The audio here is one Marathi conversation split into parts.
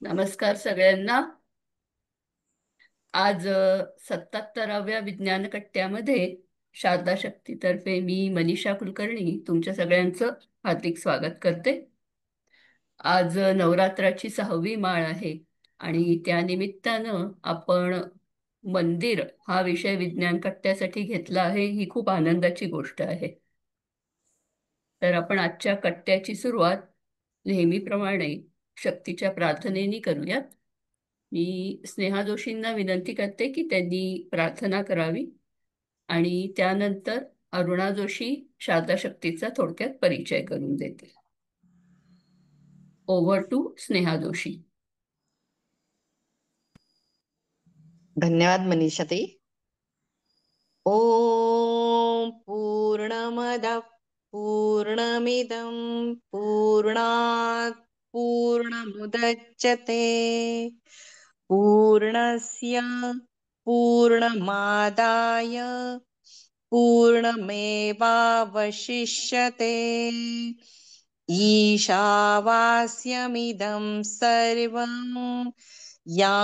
नमस्कार सगळ्यांना. आज 77व्या विज्ञान कट्ट्यामध्ये शारदा शक्तीतर्फे मी मनीषा कुलकर्णी तुमच्या सगळ्यांचं हार्दिक स्वागत करते. आज नवरात्राची 6वी माळ आहे आणि त्या निमित्तानं आपण मंदिर हा विषय विज्ञान कट्ट्यासाठी घेतला आहे. ही खूप आनंदाची गोष्ट आहे. तर आपण आजच्या कट्ट्याची सुरुवात नेहमीप्रमाणे शक्तीच्या प्रार्थनेनी करूयात. मी स्नेहा जोशींना विनंती करते की त्यांनी प्रार्थना करावी आणि त्यानंतर अरुणा जोशी शारदा शक्तीचा थोडक्यात परिचय करून देतील. Over to Sneha Joshi. धन्यवाद मनीषा ताई. ओम पूर्णमदः पूर्णमिदं पूर्णात् पूर्णमुदच्यते पूर्णस्य पूर्णमादाय पूर्णमेवावशिष्यते ईशावास्यमिदं सर्वं या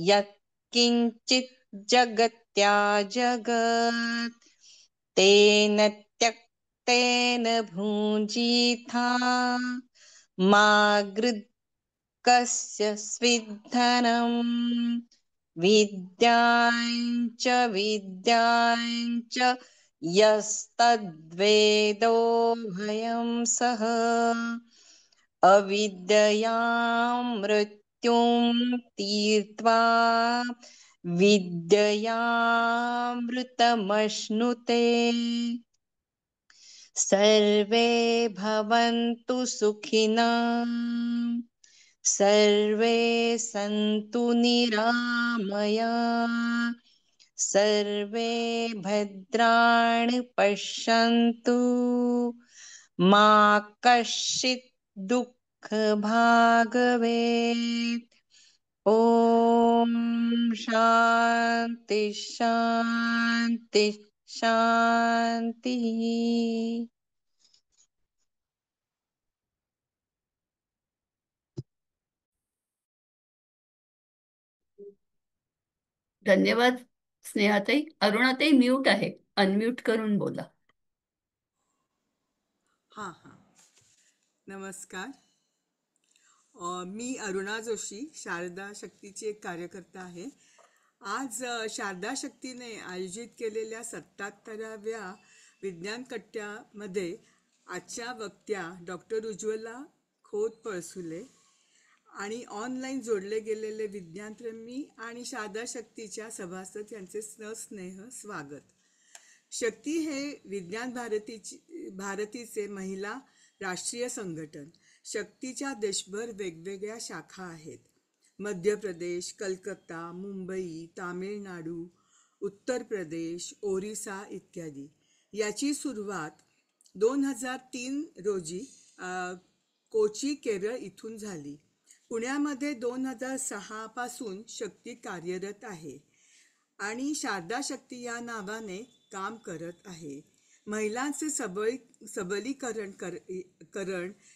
यत्किञ्चित् जगत्या जगत् तेन त्यक्तेन भुञ्जीथा मा गृह्कस्य स्विद्धनम् विद्याञ्च यस्तद्वेदो भयं सः अविद्यां मृत्युं तीर्त्वा विद्ययामृतमश्नुते सर्वे भवन्तु सुखिनः सर्वे सन्तु निरामया सर्वे भद्राणि पश्यन्तु मा कश्चित् दुःखभाग् भवेत्। ओम शांति शांति शांति। धन्यवाद स्नेहाताई. अरुणाताई म्यूट आहे, अनम्यूट करून बोला. हां हां. नमस्कार. मी अरुणा जोशी, शारदा शक्तीची एक कार्यकर्ता आहे. आज शारदा शक्तीने आयोजित केलेल्या 77व्या विज्ञान कट्ट्यामध्ये आजच्या वक्त्या डॉक्टर उज्ज्वला खोत पळसुले आणि ऑनलाईन जोडले गेलेले विज्ञानप्रेमी आणि शारदा शक्तीच्या सभासद यांचे सस्नेह स्वागत. शक्ती हे विज्ञान भारतीचे महिला राष्ट्रीय संघटन. शक्तीच्या देशभर वेगवेगळ्या शाखा आहेत. मध्य प्रदेश, कलकत्ता, मुंबई, तामिळनाडू, उत्तर प्रदेश, ओरिसा इत्यादी. याची सुरुवात 2003 रोजी कोची, केरळ इथून झाली. पुण्यामध्ये 2006 पासून शक्ती कार्यरत आहे आणि शारदा शक्ती या नावाने काम करत आहे. महिलांचे सबलीकरण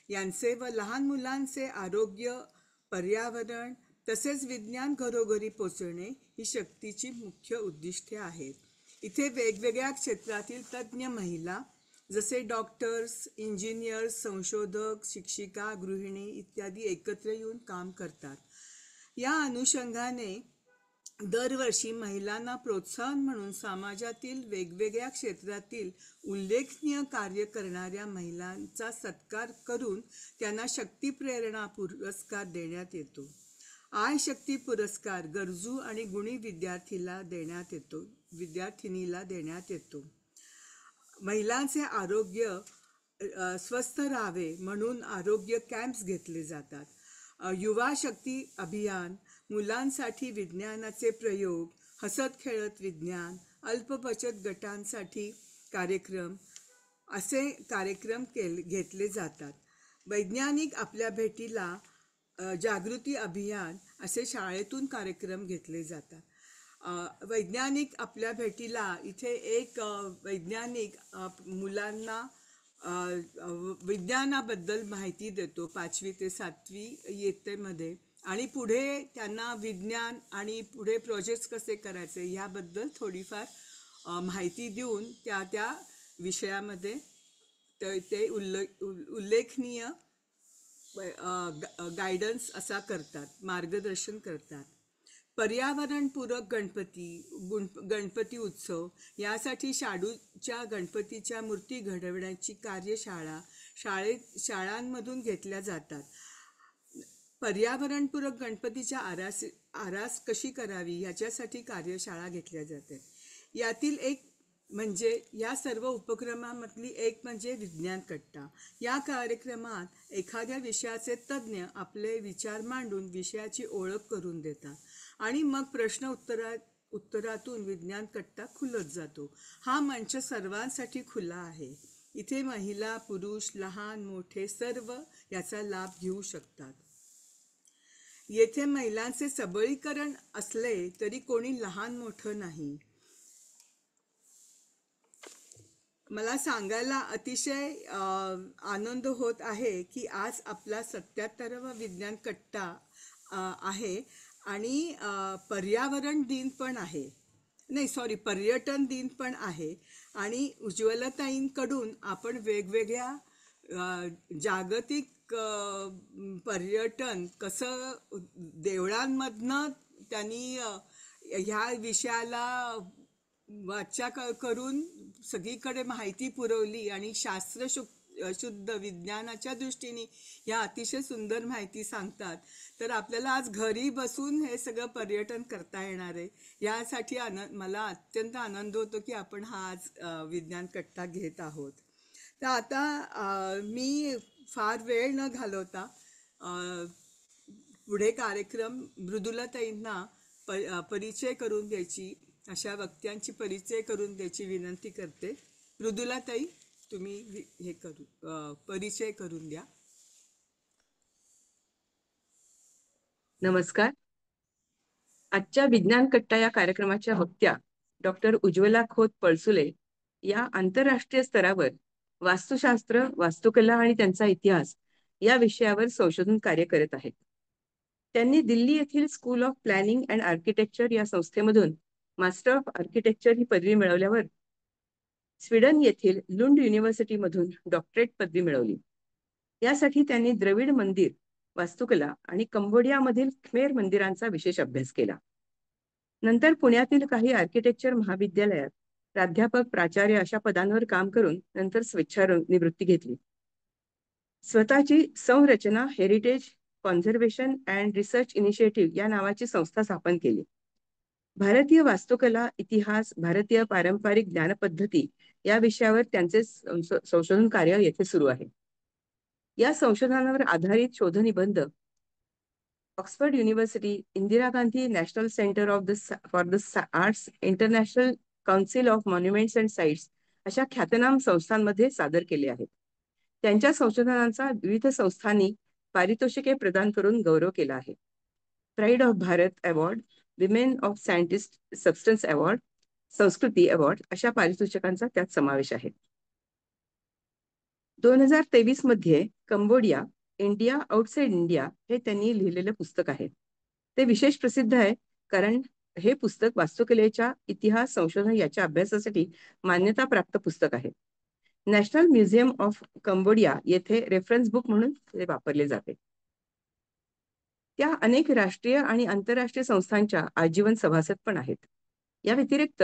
यांचे व लहान मुलांचे आरोग्य, पर्यावरण तसेच विज्ञान घरोघरी पोचवणे ही शक्तीची मुख्य उद्दिष्टे आहेत. इथे वेगवेगळ्या क्षेत्रातील तज्ज्ञ महिला जसे डॉक्टर्स, इंजिनियर्स, संशोधक, शिक्षिका, गृहिणी इत्यादी एकत्र येऊन काम करतात. या अनुषंगाने दरवर्षी महिलांना प्रोत्साहन म्हणून समाजातील वेगवेगळ्या क्षेत्रातील उल्लेखनीय कार्य करणाऱ्या महिलांचा सत्कार करून त्यांना शक्ती प्रेरणा पुरस्कार देण्यात येतो. आय शक्ती पुरस्कार गरजू आणि गुणी विद्यार्थिनीला देण्यात येतो. महिलांचे आरोग्य स्वस्थ राहावे म्हणून आरोग्य कॅम्प्स घेतले जातात. युवा शक्ती अभियान, मुलांसाठी विज्ञानाचे प्रयोग, हसत खेळत विज्ञान, अल्प बचत गटांसाठी कार्यक्रम असे कार्यक्रम घेतले जातात. वैज्ञानिक आपल्या भेटीला जागृती अभियान असे शाळेतून कार्यक्रम घेतले जातात. वैज्ञानिक आपल्या भेटीला इथे एक वैज्ञानिक मुलांना विज्ञानाबद्दल माहिती देतो. 5वी ते 7वी इयत्तेमध्ये आणि पुढे त्यांना विज्ञान आणि पुढे प्रोजेक्ट्स कसे करायचे ह्याबद्दल थोडीफार माहिती देऊन त्या त्या विषयामध्ये ते उल्लेखनीय गायडन्स असा करतात, मार्गदर्शन करतात. पर्यावरणपूरक गणपती उत्सव यासाठी शाडूच्या गणपतीच्या मूर्ती घडवण्याची कार्यशाळा शाळांमधून घेतल्या जातात. पर्यावरणपूरक गणपतीच्या आरास कशी करावी याच्यासाठी कार्यशाळा घेतल्या जाते. यातील एक म्हणजे या सर्व उपक्रमामधली एक म्हणजे विज्ञान कट्टा. या कार्यक्रमात एखाद्या विषयाचे तज्ज्ञ आपले विचार मांडून विषयाची ओळख करून देतात आणि मग उत्तरातून विज्ञान कट्टा खुलत जातो. हा मंच सर्वांसाठी खुला आहे. इथे महिला, पुरुष, लहान मोठे सर्व याचा लाभ घेऊ शकतात. येथे महिलांचे सबलीकरण असले तरी कोणी लहान मोठं नाही. मला सांगायला अतिशय आनंद होत आहे की आज आपला 77वा विज्ञान कट्टा आहे आणि पर्यावरण दिन पण आहे. नाही सॉरी, पर्यटन दिन पण आहे आणि उज्ज्वलताईंकडून आपण वेगवेगळ्या जागतिक पर्यटन कसं देवळांमधनं त्यांनी ह्या विषयाला वाचा करून सगळीकडे माहिती पुरवली आणि शुद्ध विज्ञानाच्या दृष्टीने या अतिशय सुंदर माहिती सांगतात. तर आपल्याला आज घरी बसून हे सगळं पर्यटन करता येणार आहे. यासाठी मला अत्यंत आनंद होतो की आपण हा आज विज्ञान कट्टा घेत आहोत. तर आता मी फार वेळ न घालवता पुढे कार्यक्रम मृदुलाताईंना परिचय करून द्यायची, अशा वक्त्यांची परिचय करून द्यायची विनंती करते. मृदुलाताई, तुम्ही हे परिचय करून द्या. नमस्कार. आजच्या विज्ञान कट्टा या कार्यक्रमाच्या वक्त्या डॉक्टर उज्ज्वला खोत पळसुले या आंतरराष्ट्रीय स्तरावर वास्तुशास्त्र, वास्तुकला आणि त्यांचा इतिहास या विषयावर संशोधन कार्य करत आहेत. त्यांनी दिल्ली येथील school of planning and architecture या संस्थेमधून मास्टर ऑफ आर्किटेक्चर ही पदवी मिळवल्यावर स्वीडन येथील लुंड युनिव्हर्सिटीमधून डॉक्टरेट पदवी मिळवली. यासाठी त्यांनी द्रविड मंदिर वास्तुकला आणि कंबोडियामधील खमेर मंदिरांचा विशेष अभ्यास केला. नंतर पुण्यातील काही आर्किटेक्चर महाविद्यालयात प्राध्यापक, प्राचार्य अशा पदांवर काम करून नंतर स्वेच्छानिवृत्ती घेतली. स्वतःची संरचना heritage conservation and research initiative या नावाची संस्था स्थापन केली. भारतीय वास्तुकला इतिहास, भारतीय पारंपरिक ज्ञानपद्धती या विषयावर त्यांचे संशोधन कार्य येथे सुरू आहे. या संशोधनावर आधारित शोधनिबंध Oxford university, Indira Gandhi national centre for the arts, international council of monuments and sites अशा ख्यातनाम संस्थांमध्ये सादर केले आहेत. त्यांच्या संशोधनांचा विविध संस्थांनी पारितोषिके प्रदान करून गौरव केला आहे. Pride of Bharat award, women of scientist substance award, संस्कृती अवॉर्ड अशा पारितोषिकांचा त्यात समावेश आहे. 2023 मध्ये कंबोडिया, इंडिया आउटसाइड इंडिया हे त्यांनी लिहिलेलं पुस्तक आहे. ते विशेष प्रसिद्ध आहे कारण हे पुस्तक वास्तुकलेच्या इतिहास, संशोधन याच्या अभ्यासासाठी मान्यता प्राप्त पुस्तक आहे. नॅशनल म्युझियम ऑफ कंबोडिया येथे रेफरन्स बुक म्हणून ते वापरले जाते. त्या अनेक राष्ट्रीय आणि आंतरराष्ट्रीय संस्थांच्या आजीवन सभासद पण आहेत. या व्यतिरिक्त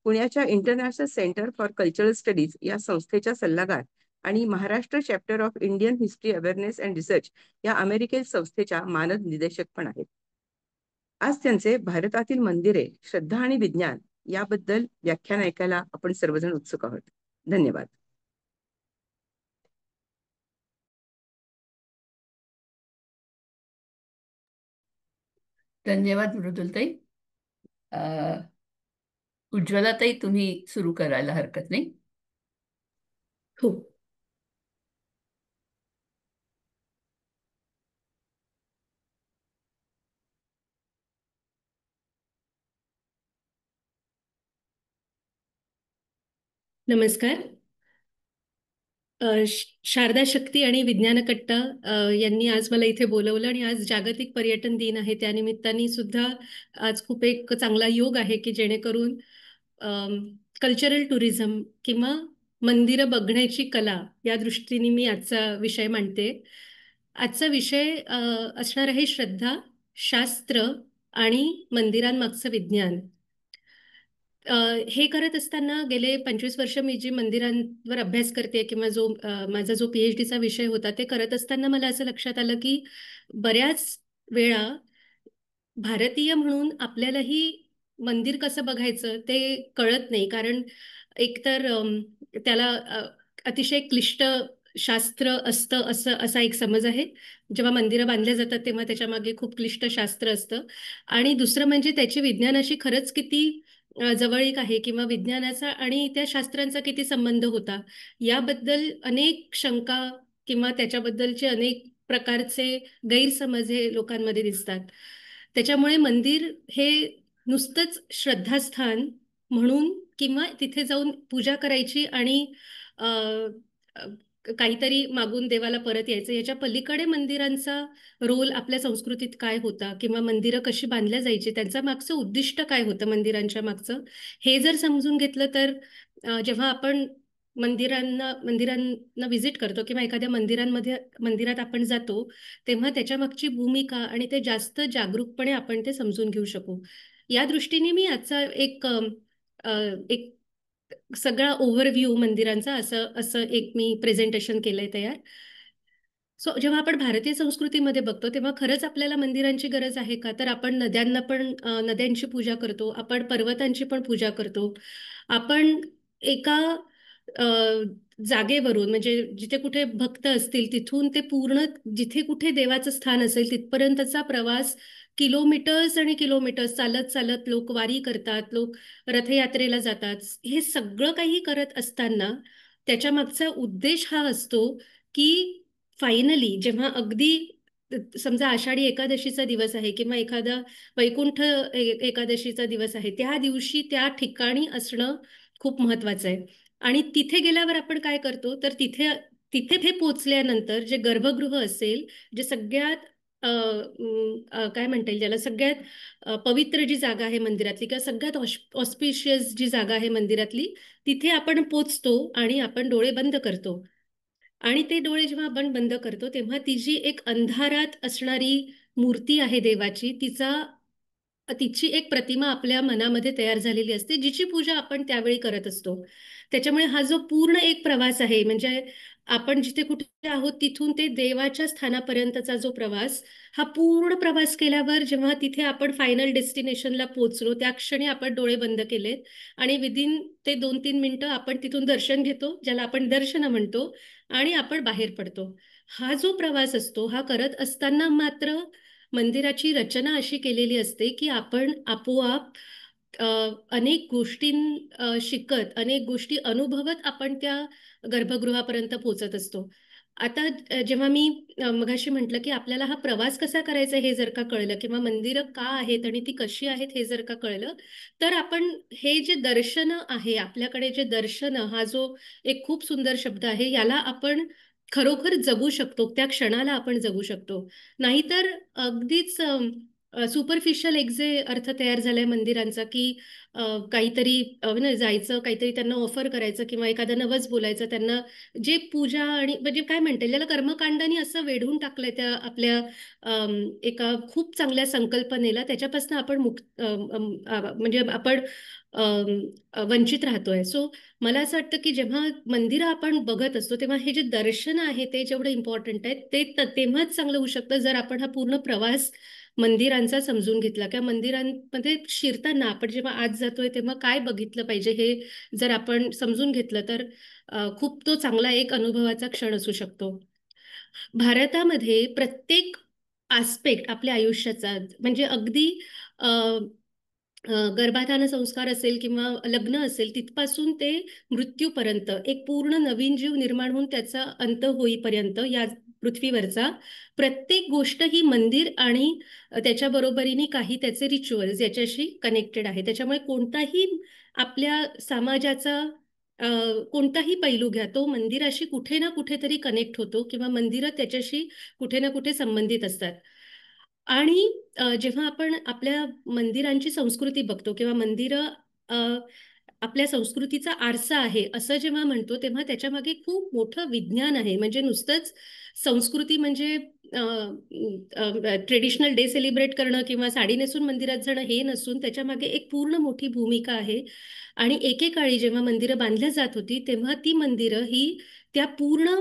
पुण्याच्या international centre for cultural studies या संस्थेच्या सल्लागार आणि Maharashtra chapter of Indian history awareness and research या अमेरिकेतील संस्थेच्या मानद निदेशक पण आहेत. आज त्यांचे भारतातील मंदिरे, श्रद्धा आणि विज्ञान याबद्दल व्याख्यान ऐकायला आपण सर्वजण उत्सुक आहोत. धन्यवाद. धन्यवाद मृदुलताई. उज्ज्वलाताई, तुम्ही सुरू करायला हरकत नाही. हो. नमस्कार. शारदा शक्ती आणि विज्ञान कट्टा यांनी आज मला इथे बोलवलं आणि आज जागतिक पर्यटन दिन आहे. त्यानिमित्ताने सुद्धा आज खूप एक चांगला योग आहे की जेणेकरून कल्चरल टुरिझम किंवा मंदिरं बघण्याची कला या दृष्टीने मी आजचा विषय मांडते. आजचा विषय असणार आहे श्रद्धा, शास्त्र आणि मंदिरांमागचं विज्ञान. हे करत असताना गेले 25 वर्ष मी जी मंदिरांवर अभ्यास करते किंवा माझा जो PhD चा विषय होता ते करत असताना मला असं लक्षात आलं की बऱ्याच वेळा भारतीय म्हणून आपल्यालाही मंदिर कसं बघायचं ते कळत नाही. कारण एकतर त्याला अतिशय क्लिष्ट शास्त्र असतं असा एक समज आहे. जेव्हा मंदिरं बांधल्या जातात तेव्हा त्याच्या मागे खूप क्लिष्ट शास्त्र असतं. आणि दुसरं म्हणजे त्याची विज्ञानाशी खरंच किती जवळीक आहे किंवा विज्ञानाचा आणि त्या शास्त्रांचा किती संबंध होता याबद्दल अनेक शंका किंवा त्याच्याबद्दलचे अनेक प्रकारचे गैरसमज हे लोकांमध्ये दिसतात. त्याच्यामुळे मंदिर हे नुसतंच श्रद्धास्थान म्हणून किंवा तिथे जाऊन पूजा करायची आणि अ, अ, काहीतरी मागून देवाला परत यायचं याच्या पलीकडे मंदिरांचा रोल आपल्या संस्कृतीत काय होता किंवा मंदिरं कशी बांधल्या जायची त्यांचा मागचं उद्दिष्ट काय होतं मंदिरांच्या मागचं हे जर समजून घेतलं तर जेव्हा आपण मंदिरांना व्हिजिट करतो किंवा एखाद्या मंदिरात आपण जातो तेव्हा त्याच्या मागची भूमिका आणि ते जास्त जागरूकपणे आपण ते समजून घेऊ शकू. या दृष्टीने मी आजचा एक सगळा ओव्हरव्ह्यू मंदिरांचा असं असं एक मी प्रेझेंटेशन केलंय तयार. जेव्हा आपण भारतीय संस्कृतीमध्ये बघतो तेव्हा खरंच आपल्याला मंदिरांची गरज आहे का? तर आपण नद्यांना पण नद्यांची पूजा करतो, आपण पर्वतांची पण पूजा करतो. आपण एका अ, जागेवरून म्हणजे जिथे कुठे भक्त असतील तिथून ते पूर्ण जिथे कुठे देवाचं स्थान असेल तिथपर्यंतचा प्रवास किलोमीटर्स आणि किलोमीटर्स चालत चालत लोक वारी करतात, लोक रथयात्रेला जातात. हे सगळं काही करत असताना त्याच्या मागचा उद्देश हा असतो की फायनली जेव्हा अगदी समजा आषाढी एकादशीचा दिवस आहे किंवा एखादा वैकुंठ एकादशीचा दिवस आहे त्या दिवशी त्या ठिकाणी असणं खूप महत्वाचं आहे. आणि तिथे गेल्यावर आपण काय करतो तर तिथे तिथे ते पोचल्यानंतर जे गर्भगृह असेल जे सगळ्यात काय म्हणता येईल ज्याला सगळ्यात पवित्र जी जागा आहे मंदिरातली किंवा सगळ्यात ऑस्पिशियस जी जागा आहे मंदिरातली तिथे आपण पोचतो आणि आपण डोळे बंद करतो. आणि ते डोळे जेव्हा आपण बंद करतो तेव्हा ती जी एक अंधारात असणारी मूर्ती आहे देवाची तिची एक प्रतिमा आपल्या मनामध्ये तयार झालेली असते जिची पूजा आपण त्यावेळी करत असतो. त्याच्यामुळे हा जो पूर्ण एक प्रवास आहे म्हणजे आपण जिथे कुठे आहोत तिथून ते देवाच्या स्थानापर्यंतचा जो प्रवास हा पूर्ण प्रवास केल्यावर जेव्हा तिथे आपण फायनल डेस्टिनेशनला पोहोचलो त्या क्षणी आपण डोळे बंद केलेत आणि विदिन ते 2-3 मिनिटं आपण तिथून दर्शन घेतो ज्याला आपण दर्शन म्हणतो आणि आपण बाहेर पडतो. हा जो प्रवास असतो हा करत असताना मात्र मंदिराची रचना अशी केलेली असते की आपण आपोआप अ, अनेक गोष्टी शिकत अनेक गोष्टी अनुभवत आपण त्या गर्भगृहापर्यंत पोहोचत असतो. आता जेव्हा मी मगाशी म्हटलं की आपल्याला हा प्रवास कसा करायचा हे जर का कळलं किंवा मंदिरं का आहेत आणि ती कशी आहेत हे जर का कळलं तर आपण हे जे दर्शन आहे आपल्याकडे जे दर्शन हा जो एक खूप सुंदर शब्द आहे याला आपण खरोखर जगू शकतो त्या क्षणाला आपण जगू शकतो. नाहीतर अगदीच सुपरफिशियल एक जे अर्थ तयार झालाय मंदिरांचा की काहीतरी जायचं काहीतरी त्यांना ऑफर करायचं किंवा एखादं नवस बोलायचं त्यांना जे पूजा आणि म्हणजे काय म्हणता येईल त्याला कर्मकांडाने असं वेढून टाकलंय त्या आपल्या एका खूप चांगल्या संकल्पनेला त्याच्यापासून आपण म्हणजे आपण वंचित राहतोय. मला असं वाटतं की जेव्हा मंदिरं आपण बघत असतो तेव्हा हे जे दर्शन आहे ते जेवढं इम्पॉर्टंट आहे ते तेव्हाच चांगलं होऊ शकतं जर आपण हा पूर्ण प्रवास मंदिरांचा समजून घेतला किंवा मंदिरांमध्ये शिरताना आपण जेव्हा आत जातोय तेव्हा काय बघितलं पाहिजे हे जर आपण समजून घेतलं तर खूप तो चांगला एक अनुभवाचा क्षण असू शकतो. भारतामध्ये प्रत्येक आस्पेक्ट आपल्या आयुष्याचा म्हणजे अगदी गर्भाधान संस्कार असेल किंवा लग्न असेल तिथपासून ते मृत्यूपर्यंत एक पूर्ण नवीन जीव निर्माण होऊन त्याचा अंत होईपर्यंत या पृथ्वीवरचा प्रत्येक गोष्ट ही मंदिर आणि त्याच्या बरोबरीने काही त्याचे रिच्युअल्स याच्याशी कनेक्टेड आहे. त्याच्यामुळे कोणताही आपल्या समाजाचा कोणताही पैलू घ्या, तो मंदिराशी कुठे ना कुठेतरी कनेक्ट होतो किंवा मंदिरं त्याच्याशी कुठे ना कुठे संबंधित असतात. आणि जेव्हा आपण आपल्या मंदिरांची संस्कृती बघतो किंवा मंदिरं अ, आपल्या संस्कृतीचा आरसा आहे असं जेव्हा म्हणतो, तेव्हा त्याच्यामागे खूप मोठं विज्ञान आहे. म्हणजे नुसतंच संस्कृती म्हणजे ट्रेडिशनल डे सेलिब्रेट करणं किंवा साडी नेसून मंदिरात जाणं हे नसून त्याच्यामागे एक पूर्ण मोठी भूमिका आहे. आणि एकेकाळी जेव्हा मंदिरं बांधल्या जात होती, तेव्हा ती मंदिरं ही त्या पूर्ण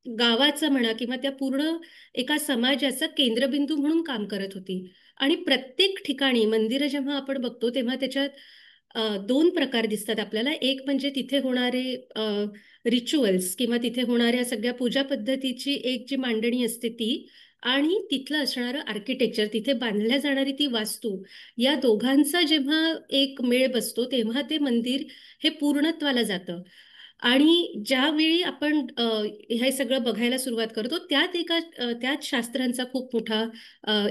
गावाचं म्हणा किंवा त्या पूर्ण एका समाजाचा केंद्रबिंदू म्हणून काम करत होती. आणि प्रत्येक ठिकाणी मंदिरं जेव्हा आपण बघतो, तेव्हा त्याच्यात 2 प्रकार दिसतात आपल्याला. एक म्हणजे तिथे होणारे रिच्युअल्स किंवा तिथे होणाऱ्या सगळ्या पूजा पद्धतीची एक जी मांडणी असते ती, आणि तिथलं असणारं आर्किटेक्चर, तिथे बांधल्या जाणारी ती वास्तू, या दोघांचा जेव्हा एक मेळ बसतो, तेव्हा ते मंदिर हे पूर्णत्वाला जातं. आणि ज्यावेळी आपण हे सगळं बघायला सुरुवात करतो, त्याच शास्त्रांचा खूप मोठा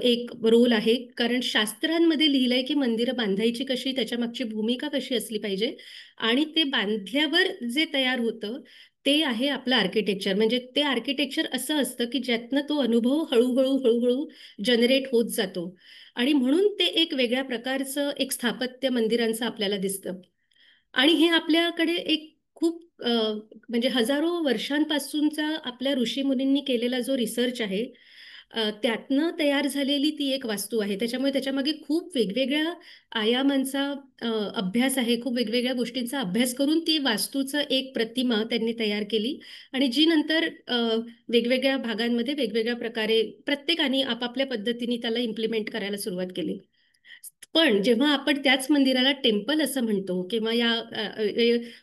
एक रोल आहे. कारण शास्त्रांमध्ये लिहिलंय की मंदिरं बांधायची कशी, त्याच्यामागची भूमिका कशी असली पाहिजे, आणि ते बांधल्यावर जे तयार होतं ते आहे आपलं आर्किटेक्चर. म्हणजे ते आर्किटेक्चर असं असतं की ज्यातनं तो अनुभव हळूहळू हळूहळू जनरेट होत जातो. आणि म्हणून ते एक वेगळ्या प्रकारचं एक स्थापत्य मंदिरांचं आपल्याला दिसतं. आणि हे आपल्याकडे एक खूप म्हणजे हजारो वर्षांपासूनचा आपल्या ऋषीमुनींनी केलेला जो रिसर्च आहे, त्यातनं तयार झालेली ती एक वास्तू आहे. त्याच्यामुळे त्याच्यामागे खूप वेगवेगळ्या आयामांचा अभ्यास आहे, खूप वेगवेगळ्या गोष्टींचा अभ्यास करून ती वास्तूचं एक प्रतिमा त्यांनी तयार केली. आणि जी नंतर वेगवेगळ्या भागांमध्ये वेगवेगळ्या प्रकारे प्रत्येकाने आपापल्या पद्धतीने त्याला इम्प्लिमेंट करायला सुरुवात केली. पण जेव्हा आपण त्याच मंदिराला टेम्पल असं म्हणतो किंवा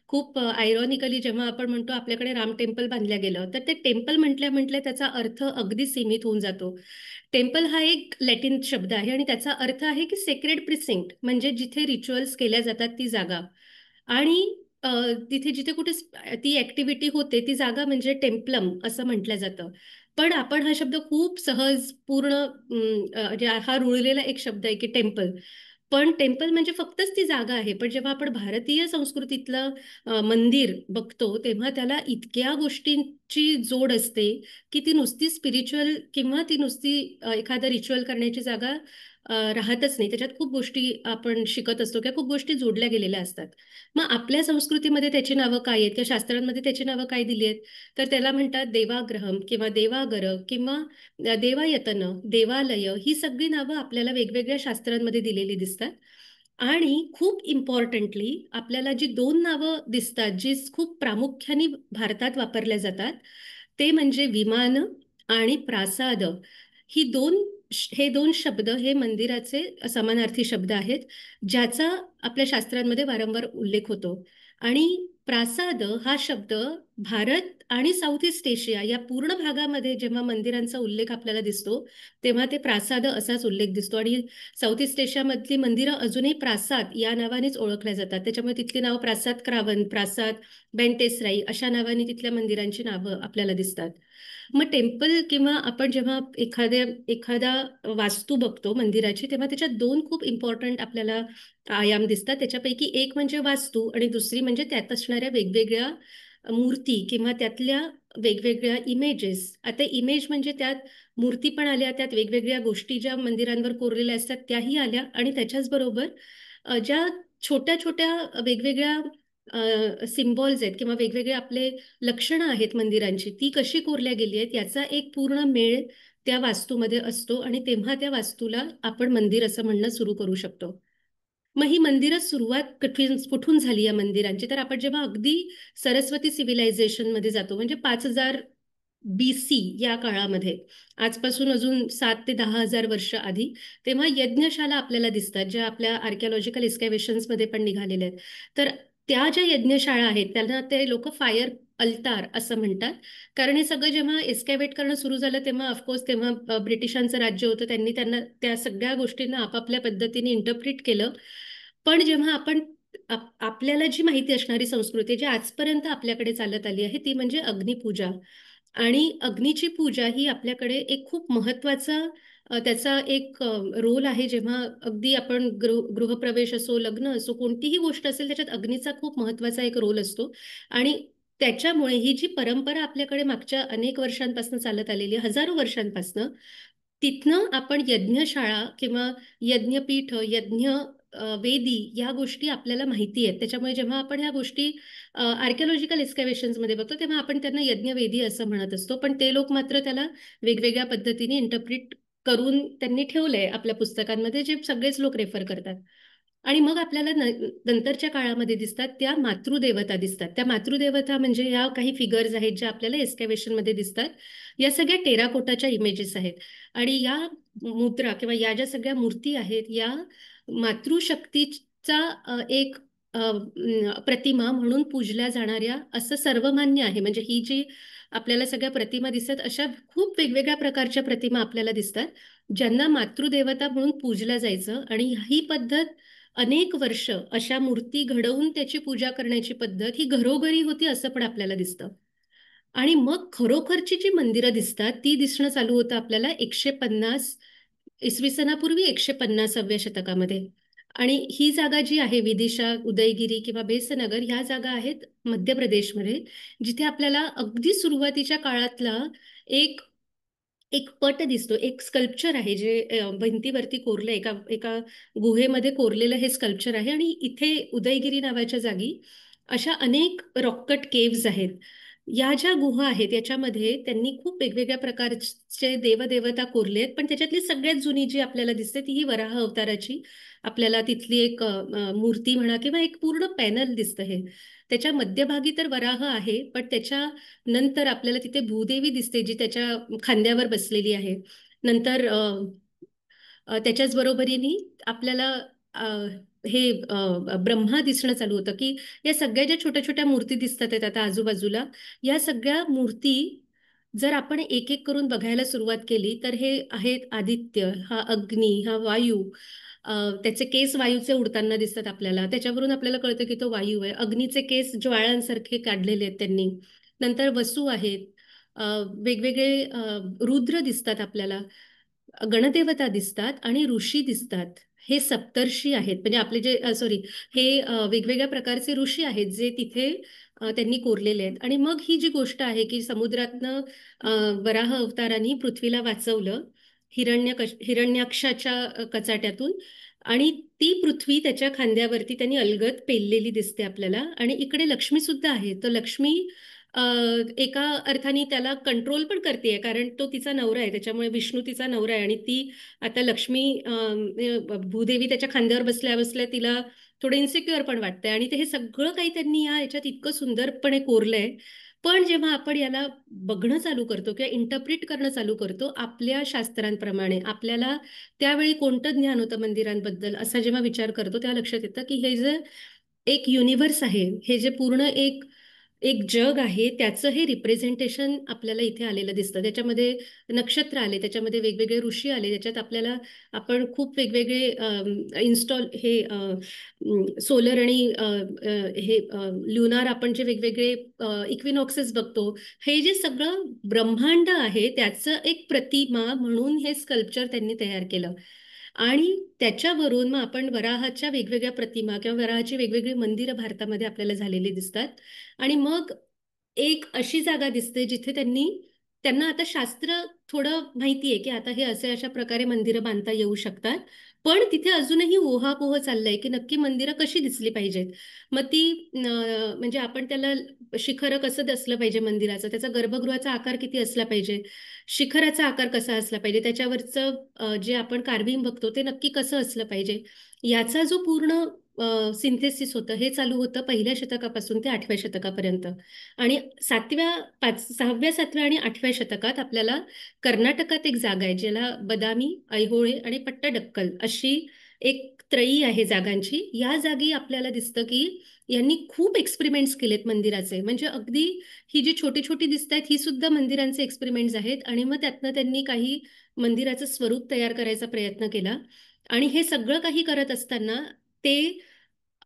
खूप आयरॉनिकली जेव्हा आपण म्हणतो आपल्याकडे राम टेम्पल बांधलं गेलं, तर ते टेम्पल म्हटल्या म्हटल्या त्याचा अर्थ अगदी सीमित होऊन जातो. टेम्पल हा एक लॅटिन शब्द आहे आणि त्याचा अर्थ आहे की सेक्रेड प्रिसिंक्ट, म्हणजे जिथे रिच्युअल्स केल्या जातात ती जागा. आणि तिथे जिथे कुठे ती ऍक्टिव्हिटी होते ती जागा म्हणजे टेम्पलम असं म्हटलं जातं. पण आपण हा शब्द खूप सहज पूर्ण हा रुळलेला एक शब्द आहे की टेम्पल. पण टेम्पल म्हणजे फक्तच ती जागा आहे. पण जेव्हा आपण भारतीय संस्कृतीतलं मंदिर बघतो, तेव्हा त्याला इतक्या गोष्टींची जोड असते की ती नुसती स्पिरिच्युअल किंवा ती नुसती एखादं रिच्युअल करण्याची जागा राहतच नाही. त्याच्यात खूप गोष्टी आपण शिकत असतो किंवा खूप गोष्टी जोडल्या गेलेल्या असतात. मग आपल्या संस्कृतीमध्ये त्याची नावं काय आहेत किंवा शास्त्रांमध्ये त्याची नावं काय दिली आहेत, तर त्याला म्हणतात देवाग्रहम किंवा देवागर किंवा देवायतन, देवालय, ही सगळी नावं आपल्याला वेगवेगळ्या शास्त्रांमध्ये दिलेली दिसतात. आणि खूप इम्पॉर्टंटली आपल्याला जी 2 नावं दिसतात, जी खूप प्रामुख्याने भारतात वापरल्या जातात, ते म्हणजे विमान आणि प्रासाद. हे दोन शब्द हे मंदिराचे समानार्थी शब्द आहेत, ज्याचा आपल्या शास्त्रांमध्ये वारंवार उल्लेख होतो. आणि प्रासाद हा शब्द भारत आणि साऊथ ईस्ट एशिया या पूर्ण भागामध्ये जेव्हा मंदिरांचा उल्लेख आपल्याला दिसतो, तेव्हा ते प्रासाद असाच उल्लेख दिसतो. आणि साऊथ ईस्ट एशियामधली मंदिरं अजूनही प्रासाद या नावानेच ओळखल्या जातात. त्याच्यामुळे तिथली नाव प्रासाद क्रावन, प्रासाद बेंटेसराई अशा नावाने तिथल्या मंदिरांची नावं आपल्याला दिसतात. मग टेम्पल किंवा आपण जेव्हा एखादा वास्तू बघतो मंदिराची, तेव्हा त्याच्यात 2 खूप इम्पॉर्टंट आपल्याला आयाम दिसतात. त्याच्यापैकी एक म्हणजे वास्तू आणि दुसरी म्हणजे त्यात असणाऱ्या वेगवेगळ्या मूर्ती किंवा त्यातल्या वेगवेगळ्या इमेजेस. आता इमेज म्हणजे त्यात मूर्ती पण आल्या, त्यात वेगवेगळ्या गोष्टी ज्या मंदिरांवर कोरलेल्या असतात त्याही आल्या, आणि त्याच्याच बरोबर ज्या छोट्या छोट्या वेगवेगळ्या सिम्बॉल्स आहेत किंवा वेगवेगळे आपले लक्षणं आहेत मंदिरांची, ती कशी कोरल्या गेली आहेत याचा एक पूर्ण मेळ त्या वास्तूमध्ये असतो. आणि तेव्हा त्या वास्तूला आपण मंदिर असं म्हणणं सुरू करू शकतो. मग ही मंदिरं सुरुवात कुठून झाली या मंदिरांची, तर आपण जेव्हा अगदी सरस्वती सिव्हिलायझेशन मध्ये जातो, म्हणजे 5000 BC या काळामध्ये, आजपासून अजून 7 ते 10,000 वर्ष आधी, तेव्हा यज्ञशाला आपल्याला दिसतात, ज्या आपल्या आर्किओलॉजिकल एक्स्कॅव्हेशन्स मध्ये पण निघालेल्या आहेत. तर त्या ज्या यज्ञशाळा आहेत त्यांना ते लोक फायर अल्तार असं म्हणतात. कारण हे सगळं जेव्हा एस्कॅव्हेट करणं सुरू झालं, तेव्हा ऑफकोर्स तेव्हा ब्रिटिशांचं राज्य होतं, त्यांनी त्यांना त्या सगळ्या गोष्टींना आपापल्या पद्धतीने इंटरप्रिट केलं. पण जेव्हा आपण आपल्याला जी माहिती असणारी संस्कृती जी आजपर्यंत आपल्याकडे चालत आली आहे, ती म्हणजे अग्निपूजा. आणि अग्नीची पूजा ही आपल्याकडे एक खूप महत्वाचा त्याचा एक रोल आहे. जेव्हा अगदी आपण गृहप्रवेश असो, लग्न असो, कोणतीही गोष्ट असेल त्याच्यात अग्नीचा खूप महत्त्वाचा एक रोल असतो. आणि त्याच्यामुळे ही जी परंपरा आपल्याकडे मागच्या अनेक वर्षांपासून चालत आलेली आहे, हजारो वर्षांपासून, तिथनं आपण यज्ञशाळा किंवा यज्ञपीठ, वेदी या गोष्टी आपल्याला माहिती आहेत. त्याच्यामुळे जेव्हा आपण ह्या गोष्टी आर्किओलॉजिकल एक्स्कॅव्हेशन्समध्ये बघतो, तेव्हा आपण त्यांना यज्ञवेदी असं म्हणत असतो. पण ते लोक मात्र त्याला वेगवेगळ्या पद्धतीने इंटरप्रिट करून त्यांनी ठेवलंय आपल्या पुस्तकांमध्ये, जे सगळेच लोक रेफर करतात. आणि मग आपल्याला नंतरच्या काळामध्ये दिसतात त्या मातृदेवता दिसतात. त्या मातृदेवता म्हणजे या काही फिगर्स आहेत ज्या आपल्याला एक्स्कॅव्हेशनमध्ये दिसतात. या सगळ्या टेराकोटाच्या इमेजेस आहेत. आणि या मुद्रा किंवा या ज्या सगळ्या मूर्ती आहेत, या मातृशक्तीचा एक प्रतिमा म्हणून पूजल्या जाणाऱ्या असं सर्वमान्य आहे. म्हणजे ही जी आपल्याला सगळ्या प्रतिमा दिसतात, अशा खूप वेगवेगळ्या प्रकारच्या प्रतिमा आपल्याला दिसतात, ज्यांना मातृदेवता म्हणून पूजल्या जायचं. आणि ही पद्धत अनेक वर्ष, अशा मूर्ती घडवून त्याची पूजा करण्याची पद्धत ही घरोघरी होती असं पण आपल्याला दिसतं. आणि मग खरोखरची जी मंदिरं दिसतात ती दिसणं चालू होतं आपल्याला 150 इसवी सनापूर्वी, 150व्या शतकामध्ये. आणि ही जागा जी आहे, विदिशा, उदयगिरी किंवा बेसनगर, ह्या जागा आहेत मध्य प्रदेशमध्ये, जिथे आपल्याला अगदी सुरुवातीच्या काळातला एक एक पट दिसतो. एक स्कल्पचर आहे जे भिंतीवरती कोरलं, एका एका गुहेमध्ये कोरलेलं हे स्कल्पचर आहे. आणि इथे उदयगिरी नावाच्या जागी अशा अनेक रॉककट केव्ज आहेत. या ज्या गुहा आहेत याच्यामध्ये त्यांनी खूप वेगवेगळ्या प्रकारचे देवदेवता कोरले आहेत. पण त्याच्यातली सगळ्यात जुनी जी आपल्याला दिसते ती ही वराह अवताराची आपल्याला तिथली एक मूर्ती म्हणा किंवा एक पूर्ण पॅनल दिसतं. हे त्याच्या मध्यभागी तर वराह आहे, पण त्याच्या नंतर आपल्याला तिथे भूदेवी दिसते जी त्याच्या खांद्यावर बसलेली आहे. नंतर त्याच्याच बरोबरीने आपल्याला अ, हे ब्रह्मा दिसणं चालू होतं. की या सगळ्या ज्या छोट्या छोट्या मूर्ती दिसतात आहेत आता आजूबाजूला, या सगळ्या मूर्ती जर आपण एक एक करून बघायला सुरुवात केली तर हे आहेत आदित्य, हा अग्नी, हा वायू. त्याचे केस वायूचे उडताना दिसतात आपल्याला. त्याच्यावरून आपल्याला कळतं की तो वायू आहे. अग्नीचे केस ज्वाळांसारखे काढलेले आहेत त्यांनी. नंतर वसू आहेत. वेगवेगळे रुद्र दिसतात आपल्याला, गणदेवता दिसतात आणि ऋषी दिसतात. हे सप्तर्षी आहेत. म्हणजे आपले जे सॉरी, हे वेगवेगळ्या प्रकारचे ऋषी आहेत जे तिथे त्यांनी कोरलेले आहेत. आणि मग ही जी गोष्ट आहे की समुद्रातनं वराह अवताराने पृथ्वीला वाचवलं हिरण्याक्षाच्या कचाट्यातून. आणि ती पृथ्वी त्याच्या खांद्यावरती त्यांनी अलगद पेललेली दिसते आपल्याला. आणि इकडे लक्ष्मी सुद्धा आहे. तर लक्ष्मी एका अर्थाने त्याला कंट्रोल पण करते, कारण तो तिचा नवरा आहे. त्याच्यामुळे विष्णू तिचा नवरा आहे. आणि ती आता लक्ष्मी भूदेवी त्याच्या खांद्यावर बसल्या बसल्या तिला थोडं इन्सिक्युअर पण वाटतंय. आणि ते हे सगळं काही त्यांनी या याच्यात इतकं सुंदरपणे कोरलंय. पण जेव्हा आपण याला बघणं चालू करतो किंवा इंटरप्रिट करणं चालू करतो आपल्या शास्त्रांप्रमाणे, आपल्याला त्यावेळी कोणतं ज्ञान होतं मंदिरांबद्दल असा जेव्हा विचार करतो, तेव्हा लक्षात येतं की हे जे एक युनिव्हर्स आहे, हे जे पूर्ण एक एक जग आहे, त्याचं हे रिप्रेझेंटेशन आपल्याला इथे आलेलं दिसतं. त्याच्यामध्ये नक्षत्र आले, त्याच्यामध्ये वेगवेगळे ऋषी आले, त्याच्यात आपल्याला आपण खूप वेगवेगळे इन्स्टॉल हे सोलर आणि हे ल्युनार आपण जे वेगवेगळे इक्विनॉक्सेस बघतो, हे जे सगळं ब्रह्मांड आहे त्याचं एक प्रतिमा म्हणून हे स्कल्पचर त्यांनी तयार केलं. आणि त्याच्यावरून मग आपण वराहाच्या वेगवेगळ्या प्रतिमा किंवा वराहाची वेगवेगळी मंदिरं भारतामध्ये आपल्याला झालेली दिसतात. आणि मग एक अशी जागा दिसते जिथे त्यांना आता शास्त्र थोडं माहिती आहे की आता हे असे अशा प्रकारे मंदिरं बांधता येऊ शकतात. पण तिथे अजूनही ओहापोह चाललंय की नक्की मंदिरं कशी दिसली पाहिजेत. मग ती म्हणजे आपण त्याला शिखर कसं असलं पाहिजे मंदिराचं, त्याचा गर्भगृहाचा आकार किती असला पाहिजे, शिखराचा आकार कसा असला पाहिजे, त्याच्यावरचं जे आपण कार्विंग बघतो ते नक्की कसं असलं पाहिजे, याचा जो पूर्ण सिंथेसिस होतं हे चालू होतं 1ल्या शतकापासून ते 8व्या शतकापर्यंत. आणि 6व्या 7व्या आणि 8व्या शतकात आपल्याला कर्नाटकात एक जागा आहे ज्याला बदामी, ऐहोळे आणि पट्टडक्कल अशी एक त्रयी आहे जागांची. या जागी आपल्याला दिसतं की यांनी खूप एक्सपेरिमेंट्स केलेत मंदिराचे. म्हणजे अगदी ही जी छोटी छोटी दिसत आहेत ही सुद्धा मंदिरांचे एक्सपेरिमेंट्स आहेत. आणि मग त्यातनं त्यांनी काही मंदिराचं स्वरूप तयार करायचा प्रयत्न केला. आणि हे सगळं काही करत असताना ते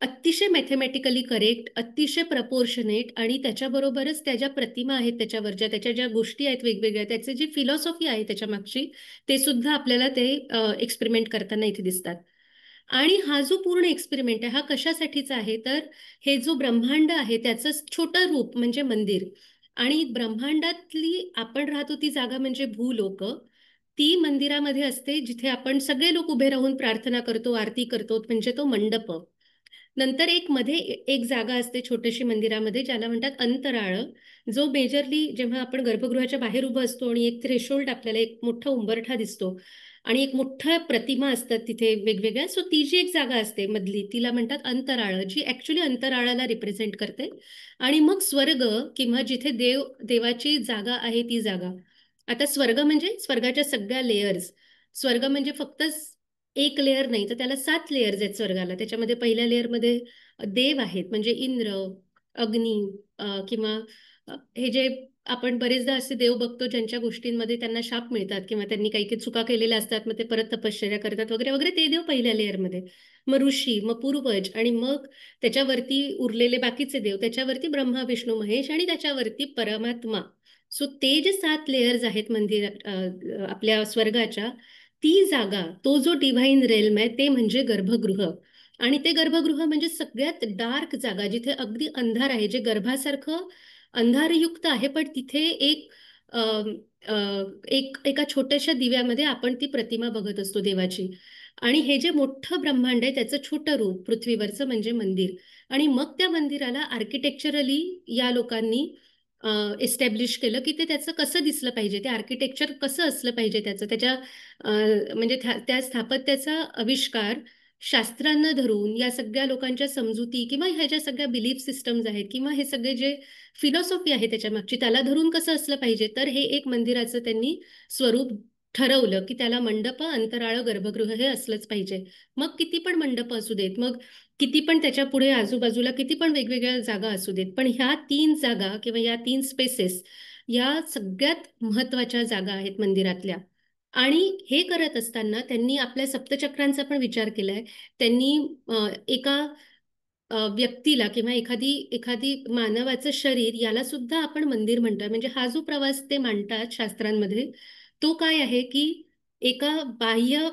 अतिशय मॅथमॅटिकली करेक्ट, अतिशय प्रपोर्शनेट, आणि त्याच्याबरोबरच त्या ज्या प्रतिमा आहेत त्याच्यावरच्या, त्याच्या ज्या गोष्टी आहेत वेगवेगळ्या, त्याची जी फिलॉसॉफी आहे त्याच्या मागची, ते सुद्धा आपल्याला ते एक्सपेरिमेंट करताना इथे दिसतात. आणि हा जो पूर्ण एक्सपेरिमेंट आहे हा कशासाठीचा आहे, तर हे जो ब्रह्मांड आहे त्याचं छोटं रूप म्हणजे मंदिर. आणि ब्रह्मांडातली आपण राहतो ती जागा म्हणजे भूलोक, ती मंदिरामध्ये असते जिथे आपण सगळे लोक उभे राहून प्रार्थना करतो, आरती करतो, म्हणजे तो मंडप. नंतर एक मध्ये एक जागा असते छोटीशी मंदिरामध्ये ज्याला म्हणतात अंतराळ, जो मेजरली जेव्हा आपण गर्भगृहाच्या बाहेर उभं असतो आणि एक थ्रेशोल्ड आपल्याला एक मोठा उंबरठा दिसतो आणि एक मोठ्या प्रतिमा असतात तिथे वेगवेगळ्या, सो ती जी एक जागा असते मधली तिला म्हणतात अंतराळ, जी ऍक्च्युली अंतराळाला रिप्रेझेंट करते. आणि मग स्वर्ग किंवा जिथे देवाची जागा आहे ती जागा. आता स्वर्ग म्हणजे स्वर्गाच्या सगळ्या लेयर्स. स्वर्ग म्हणजे फक्त एक लेअर नाही, तर त्याला 7 लेयर्स आहेत स्वर्गाला. त्याच्यामध्ये पहिल्या लेअरमध्ये देव आहेत म्हणजे इंद्र, अग्नी, किंवा हे जे आपण बरेचदा असे देव बघतो ज्यांच्या गोष्टींमध्ये त्यांना शाप मिळतात किंवा त्यांनी काही काही चुका केलेल्या असतात, मग ते परत तपश्चर्या करतात वगैरे वगैरे, ते देव पहिल्या लेअरमध्ये. मग ऋषी, मग पूर्वज, आणि मग त्याच्यावरती उरलेले बाकीचे देव, त्याच्यावरती ब्रह्मा विष्णू महेश, आणि त्याच्यावरती परमात्मा. सो ते जे 7 लेयर्स आहेत मंदिर आपल्या स्वर्गाच्या, ती जागा, तो जो डिव्हाइन रेल्म आहे ते म्हणजे गर्भगृह. आणि ते गर्भगृह म्हणजे सगळ्यात डार्क जागा, जिथे अगदी अंधार आहे, जे गर्भासारखं अंधारयुक्त आहे, पण तिथे अम, अ, एका छोट्याशा दिव्यामध्ये आपण ती प्रतिमा बघत असतो देवाची. आणि हे जे मोठं ब्रह्मांड आहे त्याचं छोटं रूप पृथ्वीवरचं म्हणजे मंदिर. आणि मग त्या मंदिराला आर्किटेक्चरली या लोकांनी एस्टॅब्लिश केलं की ते त्याचं कसं दिसलं पाहिजे, ते आर्किटेक्चर कसं असलं पाहिजे त्याचं, त्याच्या म्हणजे त्या स्थापत्याचा आविष्कार शास्त्रांना धरून या सगळ्या लोकांच्या समजुती किंवा ह्या ज्या सगळ्या बिलीफ सिस्टम्स आहेत किंवा हे सगळे जे फिलॉसॉफी आहे त्याच्या मागची, त्याला धरून कसं असलं पाहिजे, तर हे एक मंदिराचं त्यांनी स्वरूप ठरवलं की त्याला मंडप, अंतराळ, गर्भगृह हे असलंच पाहिजे. मग किती पण मंडप असू देत, मग किती पण त्याच्या पुढे आजूबाजूला किती पण वेगवेगळ्या जागा असू देत, पण ह्या 3 जागा किंवा या 3 स्पेसेस या सगळ्यात महत्वाच्या जागा आहेत मंदिरातल्या. आणि हे करत असताना त्यांनी आपल्या सप्तचक्रांचा पण विचार केलाय. त्यांनी एका व्यक्तीला किंवा एखादी एखादी मानवाचं शरीर याला सुद्धा आपण मंदिर म्हणतोय. म्हणजे हा जो प्रवास ते मांडतात शास्त्रांमध्ये, तो काय आहे की एका बाह्य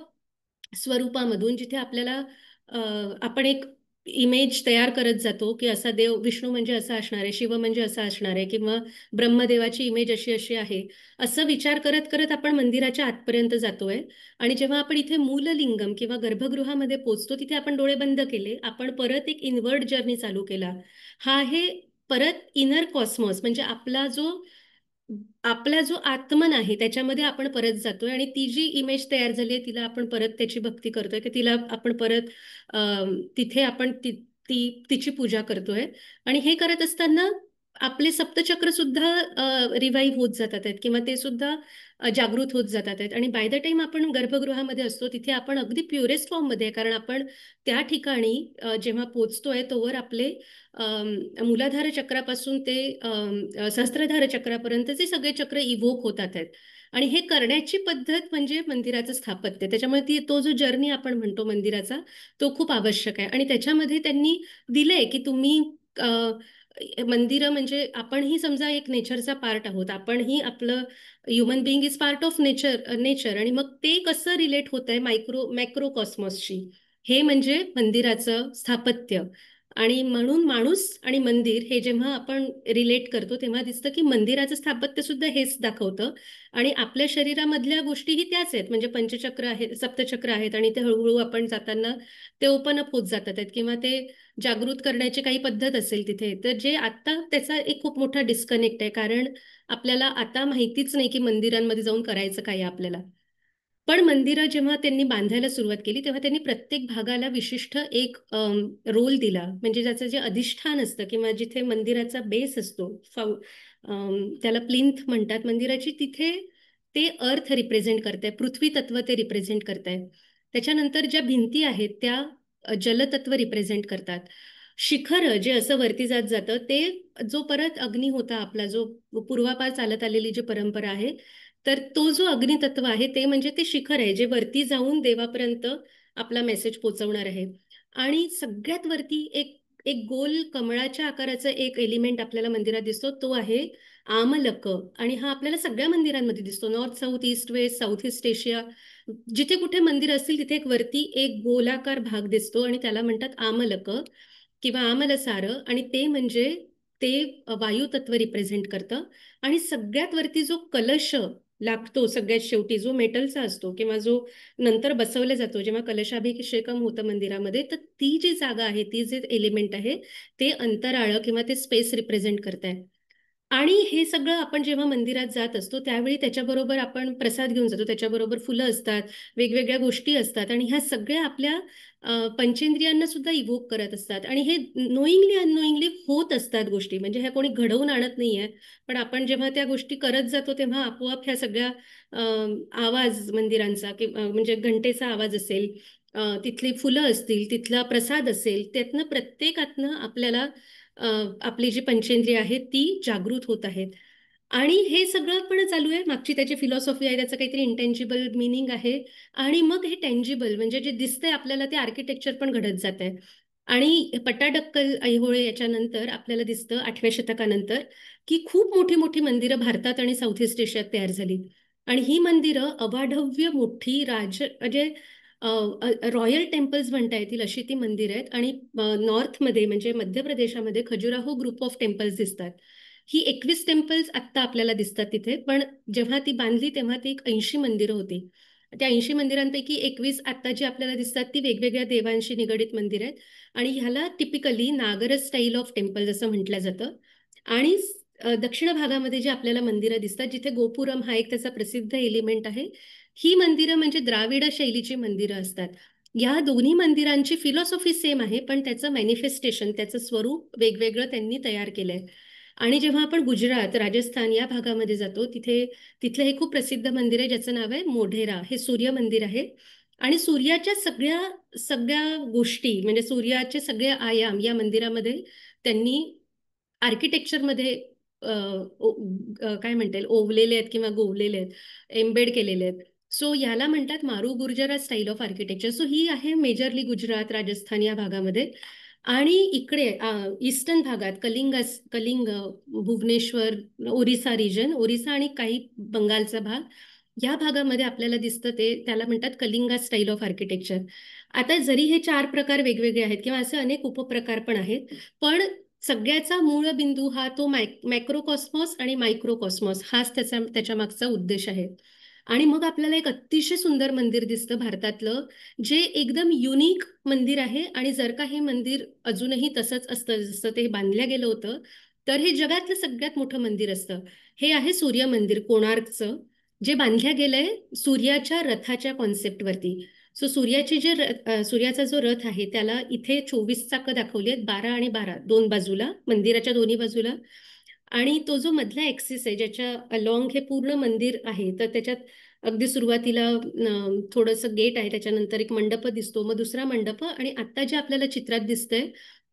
स्वरूपामधून जिथे आपल्याला अ, आपण एक इमेज तयार करत जातो की असा देव, विष्णू म्हणजे असा असणार आहे, शिव म्हणजे असा असणार आहे, किंवा ब्रह्मदेवाची इमेज अशी अशी आहे, असं विचार करत करत आपण मंदिराच्या आतपर्यंत जातोय. आणि जेव्हा आपण इथे मूललिंगम किंवा गर्भगृहामध्ये पोहोचतो तिथे आपण डोळे बंद केले, आपण परत एक इनवर्ड जर्नी चालू केला. हा आहे परत इनर कॉस्मॉस, म्हणजे आपला जो आत्मन आहे त्याच्यामध्ये आपण परत जातोय, आणि ती जी इमेज तयार झाली आहे तिला आपण परत त्याची भक्ती करतोय की तिला आपण परत तिथे आपण तिची पूजा करतोय. आणि हे करत असताना आपले सप्तचक्र सुद्धा रिवाईव्ह होत जातात आहेत किंवा ते सुद्धा जागृत होत जातात आहेत. आणि बाय द टाइम आपण गर्भगृहामध्ये असतो तिथे आपण अगदी प्युरेस्ट फॉर्ममध्ये आहे, कारण आपण त्या ठिकाणी जेव्हा पोचतोय तोवर आपले मूलाधार चक्रापासून ते सहस्त्रधार चक्रापर्यंतचे सगळे चक्र इव्होक होतात आहेत. आणि हे करण्याची पद्धत म्हणजे मंदिराचं स्थापत्य. त्याच्यामुळे तो जो जर्नी आपण म्हणतो मंदिराचा, तो खूप आवश्यक आहे. आणि त्याच्यामध्ये त्यांनी दिलंय की तुम्ही मंदिरं म्हणजे आपणही समजा एक नेचरचा पार्ट आहोत, आपणही आपलं human being is part of nature. आणि मग ते कसं रिलेट होत आहे मॅक्रो कॉस्मॉसशी, हे म्हणजे मंदिराचं स्थापत्य. आणि म्हणून माणूस आणि मंदिर हे जेव्हा आपण रिलेट करतो तेव्हा दिसतं की मंदिराचं स्थापत्य सुद्धा हेच दाखवतं. आणि आपल्या शरीरामधल्या गोष्टीही त्याच आहेत, म्हणजे पंचचक्र आहेत, सप्तचक्र आहेत, आणि ते हळूहळू आपण जाताना ते ओपन अप होत जातात आहेत किंवा ते जागृत करण्याची काही पद्धत असेल तिथे. तर जे आता त्याचा एक खूप मोठा डिस्कनेक्ट आहे, कारण आपल्याला आता माहितीच नाही की मंदिरांमध्ये जाऊन करायचं काय आहे आपल्याला. पण मंदिरं जेव्हा त्यांनी बांधायला सुरुवात केली तेव्हा त्यांनी प्रत्येक भागाला विशिष्ट एक रोल दिला. म्हणजे ज्याचं जे अधिष्ठान असतं किंवा जिथे मंदिराचा बेस असतो, त्याला प्लिंथ म्हणतात मंदिराची, तिथे ते अर्थ रिप्रेझेंट करते, पृथ्वी तत्व ते रिप्रेझेंट करताय. त्याच्यानंतर ज्या भिंती आहेत त्या जलतत्व रिप्रेझेंट करतात. शिखर जे असं वरती जात जातं ते जो परत अग्नी होता आपला, जो पूर्वापार चालत आलेली जी परंपरा आहे, तर तो जो अग्नितत्व आहे ते म्हणजे ते शिखर आहे जे वरती जाऊन देवापर्यंत आपला मेसेज पोहोचवणार आहे. आणि सगळ्यात वरती एक एक गोल कमळाच्या आकाराचा एक एलिमेंट आपल्याला मंदिरात दिसतो, तो आहे आमलक. आणि हा आपल्याला सगळ्या मंदिरांमध्ये दिसतो, north, south, east, west, south east Asia. जिथे कुठे मंदिर असतील तिथे एक वरती एक गोलाकार भाग दिसतो आणि त्याला म्हणतात आमलक किंवा आमलसार. आणि ते म्हणजे ते वायू तत्व रिप्रेझेंट करतं. आणि सगळ्यात वरती जो कलश लागतो सगळ्यात शेवटी, जो मेटलचा असतो किंवा जो नंतर बसवला जातो जेव्हा कलशाभिषेकम होतं मंदिरामध्ये, तर ती जी जागा आहे, ती जे एलिमेंट आहे, ते अंतराळ किंवा ते स्पेस रिप्रेझेंट करत आहे. आणि हे सगळं आपण जेव्हा मंदिरात जात असतो त्यावेळी त्याच्याबरोबर आपण प्रसाद घेऊन जातो, त्याच्याबरोबर फुलं असतात, वेगवेगळ्या गोष्टी असतात आणि ह्या सगळ्या आपल्या पंचेंद्रियांना सुद्धा इव्होक करत असतात. आणि हे नोईंगली अननोईंगली होत असतात गोष्टी, म्हणजे ह्या कोणी घडवून आणत नाहीये. पण आपण जेव्हा त्या गोष्टी करत जातो तेव्हा आपोआप ह्या सगळ्या आवाज मंदिरांचा म्हणजे घंटेचा आवाज असेल, तिथली फुलं असतील, तिथला प्रसाद असेल, त्यातनं प्रत्येकातनं आपल्याला आपली जी पंचेंद्रिय आहेत ती जागृत होत आहेत. आणि हे सगळं पण चालू आहे, मागची त्याची फिलॉसॉफी आहे, त्याचं काहीतरी इंटेंजिबल मिनिंग आहे. आणि मग हे टेंजिबल म्हणजे जे दिसतंय आपल्याला ते आर्किटेक्चर पण घडत जात आहे. आणि पट्टाडक्कल ऐहोळे याच्यानंतर आपल्याला दिसतं 8व्या शतकानंतर की खूप मोठी मोठी मंदिरं भारतात आणि साऊथ ईस्ट एशियात तयार झाली. आणि ही मंदिरं अवाढव्य मोठी म्हणजे रॉयल टेम्पल्स म्हणता येतील अशी ती मंदिर आहेत. आणि नॉर्थमध्ये म्हणजे मध्य प्रदेशामध्ये खजुराहो ग्रुप ऑफ टेम्पल्स दिसतात. ही 21 टेम्पल्स आत्ता आपल्याला दिसतात तिथे, पण जेव्हा ती बांधली तेव्हा ती एक 80 मंदिरं होती. त्या 80 मंदिरांपैकी 21 आत्ता जी आपल्याला दिसतात ती वेगवेगळ्या देवांशी निगडित मंदिर आहेत. आणि ह्याला typically Nagar style of temple असं म्हटलं जातं. आणि दक्षिण भागामध्ये जे आपल्याला मंदिरं दिसतात, जिथे गोपुरम हा एक त्याचा प्रसिद्ध एलिमेंट आहे, ही मंदिरं म्हणजे द्राविड शैलीची मंदिरं असतात. या दोन्ही मंदिरांची फिलॉसॉफी सेम आहे, पण त्याचं मॅनिफेस्टेशन, त्याचं स्वरूप वेगवेगळं त्यांनी तयार केलंय. आणि जेव्हा आपण गुजरात, राजस्थान या भागामध्ये जातो तिथलं हे खूप प्रसिद्ध मंदिर आहे ज्याचं नाव आहे मोढेरा. हे सूर्य मंदिर आहे. आणि सूर्याच्या सगळ्या सगळ्या गोष्टी म्हणजे सूर्याचे सगळे आयाम या मंदिरामध्ये त्यांनी आर्किटेक्चरमध्ये काय म्हणता येईल ओवलेले आहेत किंवा गोवलेले आहेत, एम्बेड केलेले आहेत. सो ह्याला म्हणतात Maru Gurjara style of architecture. So ही आहे मेजरली गुजरात, राजस्थान या भागामध्ये. आणि इकडे ईस्टर्न भागात कलिंग, भुवनेश्वर, ओरिसा रिजन, ओरिसा आणि काही बंगालचा भाग, या भागामध्ये आपल्याला दिसतं ते त्याला म्हणतात कलिंगा स्टाईल ऑफ आर्किटेक्चर. आता जरी हे 4 प्रकार वेगवेगळे आहेत किंवा असे अनेक उपप्रकार पण आहेत, पण सगळ्याचा मूळ बिंदू हा तो मॅक्रोकॉस्मॉस आणि मायक्रोकॉस्मॉस हाच त्याच्या मागचा उद्देश आहे. आणि मग आपल्याला एक अतिशय सुंदर मंदिर दिसतं भारतातलं, जे एकदम युनिक मंदिर आहे. आणि जर का हे मंदिर अजूनही तसंच असतं जसं ते बांधलं गेलं होतं, तर हे जगातलं सगळ्यात मोठं मंदिर असतं. हे आहे सूर्य मंदिर कोणार्कचं, जे बांधलं गेलंय सूर्याच्या रथाच्या कॉन्सेप्टवरती. सो सूर्याचा जो रथ आहे त्याला इथे 24 चाकं दाखवली आहेत, 12 आणि 12 दोन बाजूला, मंदिराच्या दोन्ही बाजूला. आणि तो जो मधला ऍक्सिस आहे ज्याच्या अलॉंग हे पूर्ण मंदिर आहे, तर त्याच्यात अगदी सुरुवातीला थोडंसं गेट आहे, त्याच्यानंतर एक मंडप दिसतो, मग दुसरा मंडप, आणि आता जे आपल्याला चित्रात दिसतंय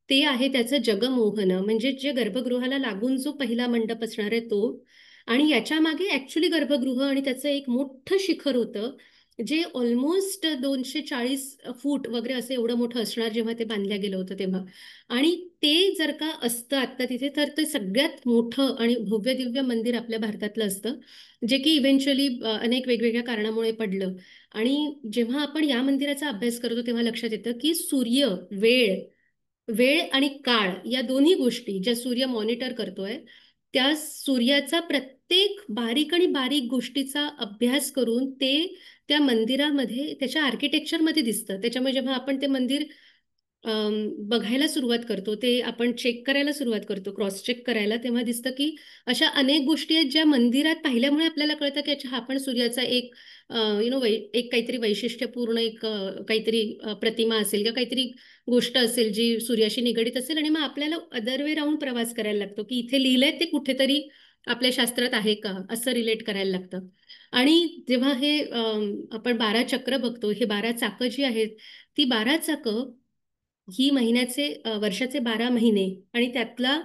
ते आहे त्याचं जगमोहन, म्हणजे जे गर्भगृहाला लागून जो पहिला मंडप असणार आहे तो. आणि याच्या मागे ऍक्च्युली गर्भगृह आणि त्याचं एक मोठं शिखर होतं, जे ऑलमोस्ट 240 फूट वगैरे असं एवढं मोठं असणार जेव्हा ते बांधलं गेलं होतं तेव्हा. आणि ते जर का असतं आता तिथे, तर ते सगळ्यात मोठं आणि भव्य दिव्य मंदिर आपल्या भारतातलं असतं, जे की इव्हेंच्युअली अनेक वेगवेगळ्या कारणामुळे पडलं. आणि जेव्हा आपण या मंदिराचा अभ्यास करतो तेव्हा लक्षात येतं की सूर्य, वेळ वेळ आणि काळ या दोन्ही गोष्टी ज्या सूर्य मॉनिटर करतोय, त्या सूर्याचा प्रत्येक बारीक आणि बारीक गोष्टीचा अभ्यास करून ते त्या मंदिरामध्ये त्याच्या आर्किटेक्चरमध्ये दिसतं. त्याच्यामुळे जेव्हा आपण ते मंदिर बघायला सुरुवात करतो, ते आपण चेक करायला सुरुवात करतो, क्रॉस चेक करायला, तेव्हा दिसतं की अशा अनेक गोष्टी आहेत ज्या मंदिरात पाहिल्यामुळे आपल्याला कळतं की अच्छा हा पण सूर्याचा एक एक काहीतरी वैशिष्ट्यपूर्ण एक काहीतरी प्रतिमा असेल किंवा काहीतरी गोष्ट असेल जी सूर्याशी निगडीत असेल. आणि मग आपल्याला अदर वे राहून प्रवास करायला लागतो की इथे लिहिलंय ते कुठेतरी आपल्या शास्त्रात आहे का असं रिलेट करायला लागतं. आणि जेव्हा हे आपण 12 चक्र बघतो, हे 12 चाकं जी आहेत, ती 12 चाकं ही वर्षाचे 12 महिने आणि त्यातला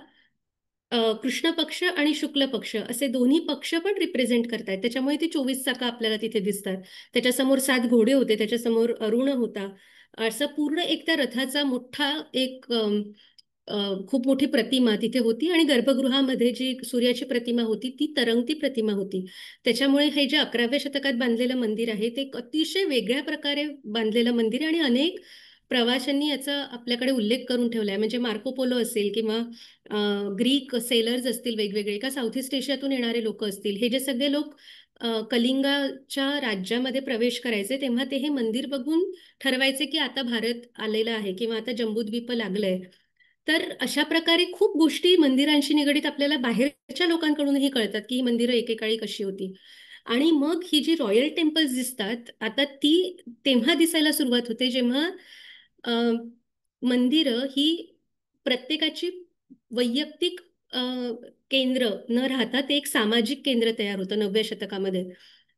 कृष्ण पक्ष आणि शुक्ल पक्ष असे दोन्ही पक्ष पण रिप्रेझेंट करतायत. त्याच्यामुळे ती 24 चाकं आपल्याला तिथे दिसतात. त्याच्यासमोर 7 घोडे होते, त्याच्यासमोर अरुण होता. असं पूर्ण एक त्या रथाचा मोठा एक खूप मोठी प्रतिमा तिथे होती आणि गर्भगृहामध्ये जी सूर्याची प्रतिमा होती ती तरंगती प्रतिमा होती. त्याच्यामुळे हे जे 11व्या शतकात बांधलेलं मंदिर आहे ते एक अतिशय वेगळ्या प्रकारे बांधलेलं मंदिर आहे आणि अनेक प्रवाशांनी याचा आपल्याकडे उल्लेख करून ठेवलाय. म्हणजे मार्को पोलो असेल किंवा ग्रीक सेलर्स असतील वेगवेगळे का साऊथ ईस्ट एशियातून येणारे लोक असतील, हे जे सगळे लोक कलिंगाच्या राज्यामध्ये प्रवेश करायचे तेव्हा ते हे मंदिर बघून ठरवायचे की आता भारत आलेला आहे किंवा आता जम्बूद्वीप लागलंय. तर अशा प्रकारे खूप गोष्टी मंदिरांशी निगडीत आपल्याला बाहेरच्या लोकांकडूनही कळतात की ही मंदिरं एकेकाळी कशी होती. आणि मग ही जी रॉयल टेम्पल्स दिसतात आता ती तेव्हा दिसायला सुरुवात होते जेव्हा मंदिरं ही प्रत्येकाची वैयक्तिक केंद्र न राहता ते एक सामाजिक केंद्र तयार होतं 9व्या शतकामध्ये.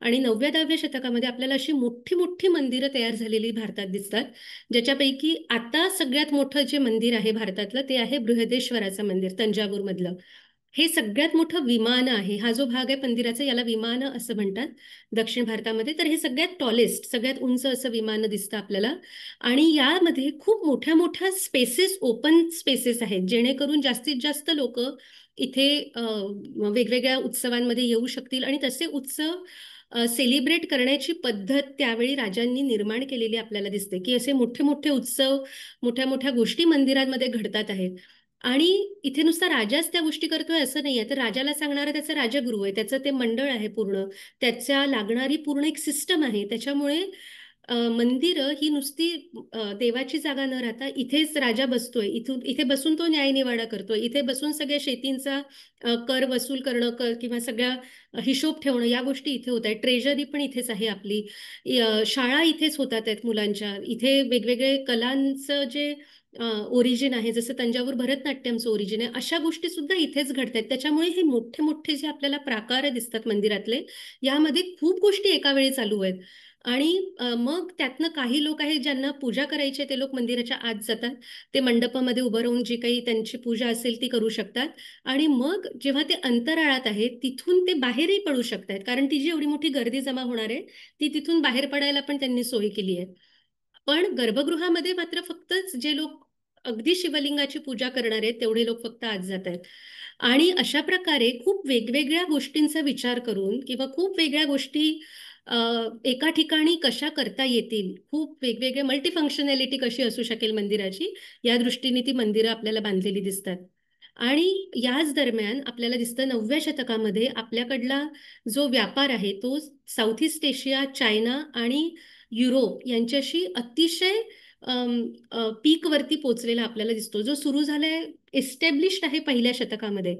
आणि 9व्या-10व्या शतकामध्ये आपल्याला अशी मोठी मोठी मंदिरं तयार झालेली भारतात दिसतात, ज्याच्यापैकी आता सगळ्यात मोठं जे मंदिर आहे भारतातलं ते आहे बृहदेश्वराचं मंदिर तंजावूरमधलं. हे सगळ्यात मोठं विमान आहे. हा जो भाग आहे मंदिराचा याला विमान असं म्हणतात दक्षिण भारतामध्ये. तर हे सगळ्यात टॉलेस्ट सगळ्यात उंच असं विमान दिसतं आपल्याला. आणि यामध्ये खूप मोठ्या मोठ्या स्पेसेस ओपन स्पेसेस आहेत जेणेकरून जास्तीत जास्त लोक इथे वेगवेगळ्या उत्सवांमध्ये येऊ शकतील आणि तसे उत्सव सेलिब्रेट करण्याची पद्धत त्यावेळी राजांनी निर्माण केलेली आपल्याला दिसते की असे मोठे मोठे उत्सव मोठ्या मोठ्या गोष्टी मंदिरांमध्ये घडतात आहेत. आणि इथे नुसता राजाच त्या गोष्टी करतोय असं नाहीये, तर राजाला सांगणारा त्याचा राजगुरू आहे, त्याचं ते मंडळ आहे पूर्ण, त्याच्या लागणारी पूर्ण एक सिस्टम आहे. त्याच्यामुळे मंदिरं ही नुसती देवाची जागा न राहता इथेच राजा बसतोय, इथे बसून तो न्यायनिवाडा करतोय, इथे बसून सगळ्या शेतींचा कर वसूल करणं किंवा सगळ्या हिशोब ठेवणं या गोष्टी इथे होत आहेत. ट्रेजरी पण इथेच आहे आपली, शाळा इथेच होतात आहेत मुलांच्या, इथे वेगवेगळे कलांचं जे ओरिजिन आहे जसं तंजावूर भरतनाट्यमचं ओरिजिन आहे अशा गोष्टी सुद्धा इथेच घडतात. त्याच्यामुळे हे मोठे मोठे जे आपल्याला प्राकार दिसतात मंदिरातले यामध्ये खूप गोष्टी एका वेळी चालू आहेत. आणि मग त्यातनं काही लोक आहेत ज्यांना पूजा करायची ते लोक मंदिराच्या आत जातात, ते मंडपामध्ये उभं राहून जी काही त्यांची पूजा असेल ती करू शकतात. आणि मग जेव्हा ते अंतराळात आहेत तिथून ते बाहेरही पडू शकतात कारण ती जी एवढी मोठी गर्दी जमा होणार आहे ती तिथून बाहेर पडायला पण त्यांनी सोय केली आहे. पण गर्भगृहामध्ये मात्र फक्तच जे लोक अगदी शिवलिंगाची पूजा करणार आहेत तेवढे लोक फक्त आत जात आहेत. आणि अशा प्रकारे खूप वेगवेगळ्या गोष्टींचा विचार करून किंवा खूप वेगळ्या गोष्टी एका ठिकाणी कशा करता येतील, खूप वेगवेगळे मल्टीफंक्शनॅलिटी कशी असू शकेल मंदिराची, या दृष्टीने ती मंदिरं आपल्याला बांधलेली दिसतात. आणि याच दरम्यान आपल्याला दिसतं 9व्या शतकामध्ये आपल्याकडला जो व्यापार आहे तो साऊथ ईस्ट एशिया, चायना आणि युरोप यांच्याशी अतिशय पीकवरती पोचलेला आपल्याला दिसतो, जो सुरू झालाय एस्टॅब्लिश्ड आहे पहिल्या शतकामध्ये.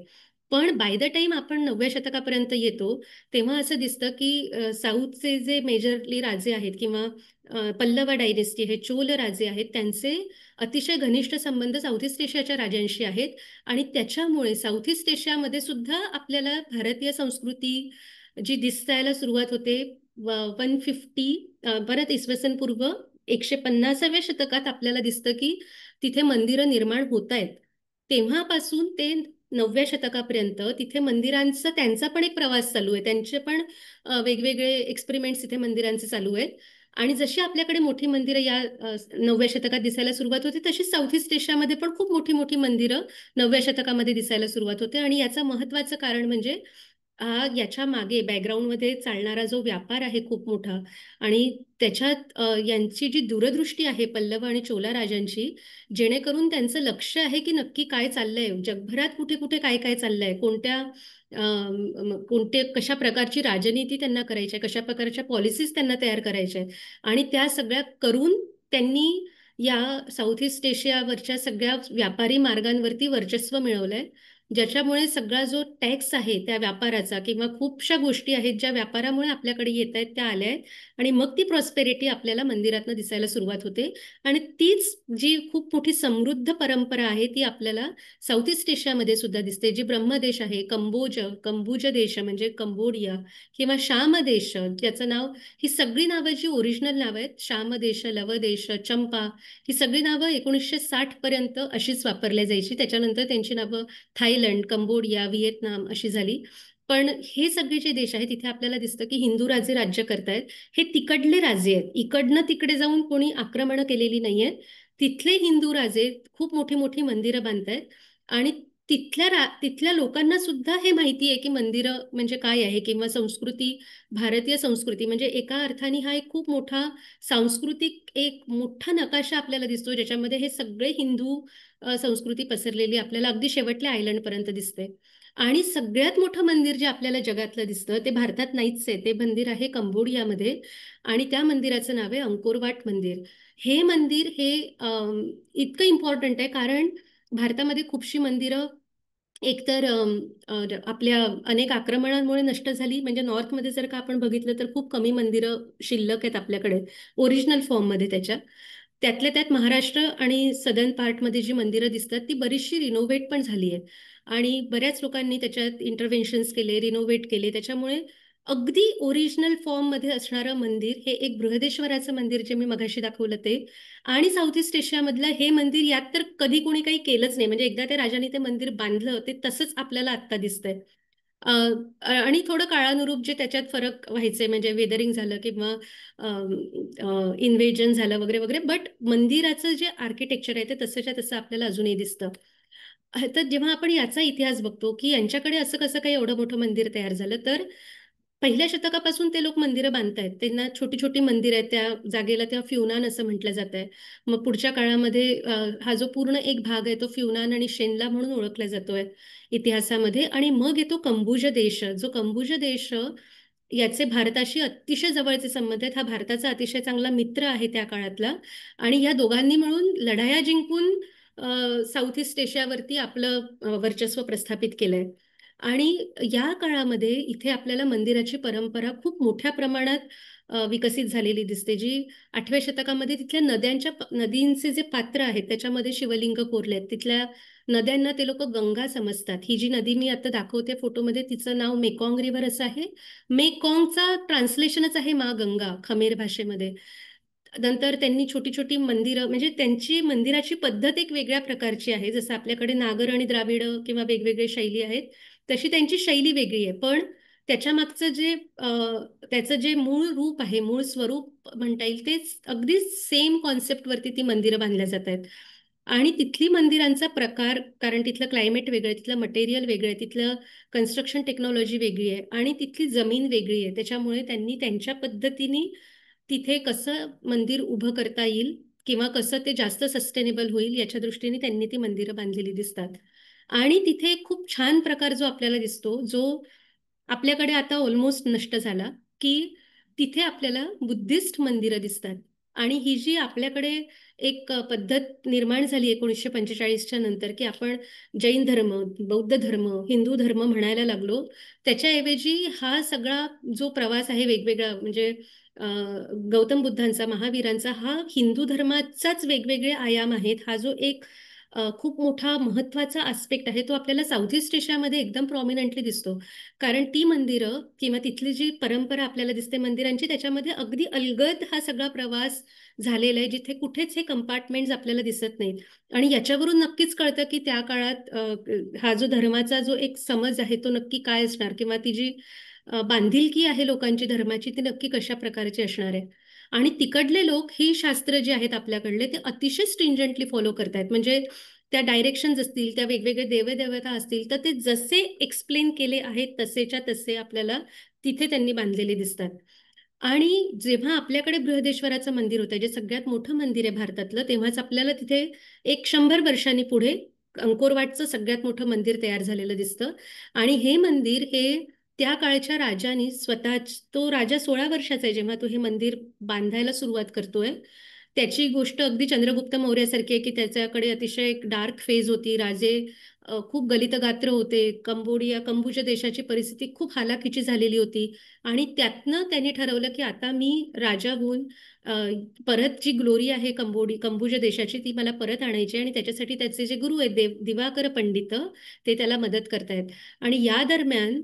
पण बाय द टाइम आपण 9व्या शतकापर्यंत येतो तेव्हा असं दिसतं की साऊथचे जे मेजरली राजे आहेत किंवा पल्लव डायनेस्टी हे चोल राजे आहेत त्यांचे अतिशय घनिष्ठ संबंध साऊथ ईस्ट एशियाच्या राजांशी आहेत. आणि त्याच्यामुळे साऊथ ईस्ट एशियामध्ये सुद्धा आपल्याला भारतीय संस्कृती जी दिसायला सुरुवात होते 150 परत इसवी पूर्व 150व्या शतकात आपल्याला दिसतं की तिथे मंदिरं निर्माण होत आहेत. तेव्हापासून ते 9व्या शतकापर्यंत तिथे मंदिरांचा त्यांचा पण एक प्रवास चालू आहे, त्यांचे पण वेगवेगळे एक्सपेरिमेंट्स इथे मंदिरांचे चालू आहेत. आणि जशी आपल्याकडे मोठी मंदिरं या 9व्या शतकात दिसायला सुरुवात होते तशी साऊथ ईस्ट एशियामध्ये पण खूप मोठी मोठी मंदिरं 9व्या शतकामध्ये दिसायला सुरुवात होते. आणि याचं महत्वाचं कारण म्हणजे याच्या मागे बॅकग्राऊंडमध्ये चालणारा जो व्यापार आहे खूप मोठा आणि त्याच्यात यांची जी दूरदृष्टी आहे पल्लव आणि चोला राजांची, जेणेकरून त्यांचं लक्ष आहे की नक्की काय चाललंय जगभरात, कुठे कुठे काय काय चाललंय, कोणते कशा प्रकारची राजनीती त्यांना करायची आहे, कशा प्रकारच्या पॉलिसीज त्यांना तयार करायच्या आहेत. आणि त्या सगळ्या करून त्यांनी या साऊथ ईस्ट एशियावरच्या सगळ्या व्यापारी मार्गांवरती वर्चस्व मिळवलंय, ज्याच्यामुळे सगळा जो टॅक्स आहे त्या व्यापाराचा किंवा खूपशा गोष्टी आहेत ज्या व्यापारामुळे आपल्याकडे येत आहेत त्या आल्या आहेत. आणि मग ती प्रॉस्पेरिटी आपल्याला मंदिरातनं दिसायला सुरुवात होते. आणि तीच जी खूप मोठी समृद्ध परंपरा आहे ती आपल्याला साऊथ ईस्ट एशियामध्ये सुद्धा दिसते. जी ब्रह्मदेश आहे, कंबुज देश म्हणजे कंबोडिया किंवा श्याम देश ज्याचं नाव, ही सगळी नावं जी ओरिजिनल नावं आहेत, श्याम देश, लव देश, चंपा, ही सगळी नावं 1960 पर्यंत अशीच वापरली जायची. त्याच्यानंतर त्यांची नावं थायलंड, कंबोडिया, व्हिएतनाम अशी झाली. पण हे सगळे जे देश आहेत तिथे आपल्याला दिसतं की हिंदू राजे राज्य करतायत. हे तिकडले राजे आहेत, इकडनं तिकडे जाऊन कोणी आक्रमणं केलेली नाहीयेत. तिथले हिंदू राजे खूप मोठी मोठी मंदिरं बांधतायत आणि तिथल्या लोकांना सुद्धा हे माहिती आहे की मंदिरं म्हणजे काय आहे किंवा संस्कृती, भारतीय संस्कृती म्हणजे एका अर्थाने हा एक खूप मोठा सांस्कृतिक एक मोठा नकाशा आपल्याला दिसतो, ज्याच्यामध्ये हे सगळे हिंदू संस्कृती पसरलेली आपल्याला अगदी शेवटल्या आयलंडपर्यंत दिसते. आणि सगळ्यात मोठं मंदिर जे आपल्याला जगातलं दिसतं ते भारतात नाहीच आहे, ते मंदिर आहे कंबोडियामध्ये आणि त्या मंदिराचं नाव आहे अंकोरवाट मंदिर. हे मंदिर हे इतकं इम्पॉर्टंट आहे कारण भारतामध्ये खूपशी मंदिरं एकतर आपल्या अनेक आक्रमणांमुळे नष्ट झाली. म्हणजे नॉर्थमध्ये जर का आपण बघितलं तर खूप कमी मंदिरं शिल्लक आहेत आपल्याकडे ओरिजिनल फॉर्ममध्ये त्याच्या. त्यातल्या त्यात महाराष्ट्र आणि सदर्न पार्टमध्ये जी मंदिरं दिसतात ती बरीचशी रिनोव्हेट पण झाली आहे आणि बऱ्याच लोकांनी त्याच्यात इंटरव्हेन्शन्स केले, रिनोव्हेट केले. त्याच्यामुळे अगदी ओरिजिनल फॉर्ममध्ये असणारं मंदिर हे एक बृहदेश्वराचं मंदिर जे मी मगाशी दाखवलं ते आणि साऊथ ईस्ट एशियामधलं हे मंदिर, यात तर कधी कोणी काही केलंच नाही. म्हणजे एकदा त्या राजाने ते मंदिर बांधलं ते तसंच आपल्याला आत्ता दिसतंय. आणि थोडं काळानुरूप जे त्याच्यात फरक व्हायचे म्हणजे वेदरिंग झालं किंवा इन्व्हेजन झालं वगैरे वगैरे, बट मंदिराचं जे आर्किटेक्चर आहे ते तसंच्या तसं आपल्याला अजूनही दिसतं. तर जेव्हा आपण याचा इतिहास बघतो की यांच्याकडे असं कसं काही एवढं मोठं मंदिर तयार झालं, तर पहिल्या शतकापासून ते लोक मंदिरं बांधतायत. त्यांना छोटी छोटी मंदिर आहेत, त्या जागेला त्या फ्युनान असं म्हटलं जात आहे. मग पुढच्या काळामध्ये हा जो पूर्ण एक भाग आहे तो फ्युनान आणि शेनला म्हणून ओळखला जातोय इतिहासामध्ये. आणि मग येतो कंबुज देश, जो कंबुज देश याचे भारताशी अतिशय जवळचे संबंध आहेत. हा भारताचा अतिशय चांगला मित्र आहे त्या काळातला आणि या दोघांनी मिळून लढाया जिंकून साऊथ ईस्ट एशियावरती आपलं वर्चस्व प्रस्थापित केलंय. आणि या काळामध्ये इथे आपल्याला मंदिराची परंपरा खूप मोठ्या प्रमाणात विकसित झालेली दिसते, जी 8व्या शतकामध्ये तिथल्या नदींचे जे पात्र आहेत त्याच्यामध्ये शिवलिंग कोरले आहेत. तिथल्या नद्यांना ते लोक गंगा समजतात. ही जी नदी मी आता दाखवते फोटोमध्ये तिचं नाव मेकॉंग रिव्हर असं आहे. मेकॉंगचा ट्रान्सलेशनच आहे मा गंगा खमेर भाषेमध्ये. नंतर त्यांनी छोटी छोटी मंदिरं, म्हणजे त्यांची मंदिराची पद्धत एक वेगळ्या प्रकारची आहे. जसं आपल्याकडे नागर आणि द्राविड किंवा वेगवेगळे शैली आहेत तशी त्यांची शैली वेगळी आहे. पण त्याच्या मागचं त्याचं जे मूळ रूप आहे, मूळ स्वरूप म्हणता येईल, तेच अगदी सेम कॉन्सेप्टवरती ती मंदिरं बांधल्या जात आहेत. आणि तिथली मंदिरांचा प्रकार, कारण तिथलं क्लायमेट वेगळं आहे, तिथलं मटेरियल वेगळं आहे, तिथलं कन्स्ट्रक्शन टेक्नॉलॉजी वेगळी आहे आणि तिथली जमीन वेगळी आहे. त्याच्यामुळे त्यांनी त्यांच्या पद्धतीने तिथे कसं मंदिर उभं करता येईल किंवा कसं ते जास्त सस्टेनेबल होईल याच्या दृष्टीने त्यांनी ती मंदिरं बांधलेली दिसतात. आणि तिथे एक खूप छान प्रकार जो आपल्याला दिसतो, जो आपल्याकडे आता ऑलमोस्ट नष्ट झाला, की तिथे आपल्याला बुद्धिस्ट मंदिरं दिसतात. आणि ही जी आपल्याकडे एक पद्धत निर्माण झाली 1945च्या नंतर, की आपण जैन धर्म, बौद्ध धर्म, हिंदू धर्म म्हणायला लागलो, त्याच्याऐवजी हा सगळा जो प्रवास आहे वेगवेगळा, म्हणजे गौतम बुद्धांचा, महावीरांचा, हा हिंदू धर्माचाच वेगवेगळे आयाम आहेत. हा जो एक खूप मोठा महत्वाचा आस्पेक्ट आहे तो आपल्याला साऊथ ईस्ट एशियामध्ये एकदम प्रॉमिनंटली दिसतो. कारण ती मंदिरं किंवा तिथली जी परंपरा आपल्याला दिसते मंदिरांची, त्याच्यामध्ये अगदी अलगद हा सगळा प्रवास झालेला आहे, जिथे कुठेच हे कंपार्टमेंट्स आपल्याला दिसत नाहीत. आणि याच्यावरून नक्कीच कळतं की त्या काळात हा जो धर्माचा जो एक समज आहे तो नक्की काय असणार, किंवा ती जी बांधिलकी आहे लोकांची धर्माची ती नक्की कशा प्रकारची असणार आहे. आणि तिकडले लोक ही शास्त्र जे आहेत आपल्याकडले ते अतिशय स्ट्रिंजंटली फॉलो करतायत. म्हणजे त्या डायरेक्शन्स असतील, त्या वेगवेगळे देवदेवता असतील, तर ते जसे एक्सप्लेन केले आहेत तसेच्या तसे आपल्याला तिथे त्यांनी बांधलेले दिसतात. आणि जेव्हा आपल्याकडे बृहदेश्वराचं मंदिर होतं, जे सगळ्यात मोठं मंदिर आहे भारतातलं, तेव्हाच आपल्याला तिथे एक 100 वर्षांनी पुढे अंकोरवाटचं सगळ्यात मोठं मंदिर तयार झालेलं दिसतं. आणि हे मंदिर हे त्या काळच्या राजाने स्वतः, तो राजा 16 वर्षाचा आहे जेव्हा तो हे मंदिर बांधायला सुरुवात करतोय. त्याची गोष्ट अगदी चंद्रगुप्त मौर्यासारखी आहे, की त्याच्याकडे अतिशय एक डार्क फेज होती. राजे खूप गलितगात्र होते. कंबुज देशाची परिस्थिती खूप हालाखीची झालेली होती. आणि त्यातनं त्यांनी ठरवलं की आता मी राजा होऊन अ, परत जी ग्लोरी आहे कंबुज देशाची ती मला परत आणायची. आणि त्याच्यासाठी त्याचे जे गुरु आहेत दिवाकर पंडित, ते त्याला मदत करतायत. आणि या दरम्यान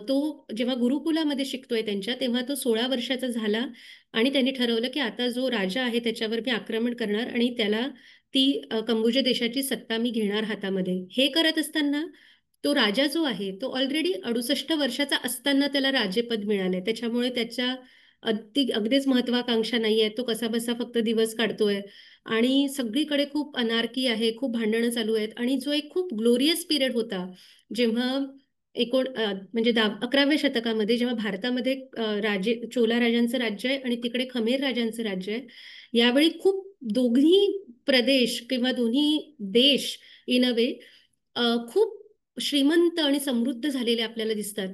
तो जेव्हा गुरुकुलामध्ये शिकतोय त्यांच्या, तेव्हा तो 16 वर्षाचा झाला. आणि त्यांनी ठरवलं की आता जो राजा आहे त्याच्यावर मी आक्रमण करणार आणि त्याला ती कंबुज देशाची सत्ता मी घेणार हातामध्ये. हे करत असताना तो राजा जो आहे तो ऑलरेडी 68 वर्षाचा असताना त्याला राजेपद मिळालंय. त्याच्यामुळे त्याच्या अगदीच महत्वाकांक्षा नाहीये. तो कसाबसा फक्त दिवस काढतोय आणि सगळीकडे खूप अनार्की आहे, खूप भांडणं चालू आहेत. आणि जो एक खूप ग्लोरियस पिरियड होता, जेव्हा म्हणजे 11व्या शतकामध्ये जेव्हा भारतामध्ये चोला राजांचं राज्य आहे आणि तिकडे खमेर राजांचं राज्य आहे, यावेळी खूप दोन्ही प्रदेश किंवा दोन्ही देश इन अ वे खूप श्रीमंत आणि समृद्ध झालेले आपल्याला दिसतात.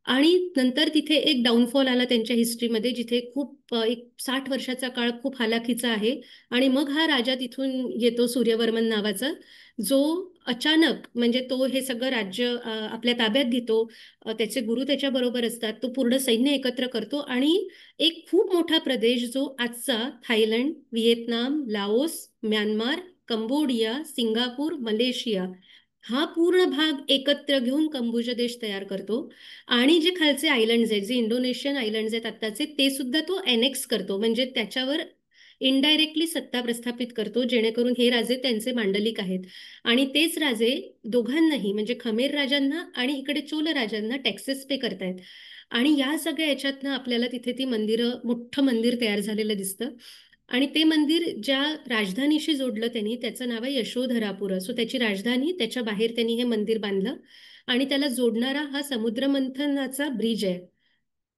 आणि नंतर तिथे एक डाऊनफॉल आला त्यांच्या हिस्ट्रीमध्ये, जिथे खूप एक 60 वर्षाचा काळ खूप हालाखीचा आहे. आणि मग हा राजा तिथून येतो, सूर्यवर्मन नावाचा, जो अचानक म्हणजे तो हे सगळं राज्य आपल्या ताब्यात घेतो. त्याचे गुरु त्याच्या बरोबर असतात. तो पूर्ण सैन्य एकत्र करतो आणि एक खूप मोठा प्रदेश जो आजचा Thailand, Vietnam, Laos, Myanmar, Cambodia, Singapore, Malaysia हा पूर्ण भाग एकत्र घेऊन कंबोज देश तयार करतो. आणि जे खालचे आयलंड्स आहेत, जे इंडोनेशियन आयलंड्स आहेत आत्ताचे, ते सुद्धा तो एनेक्स करतो, म्हणजे त्याच्यावर इनडायरेक्टली सत्ता प्रस्थापित करतो, जेणेकरून हे राजे त्यांचे मांडलिक आहेत. आणि तेच राजे दोघांनाही, म्हणजे खमेर राजांना आणि इकडे चोल राजांना टॅक्सेस पे करतायत. आणि या सगळ्या याच्यातनं आपल्याला तिथे ती मंदिरं, मोठं मंदिर तयार झालेलं दिसतं. आणि ते मंदिर ज्या राजधानीशी जोडलं त्यांनी, त्याचं नाव आहे यशोधरापुर. सो त्याची राजधानी, त्याच्या बाहेर त्यांनी हे मंदिर बांधलं आणि त्याला जोडणारा हा समुद्र मंथनाचा ब्रिज आहे.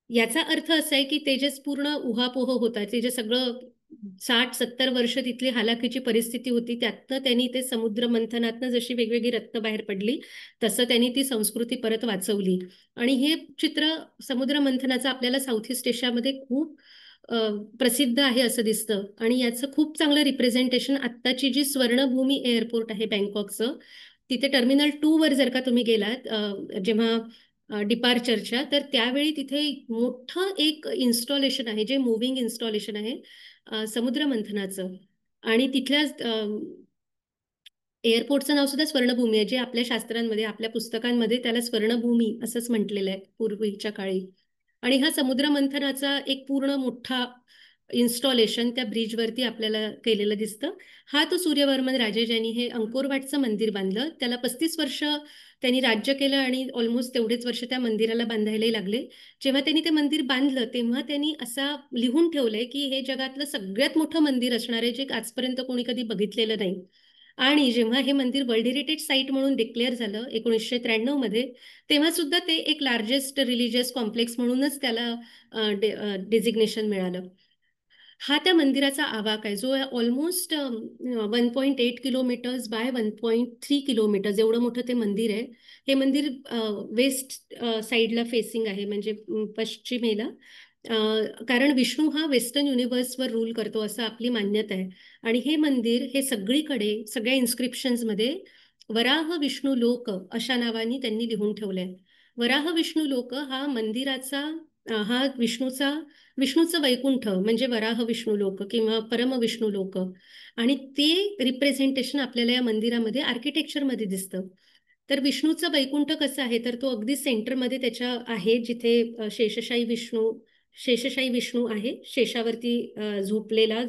याचा अर्थ असा आहे की ते जे पूर्ण उहापोह होता, ते जे सगळं 60-70 वर्ष तिथली हालाखीची परिस्थिती होती, त्यातनं त्यांनी ते समुद्र मंथनातनं जशी वेगवेगळी रत्न बाहेर पडली, तसं त्यांनी ती संस्कृती परत वाचवली. आणि हे चित्र समुद्र मंथनाचं आपल्याला साऊथ ईस्ट एशियामध्ये खूप प्रसिद्ध आहे असं दिसतं. आणि याचं खूप चांगलं रिप्रेझेंटेशन आत्ताची जी स्वर्णभूमी एअरपोर्ट आहे बँकॉकचं, तिथे टर्मिनल 2 वर जर का तुम्ही गेलात जेव्हा डिपार्चरच्या, तर त्यावेळी तिथे मोठं एक इन्स्टॉलेशन आहे, जे मुव्हिंग इन्स्टॉलेशन आहे समुद्र मंथनाचं. आणि तिथल्या एअरपोर्टचं नाव सुद्धा स्वर्णभूमी आहे, जे आपल्या शास्त्रांमध्ये, आपल्या पुस्तकांमध्ये त्याला स्वर्णभूमी असंच म्हटलेलं आहे पूर्वीच्या काळी. आणि हा समुद्र मंथनाचा एक पूर्ण मोठा इन्स्टॉलेशन त्या ब्रिजवरती आपल्याला केलेलं दिसतं. हा तो सूर्यवर्मन राजे ज्यांनी हे अंकोरवाटचं मंदिर बांधलं, त्याला 35 वर्ष त्यांनी राज्य केलं आणि ऑलमोस्ट तेवढेच वर्ष त्या मंदिराला बांधायलाही लागले. जेव्हा त्यांनी ते मंदिर बांधलं, तेव्हा त्यांनी असा लिहून ठेवलंय की हे जगातलं सगळ्यात मोठं मंदिर असणार आहे, जे आजपर्यंत कोणी कधी बघितलेलं नाही. आणि जेव्हा हे मंदिर वर्ल्ड हेरिटेज साईट म्हणून डिक्लेअर झालं 1993 मध्ये, तेव्हा सुद्धा ते एक लार्जेस्ट रिलिजियस कॉम्प्लेक्स म्हणूनच त्याला डेझिग्नेशन मिळालं. हा त्या मंदिराचा आवाक आहे, जो ऑलमोस्ट 1.8 किलोमीटर्स बाय 1.3 किलोमीटर्स एवढं मोठं ते मंदिर आहे. हे मंदिर वेस्ट साईडला फेसिंग आहे, म्हणजे पश्चिमेला. कारण विष्णू हा वेस्टर्न युनिव्हर्सवर रूल करतो असं आपली मान्यता आहे. आणि हे मंदिर हे सगळीकडे, सगळ्या इन्स्क्रिप्शन्समध्ये वराह विष्णू लोक अशा नावाने त्यांनी लिहून ठेवलंय. वराह विष्णू लोक हा मंदिराचा हा विष्णूचं वैकुंठ म्हणजे वराह विष्णू लोक किंवा परम विष्णू लोक. आणि ते रिप्रेझेंटेशन आपल्याला या मंदिरामध्ये आर्किटेक्चरमध्ये दिसतं. तर विष्णूचं वैकुंठ कसं आहे, तर तो अगदी सेंटरमध्ये त्याच्या आहे, जिथे शेषशाही विष्णू आहे, शेषावरती झोपलेला,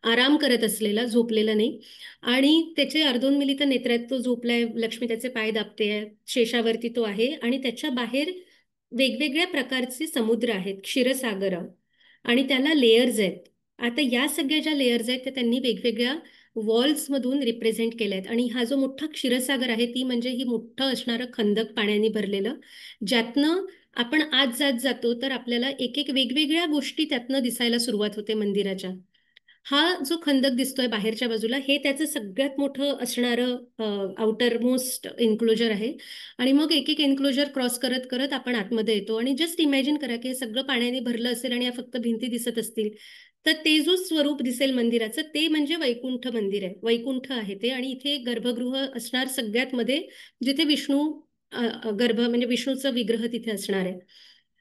आराम करत असलेला, झोपलेला नाही. आणि त्याचे अर्धोन्मिलित नेत्रात तो झोपलाय, लक्ष्मी त्याचे पाय दाबते आहे, शेषावरती तो आहे. आणि त्याच्या बाहेर वेगवेगळ्या प्रकारचे समुद्र आहेत, क्षीरसागर, आणि त्याला लेयर्स आहेत. आता या सगळ्या ज्या लेयर्स आहेत त्या त्यांनी वेगवेगळ्या वॉल्स मधून रिप्रेझेंट केल्या आहेत. आणि हा जो मोठा क्षीरसागर आहे, ती म्हणजे ही मोठं असणारं खंदक पाण्याने भरलेलं, ज्यातनं आपण आज जात जातो तर आपल्याला एक एक वेगवेगळ्या गोष्टी त्यातनं दिसायला सुरुवात होते मंदिराच्या. हा जो खंदक दिसतोय बाहेरच्या बाजूला, हे त्याचं सगळ्यात मोठं असणारं आउटर मोस्ट एन्क्लोजर आहे. आणि मग एक एक एन्क्लोजर क्रॉस करत करत आपण आतमध्ये येतो. आणि जस्ट इमॅजिन करा की हे सगळं पाण्याने भरलं असेल आणि या फक्त भिंती दिसत असतील, तर ते जो स्वरूप दिसेल मंदिराचं, ते म्हणजे वैकुंठ मंदिर आहे, वैकुंठ आहे ते. आणि इथे गर्भगृह असणार सगळ्यात मध्ये, जिथे विष्णू म्हणजे विष्णूचं विग्रह तिथे असणार आहे.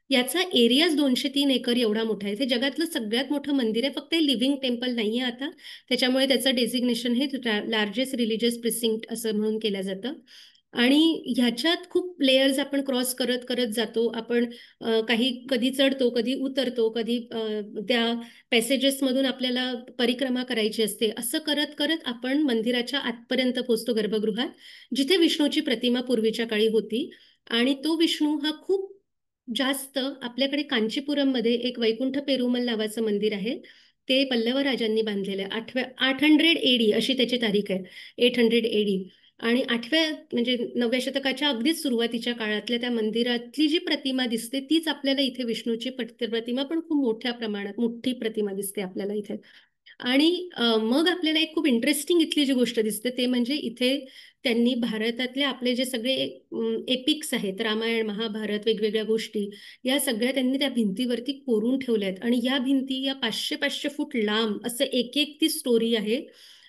याचा एरियाच 203 एकर एवढा मोठा आहे. ते जगातलं सगळ्यात मोठं मंदिर आहे. फक्त लिव्हिंग टेम्पल नाहीये आता, त्याच्यामुळे त्याचं डेझिग्नेशन हे लार्जेस्ट रिलिजियस प्रिसिंक्ट असं म्हणून केलं जातं. आणि ह्याच्यात खूप लेयर्स आपण क्रॉस करत करत जातो. आपण काही कधी चढतो, कधी उतरतो, कधी त्या पॅसेजेसमधून आपल्याला परिक्रमा करायची असते. असं करत करत आपण मंदिराच्या आतपर्यंत पोहोचतो, गर्भगृहात, जिथे विष्णूची प्रतिमा पूर्वीच्या काळी होती. आणि तो विष्णू हा खूप जास्त आपल्याकडे कांचीपुरममध्ये एक वैकुंठ पेरुमल नावाचं मंदिर आहे. ते पल्लव राजांनी बांधलेलं आहे. 800 AD अशी त्याची तारीख आहे, 800 AD. आणि 8व्या म्हणजे 9व्या शतकाच्या अगदीच सुरुवातीच्या काळातल्या त्या मंदिरातली जी प्रतिमा दिसते तीच आपल्याला इथे विष्णूची प्रतिमा पण खूप मोठ्या प्रमाणात मोठी प्रतिमा दिसते आपल्याला इथे. आणि मग आपल्याला एक खूप इंटरेस्टिंग इथली जी गोष्ट दिसते ते म्हणजे इथे त्यांनी भारतातले आपले जे सगळे एपिक्स आहेत, रामायण, महाभारत, वेगवेगळ्या गोष्टी, या सगळ्या त्यांनी त्या भिंतीवरती कोरून ठेवल्या आहेत. आणि या भिंती या 500-500 फूट लांब असं एक एक ती स्टोरी आहे.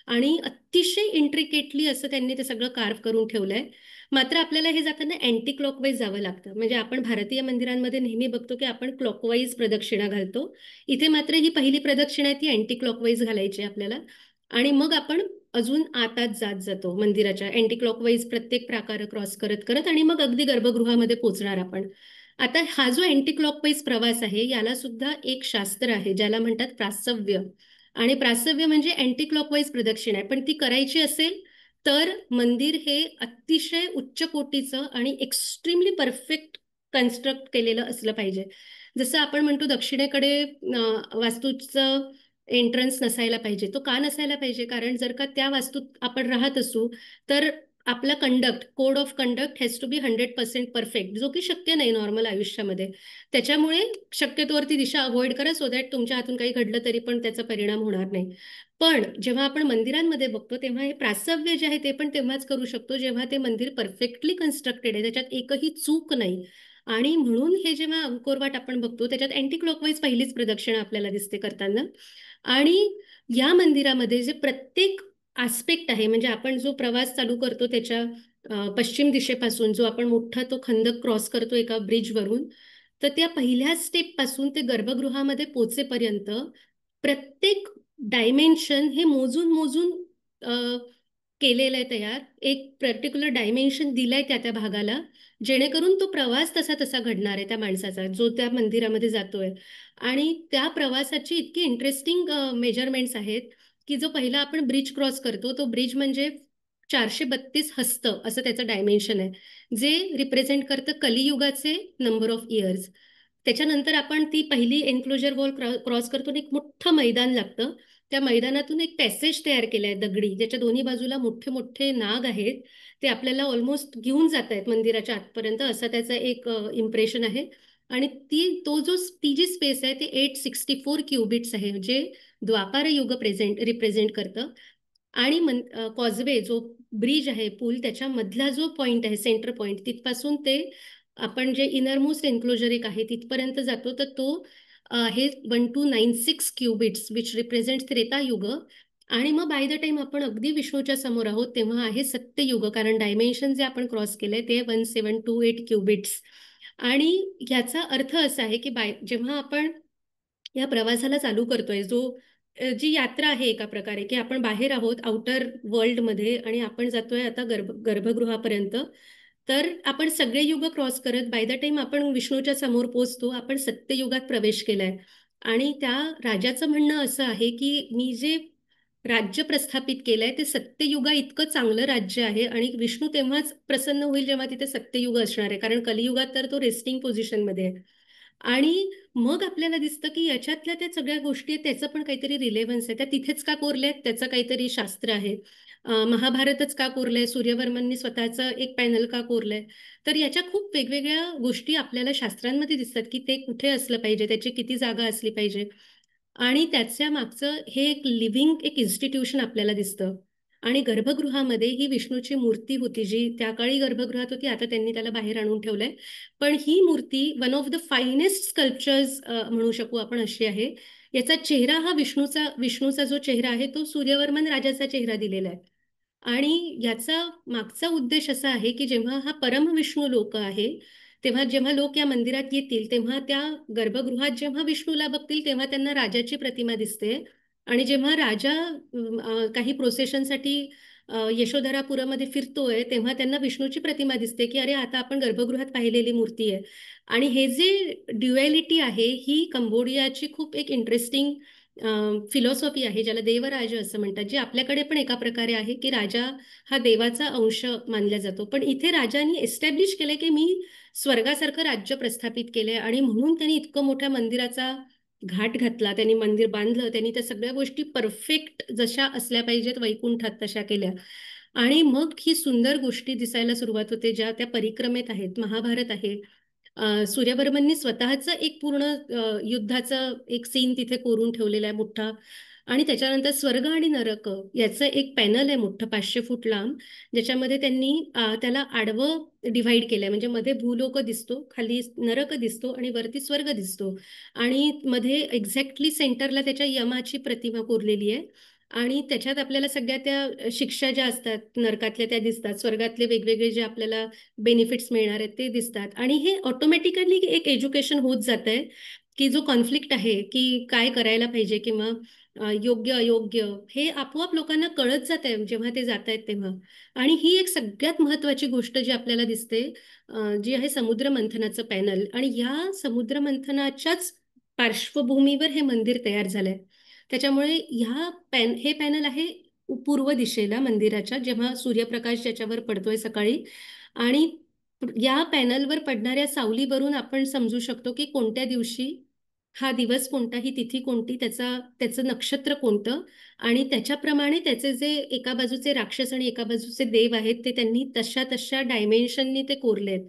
आणि अतिशय इंट्रिकेटली असं त्यांनी ते सगळं कार्व करून ठेवलंय. मात्र आपल्याला हे जाताना अँटी क्लॉकवाईज जावं लागतं. म्हणजे आपण भारतीय मंदिरांमध्ये नेहमी बघतो की आपण क्लॉकवाईज प्रदक्षिणा घालतो. इथे मात्र ही पहिली प्रदक्षिणा आहे, ती अँटी क्लॉकवाईज घालायची आपल्याला. आणि मग आपण अजून आतात जात जातो मंदिराच्या, अँटी क्लॉकवाईज प्रत्येक प्राकार क्रॉस करत करत, आणि मग अगदी गर्भगृहामध्ये पोहोचणार आपण. आता हा जो अँटी क्लॉकवाईज प्रवास आहे याला सुद्धा एक शास्त्र आहे ज्याला म्हणतात प्रासव्य. आणि प्रासव्य म्हणजे अँटी क्लॉकवाईज प्रदक्षिणा आहे, पण ती करायची असेल तर मंदिर हे अतिशय उच्च कोटीचं आणि एक्स्ट्रीमली परफेक्ट कन्स्ट्रक्ट केलेलं असलं पाहिजे. जसं आपण म्हणतो दक्षिणेकडे वास्तूचं एंट्रन्स नसायला पाहिजे. तो का नसायला पाहिजे? कारण जर का त्या वास्तूत आपण राहत असू तर आपला code of conduct has to be 100% perfect, जो की शक्य नाही नॉर्मल आयुष्यामध्ये. त्याच्यामुळे शक्यतोवर ती दिशा अवॉइड करा, सो दॅट तुमच्या हातून काही घडलं तरी पण त्याचा परिणाम होणार नाही. पण जेव्हा आपण मंदिरांमध्ये बघतो तेव्हा हे प्रासव्य जे आहे ते पण तेव्हाच करू शकतो जेव्हा ते मंदिर परफेक्टली कन्स्ट्रक्टेड आहे, त्याच्यात एकही चूक नाही. आणि म्हणून हे जेव्हा अंकोरवाट आपण बघतो त्याच्यात अँटी क्लॉकवाईज पहिलीच प्रदक्षिणा आपल्याला दिसते करताना. आणि या मंदिरामध्ये जे प्रत्येक आस्पेक्ट आहे, म्हणजे आपण जो प्रवास चालू करतो त्याच्या पश्चिम दिशेपासून जो आपण मोठा तो खंदक क्रॉस करतो एका ब्रिजवरून, तर त्या पहिल्या स्टेप पासून ते गर्भगृहामध्ये पोचेपर्यंत प्रत्येक डायमेन्शन हे मोजून मोजून केलेलं आहे तयार. एक पर्टिक्युलर डायमेन्शन दिलंय त्या त्या भागाला, जेणेकरून तो प्रवास तसा तसा घडणार आहे त्या माणसाचा जो त्या मंदिरामध्ये जातोय. आणि त्या प्रवासाची इतकी इंटरेस्टिंग मेजरमेंट्स आहेत की जो पहिला आपण ब्रिज क्रॉस करतो तो ब्रिज म्हणजे 432 हस्त असं त्याचं डायमेन्शन आहे, जे रिप्रेझेंट करतं कलियुगाचे नंबर ऑफ इयर्स. त्याच्यानंतर आपण ती पहिली एन्क्लोजर वॉल क्रॉस करतो आणि एक मोठं मैदान लागतं. त्या मैदानातून एक पॅसेज तयार केलाय दगडी, ज्याच्या दोन्ही बाजूला मोठे मोठे नाग आहेत. ते आपल्याला ऑलमोस्ट घेऊन जात आहेत मंदिराच्या आतपर्यंत, असं त्याचं एक इम्प्रेशन आहे. आणि ती जी स्पेस आहे ते 864 क्युबिट्स आहे, जे द्वापार युग रिप्रेझेंट करतं. आणि कॉजवे जो ब्रिज आहे, पूल, त्याच्या मधला जो पॉइंट आहे, सेंटर पॉइंट, तिथपासून ते आपण जे इनरमोस्ट एन्क्लोजर एक आहे तिथपर्यंत जातो, तर तो आहे 1296 क्युबिट्स विच रिप्रेझेंट त्रेतायुग. आणि मग बाय द टाइम आपण अगदी विष्णूच्या समोर आहोत तेव्हा आहे सत्ययुग, कारण डायमेन्शन जे आपण क्रॉस केलंय ते 1728 क्युबिट्स. आणि ह्याचा अर्थ असा आहे की जेव्हा आपण या प्रवासाला चालू करतोय, जी यात्रा आहे एका प्रकारे, की आपण बाहेर आहोत आउटर वर्ल्डमध्ये आणि आपण जातोय आता गर्भगृहापर्यंत, तर आपण सगळे युग क्रॉस करत बाय द टाइम आपण विष्णूच्या समोर पोहोचतो, आपण सत्ययुगात प्रवेश केलाय. आणि त्या राजाचं म्हणणं असं आहे की मी जे राज्य प्रस्थापित केलंय ते सत्ययुगा इतकं चांगलं राज्य आहे, आणि विष्णू तेव्हाच प्रसन्न होईल जेव्हा तिथे सत्ययुग असणार आहे, कारण कलियुगात तर तो रेस्टिंग पोझिशनमध्ये आहे. आणि मग आपल्याला दिसतं की याच्यातल्या त्या सगळ्या गोष्टी आहेत त्याचं पण काहीतरी रिलेव्हन्स आहे, त्या तिथेच का कोरल्यात त्याचं काहीतरी शास्त्र आहे. महाभारतच का कोरलंय, सूर्यवर्मननी स्वतःचं एक पॅनल का कोरलंय. तर याच्या खूप वेगवेगळ्या गोष्टी आपल्याला शास्त्रांमध्ये दिसतात की ते कुठे असलं पाहिजे, त्याची किती जागा असली पाहिजे. आणि त्याच्या मागचं हे एक लिव्हिंग एक इन्स्टिट्यूशन आपल्याला दिसतं. आणि गर्भगृहामध्ये ही विष्णूची मूर्ती होती, जी त्या काळी गर्भगृहात होती, आता त्यांनी त्याला बाहेर आणून ठेवलंय. पण ही मूर्ती one of the finest sculptures म्हणू शकू आपण अशी आहे. याचा चेहरा हा विष्णूचा जो चेहरा आहे तो सूर्यवर्मन राजाचा चेहरा दिलेला आहे. आणि याचा मागचा उद्देश असा आहे की जेव्हा हा परमविष्णू लोक आहे, तेव्हा जेव्हा लोक या मंदिरात येतील तेव्हा त्या गर्भगृहात जेव्हा विष्णूला बघतील तेव्हा त्यांना राजाची प्रतिमा दिसते. आणि जेव्हा राजा काही प्रोसेशनसाठी यशोधरापुरामध्ये फिरतोय तेव्हा त्यांना विष्णूची प्रतिमा दिसते की अरे आता आपण गर्भगृहात पाहिलेली मूर्ती आहे. आणि हे जे ड्युएलिटी आहे ही कंबोडियाची खूप एक इंटरेस्टिंग फिलॉसॉफी आहे, ज्याला देवराज असं म्हणतात, जे आपल्याकडे पण एका प्रकारे आहे की राजा हा देवाचा अंश मानला जातो. पण इथे राजांनी एस्टॅब्लिश केले की मी स्वर्गासारखं राज्य प्रस्थापित केलंय आणि म्हणून त्यांनी इतकं मोठ्या मंदिराचा घाट घातला, त्यांनी मंदिर बांधलं, त्यांनी त्या सगळ्या गोष्टी परफेक्ट जशा असल्या पाहिजेत वैकुंठात तशा केल्या. आणि मग ही सुंदर गोष्टी दिसायला सुरुवात होते ज्या त्या परिक्रमेत आहेत. महाभारत आहे, सूर्यवर्मननी स्वतःचं एक पूर्ण युद्धाचा एक सीन तिथे कोरून ठेवलेला आहे मोठा. आणि त्याच्यानंतर स्वर्ग आणि नरक याचं एक पॅनल आहे मोठं 500 फूट लांब, ज्याच्यामध्ये त्यांनी त्याला आडवं डिव्हाइड केलंय. म्हणजे मध्ये भूलोक दिसतो, खाली नरक दिसतो आणि वरती स्वर्ग दिसतो. आणि मध्ये एक्झॅक्टली सेंटरला त्याच्या यमाची प्रतिमा कोरलेली आहे. आणि त्याच्यात आपल्याला सगळ्या त्या शिक्षा ज्या असतात नरकातल्या त्या दिसतात, स्वर्गातले वेगवेगळे जे आपल्याला बेनिफिट्स मिळणार आहेत ते दिसतात. आणि हे ऑटोमॅटिकली एक एज्युकेशन होत जात आहे की जो कॉन्फ्लिक्ट आहे की काय करायला पाहिजे किंवा योग्य अयोग्य हे आपोआप लोकांना कळत जात आहे जेव्हा ते जात आहेत तेव्हा. आणि ही एक सगळ्यात महत्वाची गोष्ट जी आपल्याला दिसते जी आहे समुद्र मंथनाचं पॅनल. आणि या समुद्र मंथनाच्याच पार्श्वभूमीवर हे मंदिर तयार झालंय. त्याच्यामुळे हे पॅनल आहे पूर्व दिशेला मंदिराच्या, जेव्हा सूर्यप्रकाश ज्याच्यावर पडतोय सकाळी. आणि या पॅनलवर पडणाऱ्या सावलीवरून आपण समजू शकतो की कोणत्या दिवशी हा दिवस कोणता, ही तिथी कोणती, त्याचं नक्षत्र कोणतं. आणि त्याच्याप्रमाणे त्याचे जे एका बाजूचे राक्षस आणि एका बाजूचे देव आहेत ते त्यांनी तशा तशा डायमेन्शननी ते कोरलेत.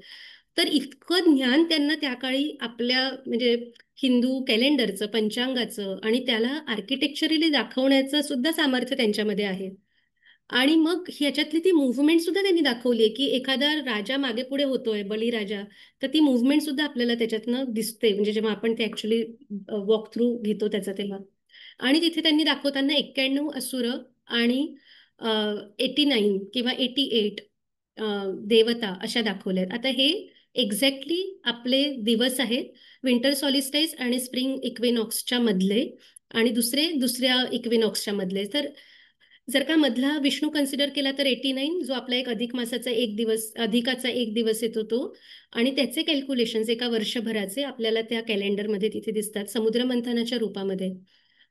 तर इतकं ज्ञान त्यांना त्या काळी आपल्या म्हणजे हिंदू कॅलेंडरचं, पंचांगाचं आणि त्याला आर्किटेक्चरली दाखवण्याचं सुद्धा सामर्थ्य त्यांच्यामध्ये आहे. आणि मग ह्याच्यातली ती मुव्हमेंट सुद्धा त्यांनी दाखवली आहे की एखादा राजा मागे पुढे होतोय, बळीराजा, तर ती मुव्हमेंट सुद्धा आपल्याला त्याच्यातनं दिसते, म्हणजे जेव्हा आपण ते ऍक्च्युली वॉक थ्रू घेतो त्याचा तेव्हा. आणि तिथे त्यांनी दाखवताना 91 असुर आणि 89 किंवा 88 देवता अशा दाखवल्यात. आता हे एक्झॅक्टली आपले दिवस आहेत विंटर सॉलिस्टाईस आणि स्प्रिंग इक्विनॉक्सच्या मधले आणि दुसऱ्या इक्विनॉक्सच्या मधले. तर जर का मधला विष्णू कन्सिडर केला तर 89 जो आपला एक अधिकाचा एक दिवस येतो तो. आणि त्याचे कॅल्क्युलेशन्स एका वर्षभराचे आपल्याला त्या कॅलेंडरमध्ये तिथे दिसतात समुद्र मंथनाच्या रूपामध्ये.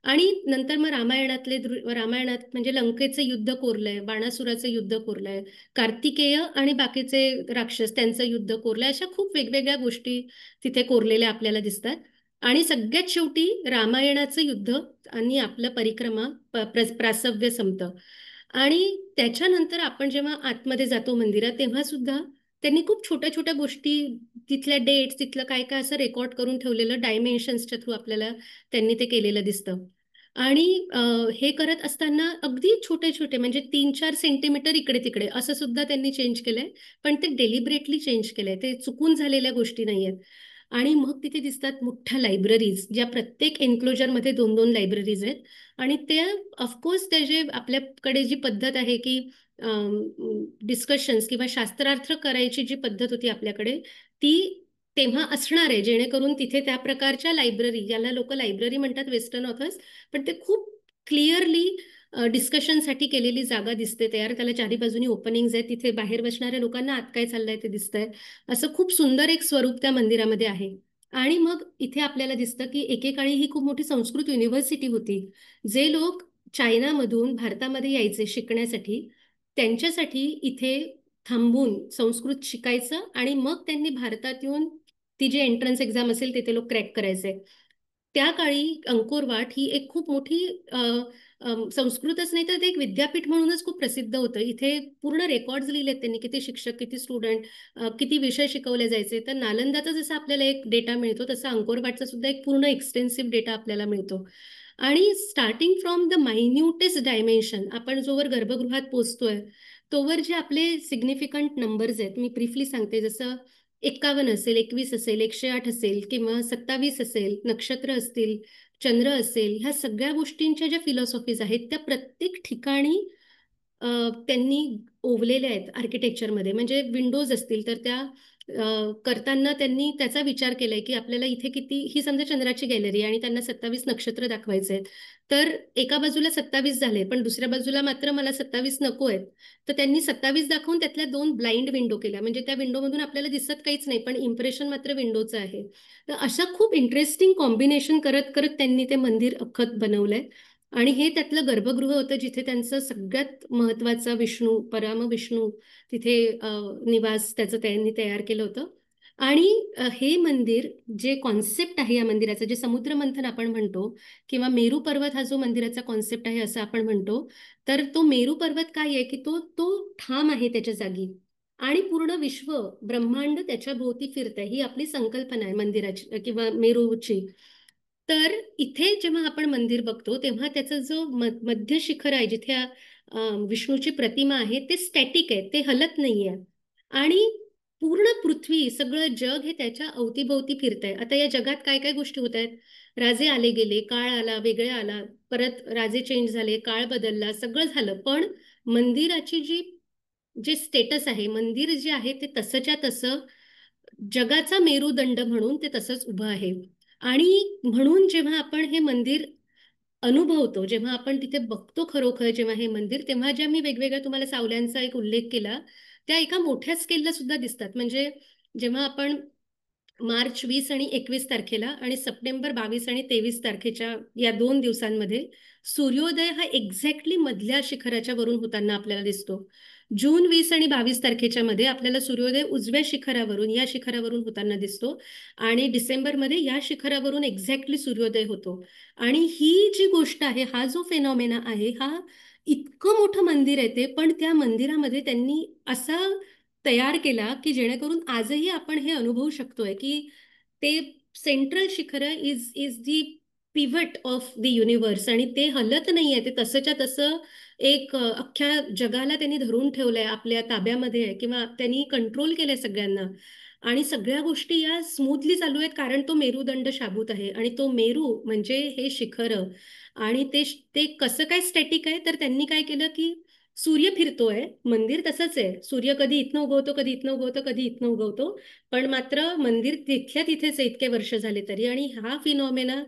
आणि नंतर मग रामायणात म्हणजे लंकेचं युद्ध कोरलंय, बाणासुराचं युद्ध कोरलंय, कार्तिकेय आणि बाकीचे राक्षस त्यांचं युद्ध कोरलंय. अशा खूप वेगवेगळ्या गोष्टी तिथे कोरलेल्या आपल्याला दिसतात. आणि सगळ्यात शेवटी रामायणाचं युद्ध आणि आपलं परिक्रमा प्रासव्य संपतं. आणि त्याच्यानंतर आपण जेव्हा आतमध्ये जातो मंदिरात तेव्हा सुद्धा त्यांनी खूप छोट्या छोट्या गोष्टी, तिथल्या डेट्स, तिथलं काय काय असं रेकॉर्ड करून ठेवलेलं डायमेन्शन्सच्या थ्रू आपल्याला त्यांनी ते केलेलं दिसतं. आणि हे करत असताना अगदी छोटे छोटे म्हणजे 3-4 सेंटीमीटर इकडे तिकडे असं सुद्धा त्यांनी चेंज केलंय. पण ते डेलिबरेटली चेंज केलंय, ते चुकून झालेल्या गोष्टी नाहीयेत. आणि मग तिथे दिसतात मोठ्या लायब्ररीज, ज्या प्रत्येक एन्क्लोजरमध्ये 2-2 लायब्ररीज आहेत. आणि ते ऑफकोर्स ते जे आपल्याकडे जी पद्धत आहे की डिस्कशन्स किंवा शास्त्रार्थ करायची जी पद्धत होती आपल्याकडे, ती तेव्हा असणार आहे, जेणेकरून तिथे त्या प्रकारच्या लायब्ररी, ज्याला लोक लायब्ररी म्हणतात वेस्टर्न ऑथर्स, पण ते खूप क्लिअरली डिस्कशनसाठी केलेली जागा दिसते तयार. त्याला चारी बाजूनी ओपनिंग्स आहेत, तिथे बाहेर बसणाऱ्या लोकांना आत काय चाललंय ते दिसतंय. असं खूप सुंदर एक स्वरूप त्या मंदिरामध्ये आहे. आणि मग इथे आपल्याला दिसतं की एकेकाळी ही खूप मोठी संस्कृत युनिव्हर्सिटी होती. जे लोक चायनामधून भारतामध्ये यायचे शिकण्यासाठी, त्यांच्यासाठी इथे थांबून संस्कृत शिकायचं आणि मग त्यांनी भारतात येऊन ती जी एंट्रन्स एक्झाम असेल ते लोक क्रॅक करायचे. त्या काळी अंकोरवाट ही एक खूप मोठी संस्कृतच नाही तर ते एक विद्यापीठ म्हणूनच खूप प्रसिद्ध होतं. इथे पूर्ण रेकॉर्ड्स लिहिलेत त्यांनी, किती शिक्षक, किती स्टुडंट, किती विषय शिकवले जायचे. तर नालंदाचा जसा आपल्याला एक डेटा मिळतो तसा अंकोरवाटचा सुद्धा एक पूर्ण एक्सटेन्सिव्ह डेटा आपल्याला मिळतो. आणि स्टार्टिंग फ्रॉम द मायन्यूटेस्ट डायमेन्शन, आपण जोवर गर्भगृहात पोहोचतोय तोवर जे आपले सिग्निफिकंट नंबर्स आहेत, मी ब्रीफली सांगते, जसं 51 असेल, 21 असेल, 108 असेल किंवा 27 असेल, नक्षत्र असतील, चंद्र असेल, ह्या सगळ्या गोष्टींच्या ज्या फिलॉसॉफीज आहेत त्या प्रत्येक ठिकाणी त्यांनी ओवलेल्या आहेत आर्किटेक्चरमध्ये. म्हणजे विंडोज असतील तर त्या करताना त्यांनी त्याचा विचार केलाय की आपल्याला इथे किती, ही समजा चंद्राची गॅलरी आणि त्यांना 27 नक्षत्र दाखवायचे आहेत, तर एका बाजूला 27 झाले पण दुसऱ्या बाजूला मात्र मला 27 नको आहेत, तर त्यांनी 27 दाखवून त्यातल्या 2 ब्लाइंड विंडो केल्या. म्हणजे त्या विंडोमधून आपल्याला दिसत काहीच नाही पण इम्प्रेशन मात्र विंडोचं आहे. तर अशा खूप इंटरेस्टिंग कॉम्बिनेशन करत करत त्यांनी ते मंदिर अख्खं बनवलंय. आणि हे त्यातलं गर्भगृह होतं जिथे त्यांचं सगळ्यात महत्वाचा विष्णू, विष्णू तिथे निवास त्याचं त्यांनी तयार केलं होतं. आणि हे मंदिर, जे कॉन्सेप्ट आहे या मंदिराचं, जे समुद्र मंथन आपण म्हणतो किंवा मेरू पर्वत हा जो मंदिराचा कॉन्सेप्ट आहे असं आपण म्हणतो, तर तो मेरू पर्वत काय आहे की तो तो ठाम आहे त्याच्या जागी आणि पूर्ण विश्व ब्रह्मांड त्याच्या भोवती फिरतंय, ही आपली संकल्पना आहे मंदिराची किंवा मेरूची. तर इथे जेव्हा आपण मंदिर बघतो तेव्हा त्याचा जो मध्य शिखर आहे जिथे विष्णूची प्रतिमा आहे ते स्टॅटिक आहे, ते हलत नाहीये. आणि पूर्ण पृथ्वी, सगळं जग हे त्याच्या अवतीभोवती फिरतंय. आता या जगात काय काय गोष्टी होत आहेत, राजे आले गेले, काळ आला, वेगळे आला, परत राजे चेंज झाले, काळ बदलला, सगळं झालं, पण मंदिराची जे स्टेटस आहे, मंदिर जे आहे ते तसंच्या तसं जगाचा मेरुदंड म्हणून ते तसंच उभं आहे. आणि म्हणून जेव्हा आपण हे मंदिर अनुभवतो, जेव्हा आपण तिथे बघतो खरोखर जेव्हा हे मंदिर, तेव्हा ज्या मी वेगवेगळ्या तुम्हाला सावल्यांचा एक उल्लेख केला, त्या एका मोठ्या स्केलला सुद्धा दिसतात. म्हणजे जेव्हा आपण मार्च 20 आणि 21 तारखेला आणि सप्टेंबर 22 आणि 23 तारखेच्या या 2 दिवसांमध्ये सूर्योदय हा एक्झॅक्टली मधल्या शिखराच्या वरून होताना आपल्याला दिसतो. जून 20 आणि 22 तारखेच्या मध्ये आपल्याला सूर्योदय उजव्या शिखरावरून, या शिखरावरून होताना दिसतो आणि डिसेंबरमध्ये या शिखरावरून एक्झॅक्टली सूर्योदय होतो. आणि ही जी गोष्ट आहे, हा जो फेनॉमेना आहे, हा इतकं मोठं मंदिर आहे ते, पण त्या मंदिरामध्ये त्यांनी असा तयार केला की जेणेकरून आजही आपण हे अनुभवू शकतोय की ते central shikhara is is the pivot of the universe आणि ते हलत नाहीये, ते तसंच्या तसं एक अख्ख्या जगाला त्यांनी धरून ठेवलंय, आपल्या ताब्यामध्ये आहे किंवा त्यांनी कंट्रोल केलंय सगळ्यांना. आणि सगळ्या गोष्टी या स्मूथली चालू आहेत कारण तो मेरुदंड शाबूत आहे आणि तो मेरू म्हणजे हे शिखर. आणि ते कसं काय स्टॅटिक आहे, तर त्यांनी काय केलं की सूर्य फिरतोय, मंदिर तसंच आहे, सूर्य कधी इथनं उगवतो, कधी इथनं उगवतो, कधी इथनं उगवतो, पण मात्र मंदिर तिथल्या तिथेच आहे इतके वर्ष झाले तरी. आणि हा फिनॉमेना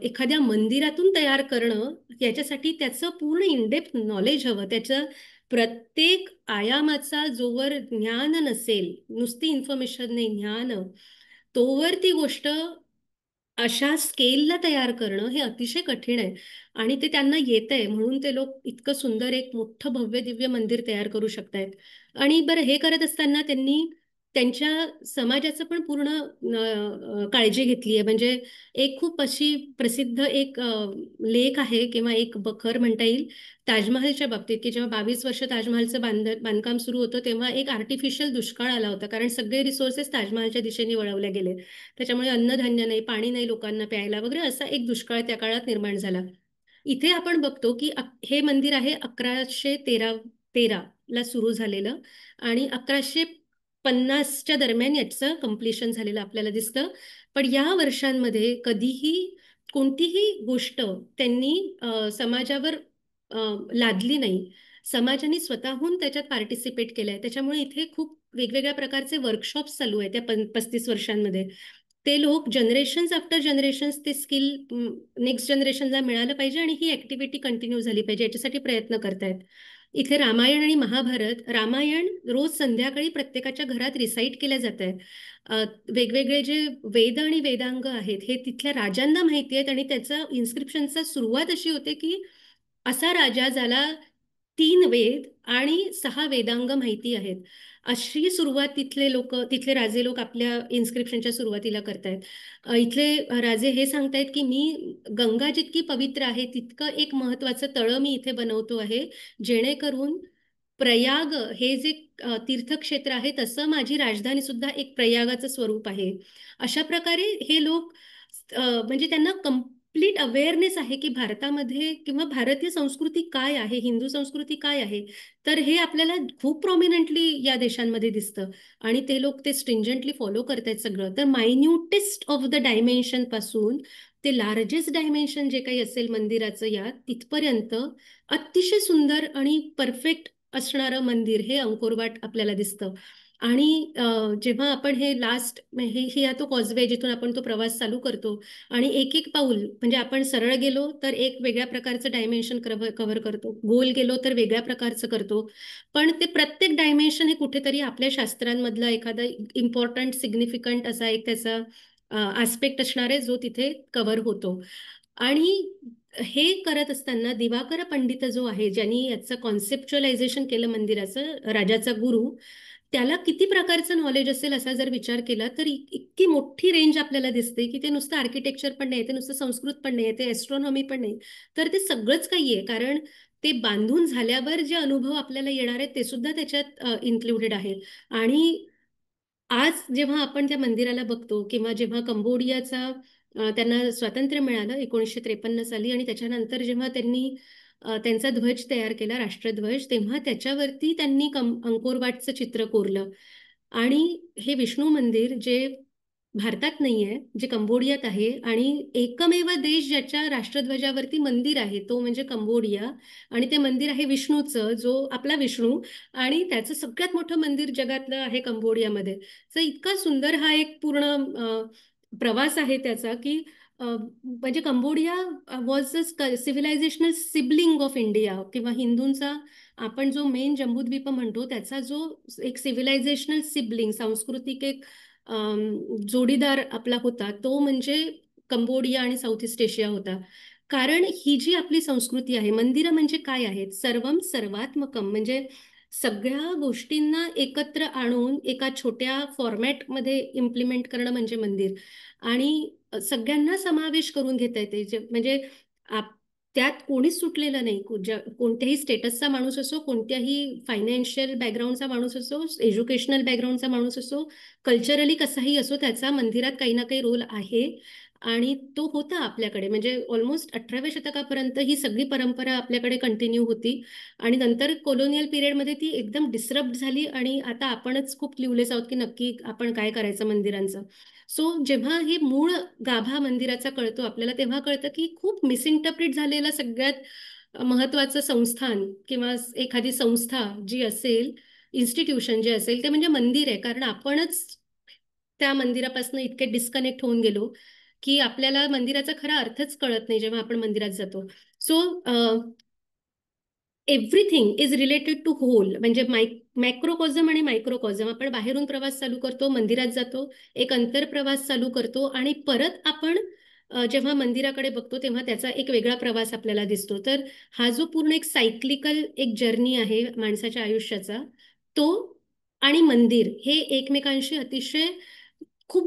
एखाद्या मंदिरातून तयार करणं, याच्यासाठी त्याचं पूर्ण इनडेप्थ नॉलेज हवं. त्याचं प्रत्येक आयामाचा जोवर ज्ञान नसेल, नुसती इन्फॉर्मेशन नाही, ज्ञान, तोवर ती गोष्ट अशा स्केलला तयार करणं हे अतिशय कठीण आहे. आणि ते त्यांना येतंय म्हणून ते लोक इतकं सुंदर एक मोठं भव्य दिव्य मंदिर तयार करू शकतायत. आणि बरं, हे करत असताना त्यांनी त्यांच्या समाजाचं पण पूर्ण काळजी घेतली आहे. म्हणजे एक खूप अशी प्रसिद्ध एक लेख आहे किंवा एक बखर म्हणता येईल ताजमहालच्या बाबतीत, की जेव्हा 22 वर्ष ताजमहालचं बांधकाम सुरू होतं तेव्हा एक आर्टिफिशियल दुष्काळ आला होता कारण सगळे रिसोर्सेस ताजमहालच्या दिशेने वळवले गेले. त्याच्यामुळे अन्नधान्य नाही, पाणी नाही लोकांना प्यायला वगैरे, असा एक दुष्काळ त्या काळात निर्माण झाला. इथे आपण बघतो की हे मंदिर आहे 1113 ला सुरू झालेलं आणि 1150च्या दरम्यान याचं कम्प्लिशन झालेलं आपल्याला दिसतं. पण या वर्षांमध्ये कधीही कोणतीही गोष्ट त्यांनी समाजावर लादली नाही. समाजाने स्वतःहून त्याच्यात पार्टिसिपेट केलंय. त्याच्यामुळे इथे खूप वेगवेगळ्या प्रकारचे वर्कशॉप्स चालू आहेत त्या 35 वर्षांमध्ये. ते लोक जनरेशन्स आफ्टर जनरेशन्स ते स्किल नेक्स्ट जनरेशनला मिळालं पाहिजे आणि ही ऍक्टिव्हिटी कंटिन्यू झाली पाहिजे, याच्यासाठी प्रयत्न करतायत. इथे रामायण आणि महाभारत, रामायण रोज संध्याकाळी प्रत्येकाच्या घरात रिसाईट केल्या जात आहेत. वेगवेगळे जे वेद आणि वेदांग आहेत हे तिथल्या राजांना माहिती आहेत आणि त्याचा इन्स्क्रिप्शनचा सुरुवात अशी होते की असा राजा ज्याला 3 वेद आणि 6 वेदांग माहिती आहेत, अशी सुरुवात तिथले राजे लोक आपल्या इन्स्क्रिप्शनच्या सुरुवातीला करतायत. इथले राजे हे सांगतायत की मी गंगा जितकी पवित्र आहे तितकं एक महत्वाचं तळं मी इथे बनवतो आहे, जेणेकरून प्रयाग हे जे तीर्थक्षेत्र आहे तसं माझी राजधानी सुद्धा एक प्रयागाचं स्वरूप आहे. अशा प्रकारे हे लोक म्हणजे त्यांना कम्प्लीट अवेअरनेस आहे की भारतामध्ये किंवा भारतीय संस्कृती काय आहे, हिंदू संस्कृती काय आहे. तर हे आपल्याला खूप प्रॉमिनंटली या देशांमध्ये दिसतं आणि ते लोक ते स्ट्रिंजंटली फॉलो करतायत सगळं. तर मायन्यूटेस्ट ऑफ द डायमेन्शन पासून ते लार्जेस्ट डायमेन्शन जे काही असेल मंदिराचं या तिथपर्यंत अतिशय सुंदर आणि परफेक्ट असणारं मंदिर हे अंकोरवाट आपल्याला दिसतं. आणि जेव्हा आपण हे लास्ट हे तो कॉजवे जिथून आपण तो प्रवास चालू करतो आणि एक एक पाऊल म्हणजे आपण सरळ गेलो तर एक वेगळ्या प्रकारचं डायमेन्शन कव्हर करतो, गोल गेलो तर वेगळ्या प्रकारचं करतो. पण ते प्रत्येक डायमेन्शन हे कुठेतरी आपल्या शास्त्रांमधला एखादा इम्पॉर्टंट सिग्निफिकंट असा एक त्याचा आस्पेक्ट असणार आहे जो तिथे कव्हर होतो. आणि हे करत असताना दिवाकर पंडित जो आहे ज्यांनी याचं कॉन्सेप्च्युअलायझेशन केलं मंदिराचं, राजाचा गुरु, त्याला किती प्रकारचं नॉलेज असेल असा जर विचार केला तर इतकी मोठी रेंज आपल्याला दिसते की ते नुसतं आर्किटेक्चर पण नाही, ते नुसतं संस्कृत पण नाही, ते एस्ट्रॉनॉमी पण नाही, तर ते सगळंच काही आहे. कारण ते बांधून झाल्यावर जे अनुभव आपल्याला येणार आहेत ते सुद्धा त्याच्यात इन्क्लुडेड आहेत. आणि आज जेव्हा आपण त्या मंदिराला बघतो किंवा जेव्हा कंबोडियाचा त्यांना स्वातंत्र्य मिळालं 1953 साली आणि त्याच्यानंतर जेव्हा त्यांनी त्यांचा ध्वज तयार केला, राष्ट्रध्वज, तेव्हा त्याच्यावरती त्यांनी अंकोरवाटचं चित्र कोरलं. आणि हे विष्णू मंदिर जे भारतात नाहीये, जे कंबोडियात आहे आणि एकमेव देश ज्याच्या राष्ट्रध्वजावरती मंदिर आहे तो म्हणजे कंबोडिया. आणि ते मंदिर आहे विष्णूचं, जो आपला विष्णू, आणि त्याचं सगळ्यात मोठं मंदिर जगातलं आहे कंबोडियामध्ये. तर इतका सुंदर हा एक पूर्ण प्रवास आहे त्याचा की म्हणजे Cambodia was a civilizational sibling of India किंवा हिंदूंचा आपण जो मेन जम्बूद्वीप म्हणतो त्याचा जो एक सिव्हिलायझेशनल सिबलिंग सांस्कृतिक एक जोडीदार आपला होता तो म्हणजे कंबोडिया आणि साऊथ ईस्ट एशिया होता. कारण ही जी आपली संस्कृती आहे, मंदिरं म्हणजे काय आहेत, सर्वम सर्वात्मकम, म्हणजे सगळ्या गोष्टींना एकत्र आणून एका छोट्या फॉर्मॅटमध्ये इम्प्लिमेंट करणं म्हणजे मंदिर. आणि सगळ्यांना समावेश करून घेता येते म्हणजे त्यात कोणीच सुटलेलं नाही. कोणत्याही स्टेटसचा माणूस असो, कोणत्याही फायनान्शियल बॅकग्राऊंडचा माणूस असो, एज्युकेशनल बॅकग्राऊंडचा माणूस असो, कल्चरली कसाही असो, त्याचा मंदिरात काही ना काही रोल आहे. आणि तो होता आपल्याकडे, म्हणजे ऑलमोस्ट 18व्या शतकापर्यंत ही सगळी परंपरा आपल्याकडे कंटिन्यू होती. आणि नंतर कोलोनियल पिरियडमध्ये ती एकदम डिसरप्ट झाली आणि आता आपणच खूप क्ल्यूलेस आहोत की नक्की आपण काय करायचं मंदिरांचं. सो जेव्हा हे मूळ गाभा मंदिराचा कळतो आपल्याला तेव्हा कळतं की खूप मिसइंटरप्रिट झालेलं सगळ्यात महत्वाचं संस्थान किंवा एखादी संस्था जी असेल, इन्स्टिट्यूशन जे असेल ते म्हणजे मंदिर आहे. कारण आपणच त्या मंदिरापासून इतके डिस्कनेक्ट होऊन गेलो की आपल्याला मंदिराचा खरा अर्थच कळत नाही जेव्हा आपण मंदिरात जातो. So everything is related to whole, म्हणजे मॅक्रोकॉझम आणि मायक्रोकॉझम. आपण बाहेरून प्रवास चालू करतो, मंदिरात जातो, एक अंतर प्रवास चालू करतो आणि परत आपण जेव्हा मंदिराकडे बघतो तेव्हा त्याचा एक वेगळा प्रवास आपल्याला दिसतो. तर हा जो पूर्ण एक सायक्लिकल एक जर्नी आहे माणसाच्या आयुष्याचा, तो आणि मंदिर हे एकमेकांशी अतिशय खूप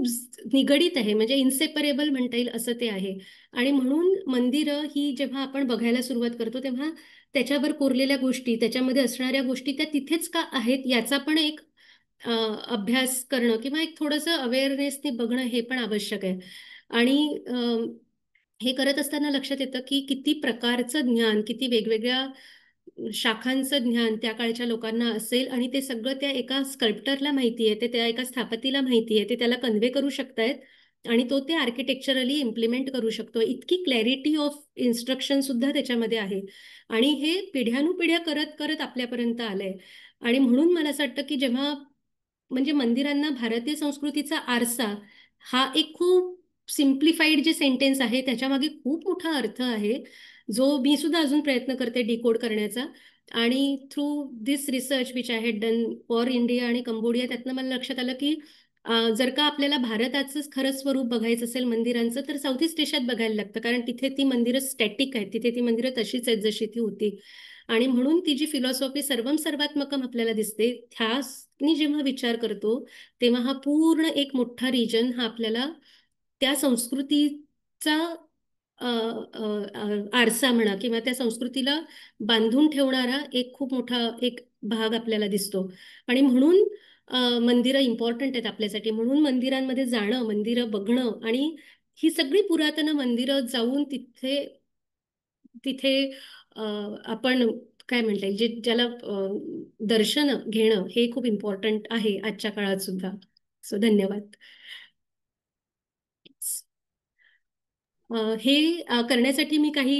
निगडीत आहे, म्हणजे इन्सेपरेबल म्हणता येईल असं ते आहे. आणि म्हणून मंदिरं ही जेव्हा आपण बघायला सुरुवात करतो तेव्हा त्याच्यावर कोरलेल्या गोष्टी, त्याच्यामध्ये असणाऱ्या गोष्टी त्या तिथेच का आहेत याचा पण एक अभ्यास करणं किंवा एक थोडंसं अवेअरनेसने बघणं हे पण आवश्यक आहे. आणि हे करत असताना लक्षात येतं की किती प्रकारचं ज्ञान, किती वेगवेगळ्या शाखांचं ज्ञान त्या काळच्या लोकांना असेल आणि ते सगळं त्या एका स्कल्प्टरला माहिती आहे, ते त्या एका स्थापतीला माहिती आहे, ते त्याला कन्व्हे करू शकतायत आणि तो ते आर्किटेक्चरली इम्प्लिमेंट करू शकतो. इतकी क्लॅरिटी ऑफ इन्स्ट्रक्शन सुद्धा त्याच्यामध्ये आहे आणि हे पिढ्यानुपिढ्या करत करत आपल्यापर्यंत आलंय. आणि म्हणून मला असं वाटतं की जेव्हा म्हणजे मंदिरांना भारतीय संस्कृतीचा आरसा हा एक खूप सिम्प्लिफाईड जे सेंटेन्स आहे त्याच्यामागे खूप मोठा अर्थ आहे जो मी सुद्धा अजून प्रयत्न करते डिकोड करण्याचा. आणि through this research which I had done for India आणि कंबोडिया त्यातनं मला लक्षात आलं की जर का आपल्याला भारताचंच खरं स्वरूप बघायचं असेल मंदिरांचं तर साऊथ ईस्ट एशियात बघायला लागतं. कारण तिथे ती मंदिरं स्टॅटिक आहेत, तिथे ती मंदिरं तशीच आहेत जशी ती होती. आणि म्हणून ती जी फिलॉसॉफी सर्वम सर्वात्मकम आपल्याला दिसते ह्यानी जेव्हा विचार करतो तेव्हा हा पूर्ण एक मोठा रिजन हा आपल्याला त्या संस्कृतीचा आरसा म्हणा किंवा त्या संस्कृतीला बांधून ठेवणारा एक खूप मोठा एक भाग आपल्याला दिसतो. आणि म्हणून मंदिरं इम्पॉर्टंट आहेत आपल्यासाठी. म्हणून मंदिरांमध्ये जाणं, मंदिरं बघणं आणि ही सगळी पुरातन मंदिरं जाऊन तिथे तिथे आपण काय म्हणता येईल, ज्याला दर्शन घेणं हे खूप इम्पॉर्टंट आहे आजच्या काळात सुद्धा. सो धन्यवाद. हे करण्यासाठी मी काही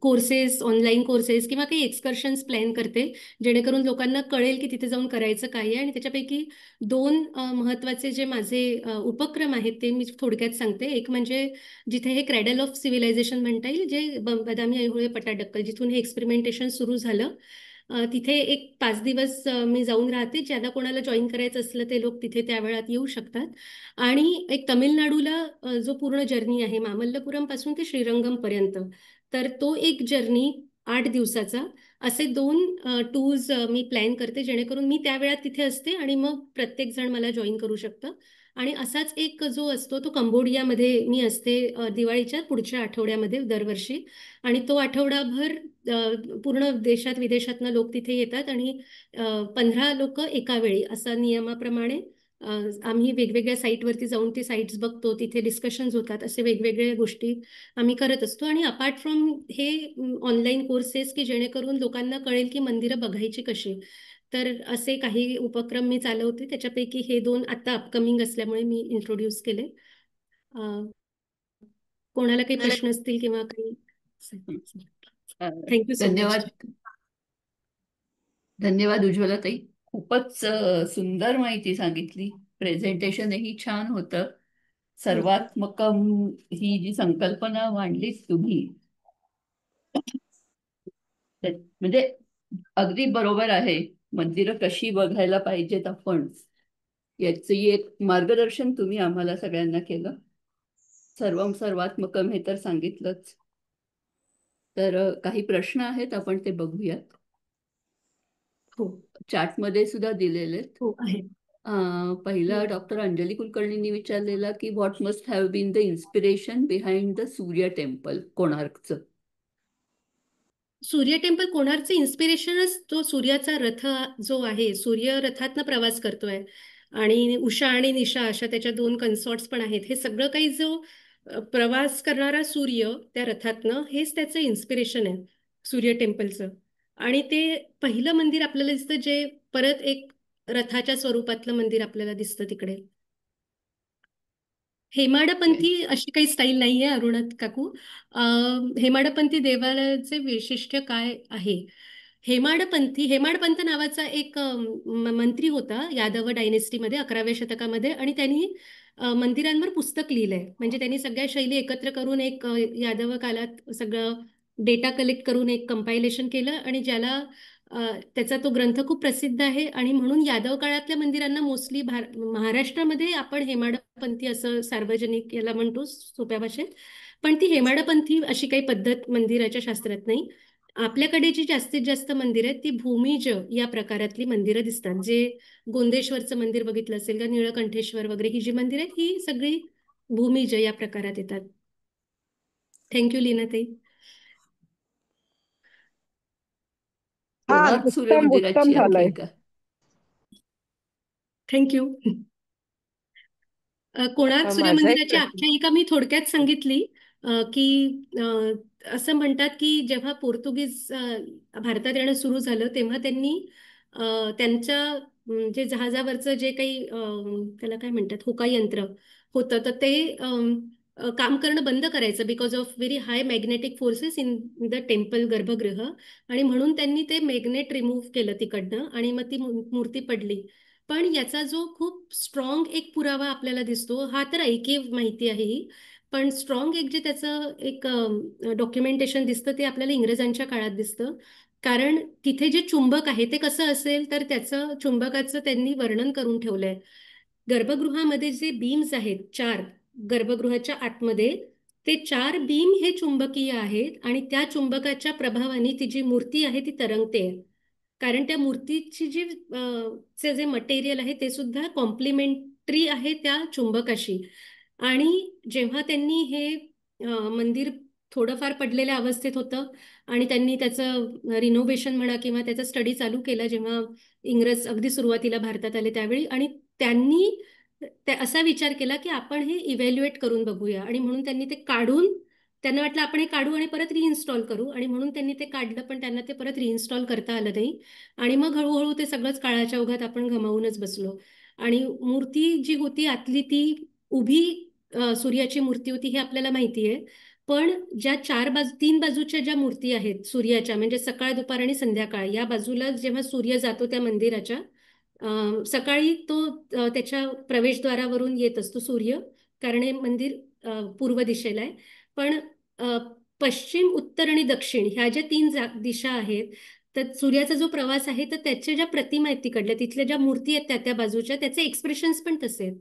कोर्सेस, ऑनलाईन कोर्सेस किंवा काही एक्सकर्शन्स प्लॅन करते, जेणेकरून लोकांना कळेल की तिथे जाऊन करायचं काय आहे. आणि त्याच्यापैकी 2 महत्त्वाचे जे माझे उपक्रम आहेत ते मी थोडक्यात सांगते. एक म्हणजे जिथे हे क्रॅडल ऑफ सिव्हिलायझेशन म्हणता येईल, जे बदामी ऐहोळे पट्टाडक्कल जिथून हे एक्सपेरिमेंटेशन सुरू झालं, तिथे एक 5 दिवस मी जाऊन राहते. ज्याला कोणाला जॉईन करायचं असलं ते लोक तिथे त्या वेळात येऊ शकतात. आणि एक तमिळनाडूला जो पूर्ण जर्नी आहे मामल्लपुरम पासून ते श्रीरंगम पर्यंत, तर तो एक जर्नी 8 दिवसाचा, असे 2 टूर्स मी प्लॅन करते, जेणेकरून मी त्या वेळात तिथे असते आणि मग प्रत्येक जण मला जॉईन करू शकतं. आणि असाच एक जो असतो तो कंबोडियामध्ये मी असते दिवाळीच्या पुढच्या आठवड्यामध्ये दरवर्षी. आणि तो आठवडाभर पूर्ण देशात विदेशातनं लोक तिथे येतात आणि 15 लोक एका वेळी असा नियमाप्रमाणे आम्ही वेगवेगळ्या साईटवरती जाऊन ते साईट्स बघतो, तिथे डिस्कशन्स होतात, असे वेगवेगळ्या गोष्टी आम्ही करत असतो. आणि अपार्ट फ्रॉम हे ऑनलाईन कोर्सेस की जेणेकरून लोकांना कळेल की मंदिरं बघायची कशी, तर असे काही उपक्रम मी चालवते. त्याच्यापैकी हे 2 आता अपकमिंग असल्यामुळे मी इंट्रोड्यूस केले. कोणाला काही प्रश्न असतील किंवा काही. Thank you so much. धन्यवाद. धन्यवाद उज्ज्वलाताई. खूपच सुंदर माहिती सांगितली. प्रेझेंटेशनही छान होतं. सर्वात्मकम ही जी संकल्पना मांडलीच तुम्ही, म्हणजे अगदी बरोबर आहे. मंदिरं कशी बघायला पाहिजेत आपण, याची एक मार्गदर्शन तुम्ही आम्हाला सगळ्यांना केलं. सर्वम सर्वात्मकम हे तर सांगितलंच. तर काही प्रश्न आहेत, आपण ते बघूयात. हो चॅटमध्ये सुद्धा दिलेले आहेत. हो आहे. पहिला डॉक्टर अंजली कुलकर्णींनी विचारलेला की what must have been the inspiration behind the Surya temple कोणार्कचं. सूर्य टेम्पल कोणार्कचं इन्स्पिरेशनच तो सूर्याचा रथ जो आहे, सूर्य रथातनं प्रवास करतोय आणि उषा आणि निशा अशा त्याच्या 2 कन्सॉर्ट्स पण आहेत. हे सगळं काही जो प्रवास करणारा सूर्य त्या रथातनं, हेच त्याचं इन्स्पिरेशन आहे सूर्य टेम्पलचं. आणि ते पहिलं मंदिर आपल्याला दिसतं जे परत एक रथाच्या स्वरूपातलं मंदिर आपल्याला दिसतं तिकडे. हेमाडपंथी अशी काही स्टाईल नाहीये अरुणात काकू. हेमाडपंथी देवालयाचे वैशिष्ट्य काय आहे? हेमाडपंत नावाचा एक मंत्री होता यादव डायनेस्टीमध्ये 11व्या शतकामध्ये, आणि त्यांनी मंदिरांवर पुस्तक लिहिलंय. म्हणजे त्यांनी सगळ्या शैली एकत्र करून एक यादव काळात सगळं डेटा कलेक्ट करून एक कंपायलेशन केलं, आणि ज्याला त्याचा तो ग्रंथ खूप प्रसिद्ध आहे. आणि म्हणून यादव काळातल्या मंदिरांना मोस्टली महाराष्ट्रामध्ये आपण हेमाडपंथी असं सार्वजनिक याला म्हणतो सोप्या भाषेत. पण ती हेमाडपंथी अशी काही पद्धत मंदिराच्या शास्त्रात नाही. आपल्याकडे जी जास्तीत जास्त मंदिरं आहेत ती भूमिज या प्रकारातली मंदिरं दिसतात. जे गोंदेश्वरचं मंदिर बघितलं असेल का, निळकंठेश्वर वगैरे, ही जी मंदिरं आहेत ही सगळी भूमिज या प्रकारात येतात. थँक्यू लीनाताई. छान, कोणार्क सूर्य उत्तम उत्तम मंदिराची आणखी झालंय. का? थँक्यू. कोणार्क सूर्य माझा एक मंदिराची प्रश्न. आख्यायिका मी थोडक्यात सांगितली. की असं म्हणतात की जेव्हा पोर्तुगीज भारतात येणं सुरू झालं तेव्हा त्यांनी त्यांच्या जे जहाजावरचं जे काही त्याला काय म्हणतात होका यंत्र होतं, तर ते काम करणं बंद करायचं because of very high magnetic forces in the temple गर्भगृह. आणि म्हणून त्यांनी ते मॅग्नेट रिमूव्ह केलं तिकडनं आणि मग ती मूर्ती पडली. पण याचा जो खूप स्ट्रॉंग एक पुरावा आपल्याला दिसतो, हा तर ऐकीव माहिती आहे ही, पण स्ट्रॉंग एक जे त्याचं एक डॉक्युमेंटेशन दिसतं ते आपल्याला इंग्रजांच्या काळात दिसतं. कारण तिथे जे चुंबक आहे ते कसं असेल, तर त्याचं चुंबकाचं त्यांनी वर्णन करून ठेवलंय. गर्भगृहामध्ये जे बीम्स आहेत 4 गर्भगृहाच्या आतमध्ये, ते 4 बीम हे चुंबकीय आहेत आणि त्या चुंबकाच्या प्रभावाने ती जी मूर्ती आहे ती तरंगते. कारण त्या मूर्तीची जी चे जे मटेरियल आहे ते सुद्धा कॉम्प्लिमेंटरी आहे त्या चुंबकाशी. आणि जेव्हा त्यांनी हे मंदिर थोडंफार पडलेल्या अवस्थेत होतं आणि त्यांनी त्याचं रिनोव्हेशन म्हणा किंवा त्याचा स्टडी चालू केला जेव्हा इंग्रज अगदी सुरुवातीला भारतात आले त्यावेळी, आणि त्यांनी असा विचार केला की आपण हे इव्हॅल्युएट करून बघूया, आणि म्हणून त्यांनी ते काढून, त्यांना वाटलं आपण हे काढू आणि परत रिइन्स्टॉल करू, आणि म्हणून त्यांनी ते काढलं, पण त्यांना ते परत रिइन्स्टॉल करता आलं नाही. आणि मग हळूहळू ते सगळंच काळाच्या ओघात आपण गमावूनच बसलो. आणि मूर्ती जी होती आतली ती उभी सूर्याची मूर्ती होती हे आपल्याला माहिती आहे. पण ज्या तीन बाजूच्या ज्या मूर्ती आहेत सूर्याच्या, म्हणजे सकाळ, दुपार आणि संध्याकाळ, या बाजूला जेव्हा सूर्य जातो त्या मंदिराच्या, सकाळी तो त्याच्या प्रवेशद्वारावरून येत असतो सूर्य, कारण हे मंदिर पूर्व दिशेला आहे. पण अ, पश्चिम, उत्तर आणि दक्षिण ह्या ज्या तीन दिशा आहेत, तर सूर्याचा जो प्रवास आहे, तर त्याच्या ज्या प्रतिमा आहेत तिकडल्या, तिथल्या ज्या मूर्ती आहेत त्या त्या बाजूच्या, त्याचे एक्सप्रेशन्स पण तसे आहेत.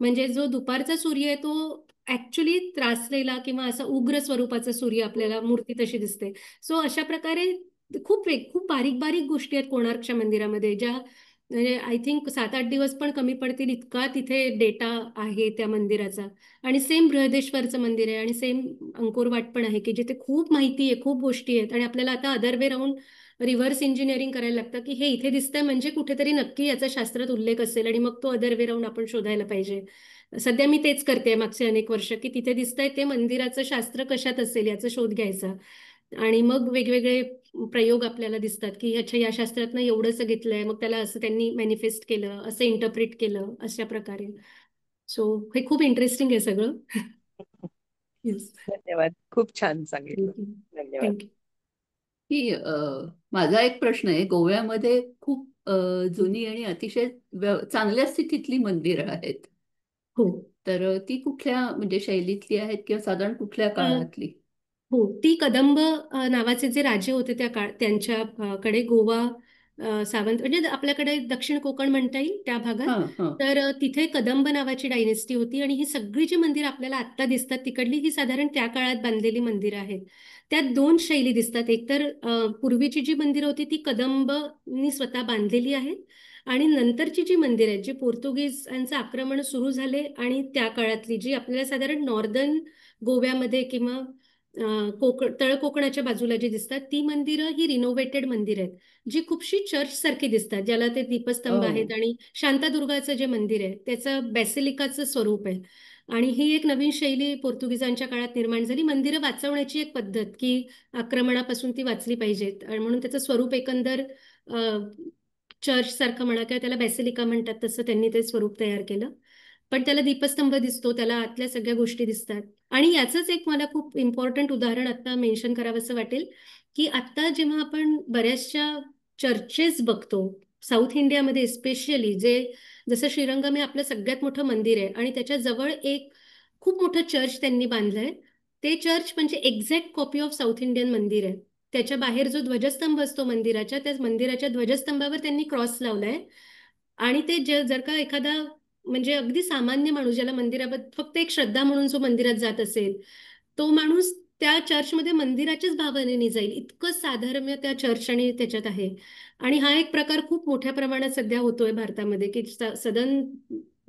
म्हणजे जो दुपारचा सूर्य आहे तो ऍक्च्युली त्रासलेला किंवा असा उग्र स्वरूपाचा सूर्य आपल्याला मूर्ती तशी दिसते. सो अशा प्रकारे खूप बारीक बारीक गोष्टी आहेत कोणार्कच्या मंदिरामध्ये, ज्या म्हणजे आय थिंक 7-8 दिवस पण कमी पडतील इतका तिथे डेटा आहे त्या मंदिराचा. आणि सेम बृहदेश्वरचं मंदिर आहे, आणि सेम अंकोरवाट पण आहे, की जिथे खूप माहिती आहे, खूप गोष्टी आहेत, आणि आपल्याला आता अदर वे राहून रिव्हर्स इंजिनिअरिंग करायला लागतं की हे इथे दिसतंय म्हणजे कुठेतरी नक्की याचा शास्त्रात उल्लेख असेल, आणि मग तो अदर वे राहून आपण शोधायला पाहिजे. सध्या मी तेच करते मागचे अनेक वर्ष, की तिथे दिसतंय ते मंदिराचं शास्त्र कशात असेल याचा शोध घ्यायचा. आणि मग वेगवेगळे प्रयोग आपल्याला दिसतात की ह्याच्या या शास्त्रातनं एवढंसं घेतलंय, मग त्याला असं त्यांनी मॅनिफेस्ट केलं, असं इंटरप्रिट केलं, अशा प्रकारे. सो हे खूप इंटरेस्टिंग आहे सगळं. येस. धन्यवाद. खूप छान सांगितलं. थँक्यू. धन्यवाद. थँक्यू. की माझा एक प्रश्न आहे. गोव्यामध्ये खूप जुनी आणि अतिशय चांगल्या स्थितीतली मंदिरं आहेत. हो. तर ती कुठल्या म्हणजे शैलीतली आहेत किंवा साधारण कुठल्या काळातली? हो, ती कदंब नावाचे जे राजे होते त्या त्यांच्या कडे गोवा, सावंत, म्हणजे आपल्याकडे दक्षिण कोकण म्हणता येईल त्या भागात. हां हां. तर तिथे कदंब नावाची डायनेस्टी होती, आणि ही सगळी जी मंदिर आपल्याला आत्ता दिसतात तिकडली ही साधारण त्या काळात बांधलेली मंदिरं आहेत. त्यात दोन शैली दिसतात. एकतर पूर्वीची जी मंदिरं होती ती कदंबनी स्वतः बांधलेली आहेत, आणि नंतरची जी मंदिरं आहेत, जी पोर्तुगीजांचं आक्रमण सुरू झाले आणि त्या काळातली जी आपल्याला साधारण नॉर्दर्न गोव्यामध्ये किंवा तळ कोकणाच्या बाजूला जी दिसतात ती मंदिरं ही रिनोव्हेटेड मंदिर आहेत, जी खूपशी चर्च सारखी दिसतात, ज्याला ते दीपस्तंभ आहेत, हो. आणि शांतादुर्गाचं जे मंदिर आहे त्याचं बॅसिलिकाचं स्वरूप आहे. आणि ही एक नवीन शैली पोर्तुगीजांच्या काळात निर्माण झाली, मंदिरं वाचवण्याची एक पद्धत, की आक्रमणापासून ती वाचली पाहिजेत, आणि म्हणून त्याचं स्वरूप एकंदर चर्च सारखं म्हणा किंवा त्याला बॅसिलिका म्हणतात तसं त्यांनी ते स्वरूप तयार केलं. पण त्याला दीपस्तंभ दिसतो, त्याला आतल्या सगळ्या गोष्टी दिसतात. आणि याचंच एक मला खूप इम्पॉर्टंट उदाहरण आता मेन्शन करावंसं वाटेल, की आता जेव्हा आपण बऱ्याचशा चर्चेस बघतो साऊथ इंडियामध्ये स्पेशली, जसं श्रीरंगम हे आपलं सगळ्यात मोठं मंदिर आहे, आणि त्याच्या जवळ एक खूप मोठं चर्च त्यांनी बांधलंय. ते चर्च म्हणजे exact copy of south Indian मंदिर आहे. त्याच्या बाहेर जो ध्वजस्तंभ असतो मंदिराच्या, त्या मंदिराच्या ध्वजस्तंभावर त्यांनी क्रॉस लावलाय. आणि ते जर का एखादा म्हणजे अगदी सामान्य माणूस, ज्याला मंदिराबद्दल फक्त एक श्रद्धा म्हणून जो मंदिरात जात असेल, तो माणूस त्या चर्चमध्ये मंदिराच्याच भावनेने जाईल, इतकं साधर्म्य त्या चर्च आणि त्याच्यात आहे. आणि हा एक प्रकार खूप मोठ्या प्रमाणात सध्या होतोय भारतामध्ये, की सदर्न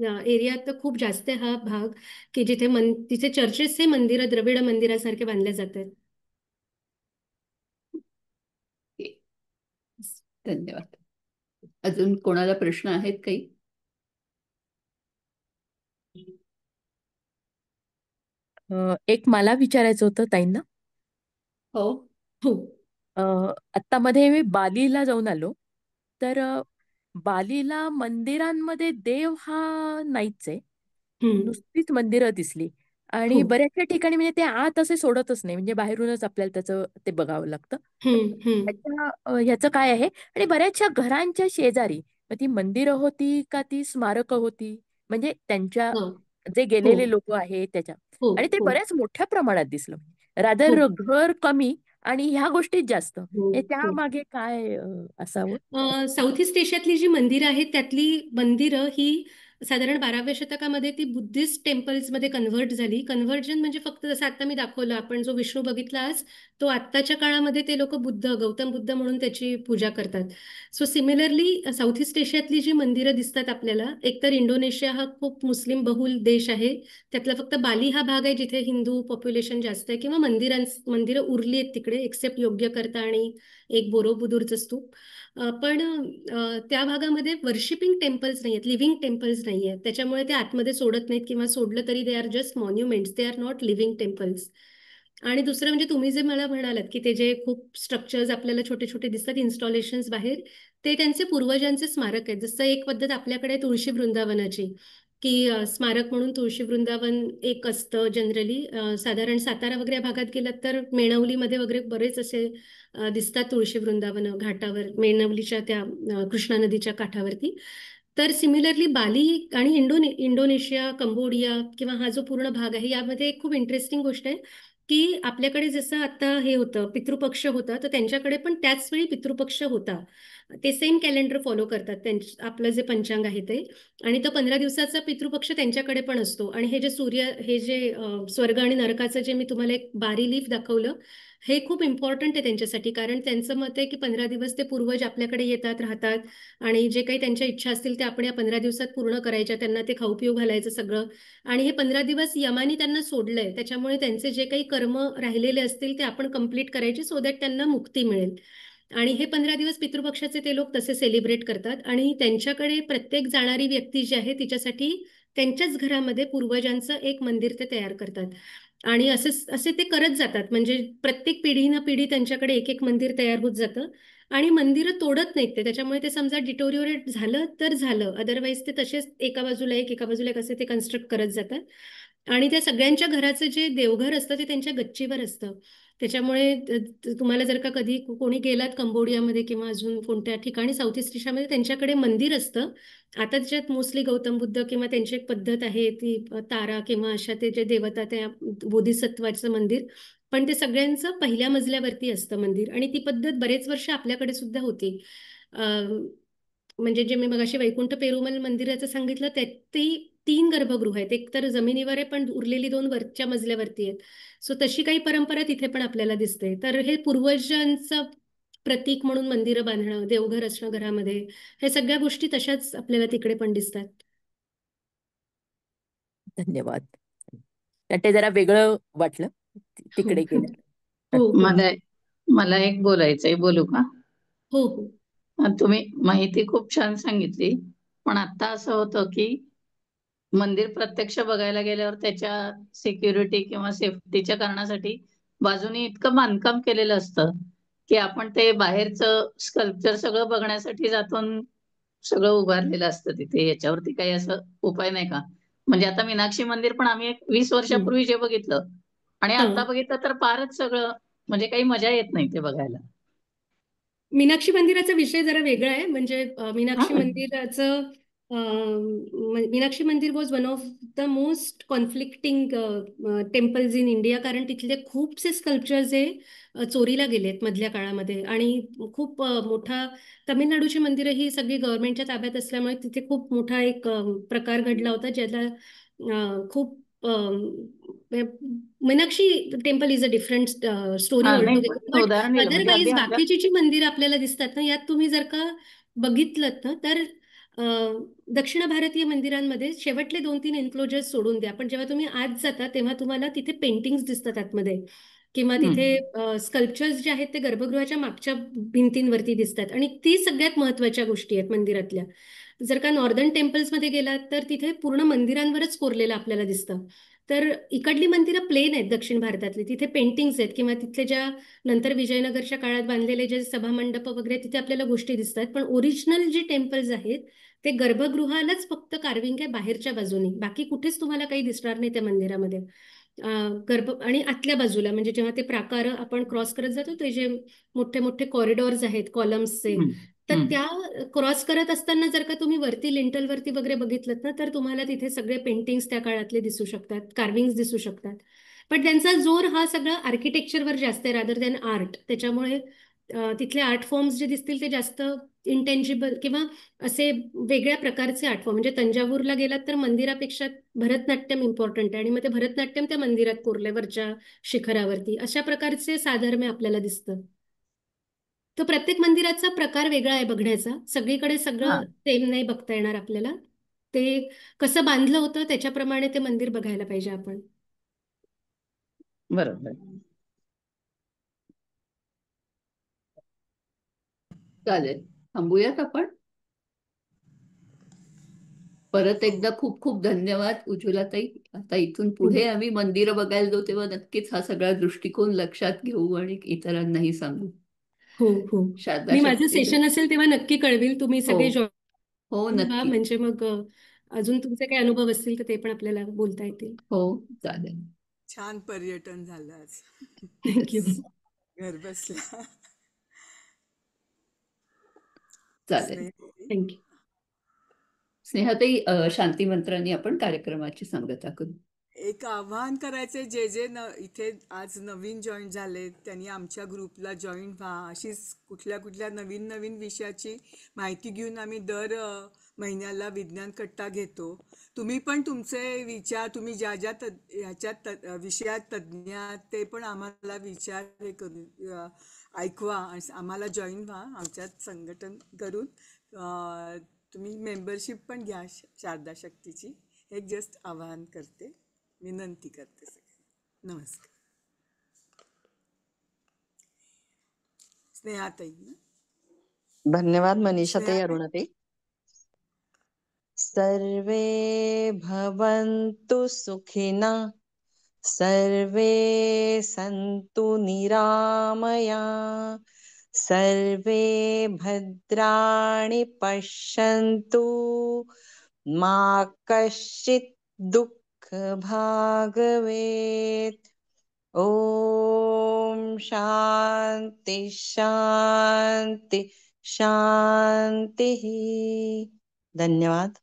एरियात तर खूप जास्त आहे हा भाग, की जिथे तिथे चर्चेस हे मंदिरं द्रविड मंदिरासारखे बांधले जात आहेत. धन्यवाद. अजून कोणाला प्रश्न आहेत काही? एक मला विचारायचं होतं ताईंना. हो. हो. आत्ता मध्ये मी बालीला जाऊन आलो. तर बालीला मंदिरांमध्ये देव हा नाहीच आहे. हम्म. नुसतीच मंदिरं दिसली. आणि हो. बऱ्याचशा ठिकाणी म्हणजे ते आत असे सोडतच नाही, म्हणजे बाहेरूनच आपल्याला त्याचं ते बघावं लागतं. हम्म. ह्याचं काय आहे? आणि बऱ्याचशा घरांच्या शेजारी मग ती मंदिरं होती का ती स्मारकं होती, म्हणजे त्यांच्या हो. जे हो. गेलेले लोक आहेत त्याच्या. हो. आणि ते हो. बऱ्याच मोठ्या प्रमाणात दिसलं. हो. रादर घर कमी आणि ह्या गोष्टीत जास्त. हो. हे हो. त्यामागे काय असावं? साऊथ ईस्ट एशियातली जी मंदिरं आहेत त्यातली मंदिरं ही साधारण 12व्या शतकामध्ये ती बुद्धिस्ट टेम्पल्समध्ये कन्व्हर्ट झाली. कन्व्हर्जन म्हणजे फक्त जसं आता मी दाखवलं, आपण जो विष्णू बघितला आज, तो आत्ताच्या काळामध्ये ते लोक गौतम बुद्ध म्हणून त्याची पूजा करतात. सो सिमिलरली साऊथ ईस्ट एशियातली जी मंदिरं दिसतात आपल्याला, एकतर इंडोनेशिया हा खूप मुस्लिम बहुल देश आहे, त्यातला फक्त बाली हा भाग आहे जिथे हिंदू पॉप्युलेशन जास्त आहे, किंवा मंदिरं उरली आहेत तिकडे एक्सेप्ट योग्यकर्ता आणि एक बोरोबुदूरचं स्तूप. पण त्या भागामध्ये वर्शिपिंग टेम्पल्स नाही आहेत, लिव्हिंग टेम्पल्स नाही आहेत. त्याच्यामुळे ते आतमध्ये सोडत नाहीत, किंवा सोडलं तरी they are just monuments, they are not living temples. आणि दुसरं म्हणजे तुम्ही जे मला म्हणालात की ते जे खूप स्ट्रक्चर्स आपल्याला छोटे छोटे दिसतात इन्स्टॉलेशन्स बाहेर, ते त्यांचे पूर्वजांचे स्मारक आहेत. जसं एक पद्धत आपल्याकडे तुळशी वृंदावनाची, की स्मारक म्हणून तुळशी वृंदावन एक असतं जनरली. साधारण सातारा वगैरे या भागात गेलात तर मेणवलीमध्ये वगैरे बरेच असे दिसतात तुळशी वृंदावन घाटावर, मेणवलीच्या त्या कृष्णा नदीच्या काठावरती. तर सिमिलरली बाली आणि इंडोनेशिया, कंबोडिया किंवा हा जो पूर्ण भाग आहे, यामध्ये एक खूप इंटरेस्टिंग गोष्ट आहे की आपल्याकडे जसं आता हे होतं पितृपक्ष होता, तर त्यांच्याकडे पण त्याच वेळी पितृपक्ष होता. ते सेम कॅलेंडर फॉलो करतात, आपलं जे पंचांग आहे ते. आणि तो 15 दिवसाचा पितृपक्ष त्यांच्याकडे पण असतो. आणि हे जे हे जे स्वर्ग आणि नरकाचं जे मी तुम्हाला एक बारी लीफ दाखवलं, हे खूप इम्पॉर्टंट आहे त्यांच्यासाठी. कारण त्यांचं मत आहे की 15 दिवस ते पूर्वज आपल्याकडे येतात, राहतात, आणि जे काही त्यांच्या इच्छा असतील ते आपण या 15 दिवसात पूर्ण करायच्या. त्यांना ते खाऊ पिऊ घालायचं सगळं. आणि हे 15 दिवस यमानी त्यांना सोडलंय, त्याच्यामुळे त्यांचे जे काही कर्म राहिलेले असतील ते आपण कम्प्लीट करायचे, सो दॅट त्यांना मुक्ती मिळेल. आणि हे 15 दिवस पितृपक्षाचे ते लोक तसे सेलिब्रेट करतात. आणि त्यांच्याकडे प्रत्येक जाणारी व्यक्ती जी आहे तिच्यासाठी त्यांच्याच घरामध्ये पूर्वजांचं एक मंदिर ते तयार करतात. आणि असे असे ते करत जातात, म्हणजे प्रत्येक पिढी ना पिढी त्यांच्याकडे एक एक मंदिर तयार होत जातं. आणि मंदिरं तोडत नाहीत ते, त्याच्यामुळे ते समजा डिटोरिओरेट झालं तर झालं, अदरवाईज ते तसेच एका बाजूला एक एका बाजूला एक असे ते कन्स्ट्रक्ट करत जातात. आणि त्या सगळ्यांच्या घराचं जे देवघर असतं ते त्यांच्या गच्चीवर असतं. त्याच्यामुळे तुम्हाला जर का कधी कोणी गेलात कंबोडियामध्ये किंवा अजून कोणत्या ठिकाणी साऊथ ईस्ट एशियामध्ये, त्यांच्याकडे मंदिर असतं. आता त्याच्यात मोस्टली गौतम बुद्ध किंवा त्यांची एक पद्धत आहे ती तारा किंवा अशा ते जे देवता त्या बोधिसत्वाचं मंदिर, पण ते सगळ्यांचं पहिल्या मजल्यावरती असतं मंदिर. आणि ती पद्धत बरेच वर्ष आपल्याकडे सुद्धा होती. म्हणजे जे मी मगाशी वैकुंठ पेरुमल मंदिराचं सांगितलं, ते 3 गर्भगृह आहेत. एक तर जमिनीवर आहे, पण उरलेली 2 वरच्या मजल्यावरती आहेत. सो तशी काही परंपरा तिथे पण आपल्याला दिसते. तर हे पूर्वजांचं प्रतीक म्हणून मंदिरं बांधणं, देवघर असणं घरामध्ये, हे सगळ्या गोष्टी तशाच आपल्याला तिकडे पण दिसतात. धन्यवाद. तर ते जरा वेगळं वाटलं हो तिकडे गेलं. हो हो मला मला एक बोलायचंय, बोलू का? हो हो. तुम्ही माहिती खूप छान सांगितली, पण आता असं होतं की मंदिर प्रत्यक्ष बघायला गेल्यावर त्याच्या सिक्युरिटी किंवा सेफ्टीच्या कारणासाठी बाजूने इतकं बांधकाम केलेलं असतं की आपण ते बाहेरचं स्कल्पचर सगळं बघण्यासाठी जातून सगळं उभारलेलं असतं तिथे. याच्यावरती काही असं उपाय नाही का? म्हणजे आता मीनाक्षी मंदिर पण आम्ही 20 हम्म. वर्षापूर्वी जे बघितलं आणि आता हं. बघितलं तर फारच सगळं म्हणजे काही मजा येत नाही ते बघायला. मीनाक्षी मंदिराचा विषय जरा वेगळा आहे. म्हणजे हा. मीनाक्षी मंदिर was one of the most conflicting temples in India. कारण तिथले खूपसे स्कल्पचर्स हे चोरीला गेलेत मधल्या काळामध्ये. आणि खूप मोठा तमिळनाडूची मंदिरं ही सगळी गव्हर्नमेंटच्या ताब्यात असल्यामुळे तिथे खूप मोठा एक प्रकार घडला होता, ज्याला खूप Meenakshi temple is a different story हा, ऑल नाही टुगेदर. पण बट उदाहरण दिलं म्हणजे अगदी अदरवाईज आपल्या. बाकीची जी मंदिरं आपल्याला दिसतात ना, यात तुम्ही जर का बघितलं ना, तर दक्षिण भारतीय मंदिरांमध्ये शेवटले 2-3 एन्क्लोजर्स सोडून द्या, पण जेव्हा तुम्ही आत जाता तेव्हा तुम्हाला तिथे पेंटिंग्स दिसतात आतमध्ये, किंवा तिथे स्कल्पचर्स जे आहेत ते गर्भगृहाच्या मागच्या भिंतींवरती दिसतात. आणि ती सगळ्यात महत्वाच्या गोष्टी आहेत मंदिरातल्या. जर का नॉर्दर्न टेम्पल्समध्ये गेलात तर तिथे पूर्ण मंदिरांवरच कोरलेलं आपल्याला दिसतं. तर इकडली मंदिरं प्लेन आहेत दक्षिण भारतातली, तिथे पेंटिंग्स आहेत, किंवा तिथले ज्या नंतर विजयनगरच्या काळात बांधलेले जे सभामंडप वगैरे तिथे आपल्याला गोष्टी दिसतात. पण ओरिजिनल जे टेम्पल्स आहेत ते गर्भगृहालाच फक्त कार्विंग आहे बाहेरच्या बाजूने, बाकी कुठेच तुम्हाला काही दिसणार नाही त्या मंदिरामध्ये. आणि आतल्या बाजूला म्हणजे जेव्हा ते प्राकार आपण क्रॉस करत जातो, ते जे मोठे मोठे कॉरिडॉर्स आहेत कॉलम्सचे, तर त्या क्रॉस करत असताना जर का तुम्ही वरती लिंटलवरती वगैरे बघितलं ना, तर तुम्हाला तिथे सगळे पेंटिंग्स त्या काळातले दिसू शकतात, कार्विंग्स दिसू शकतात. पण त्यांचा जोर हा सगळा आर्किटेक्चरवर जास्त आहे रादर दॅन आर्ट. त्याच्यामुळे तिथले आर्ट फॉर्म्स जे दिसतील ते जास्त इंटेंजिबल किंवा असे वेगळ्या प्रकारचे आर्ट फॉर्म. म्हणजे तंजावूरला गेलात तर मंदिरापेक्षा भरतनाट्यम इम्पॉर्टंट आहे, आणि मग ते भरतनाट्यम त्या मंदिरात कोरलंय वरच्या शिखरावरती. अशा प्रकारचे साधर्म्य आपल्याला दिसतं. तर प्रत्येक मंदिराचा प्रकार वेगळा आहे बघण्याचा, सगळीकडे हा, सगळं सेम नाही बघता येणार आपल्याला. ते कसं बांधलं होतं त्याच्याप्रमाणे ते मंदिर बघायला पाहिजे आपण. बरोबर. चालेल, थांबूयात आपण. परत हो एकदा खूप खूप धन्यवाद उज्ज्वलाताई. आता इथून हो पुढे आम्ही मंदिरं बघायला जाऊ तेव्हा नक्कीच हा सगळा दृष्टिकोन लक्षात घेऊ आणि इतरांनाही सांगू. हो हो. शारदा मी माझं शक्ती. सेशन असेल तेव्हा नक्की कळवेल. तुम्ही हो सगळे हो, जॉईन व्हा, नक्की. म्हणजे मग अजून तुमचे काही अनुभव असतील तर ते पण आपल्याला बोलता येतील. हो, चालेल. छान पर्यटन झालं आज थँक्यू. येस, घर बसल्या. चालेल. स्नेहल, थँक्यू. स्नेहाताई, शांती मंत्रांनी आपण कार्यक्रमाची सांगता करू. एक आव्हान करायचे जे जे इथे आज नवीन जॉईन झाले त्यांनी आमच्या ग्रुपला जॉईन व्हा. अशीच कुठल्या कुठल्या नवीन नवीन विषयाची माहिती घेऊन आम्ही दर महिन्याला विज्ञान कट्टा घेतो. तुम्ही पण तुमचे विचार, तुम्ही ज्या ज्या ह्याच्यात विषयात तज्ज्ञ आहात ते पण आम्हाला विचार हे करून ऐकवा आणि आम्हाला जॉईन व्हा आमच्यात संघटन करून. तुम्ही मेंबरशिप पण घ्या शारदा शक्तीची. एक जस्ट आवाहन करते, विनंती करते सगळ्यांना. नमस्कार. स्नेहाताई ना? धन्यवाद मनीषाताई, स्नेहाताई, अरुणाताई. सर्वे भवन्तु सुखिनः, सर्वे सन्तु निरामया, सर्वे भद्राणि पश्यन्तु, मा कश्चित् दुःखभाग् भवेत्. ॐ शान्ति शान्ति शान्तिः. धन्यवाद.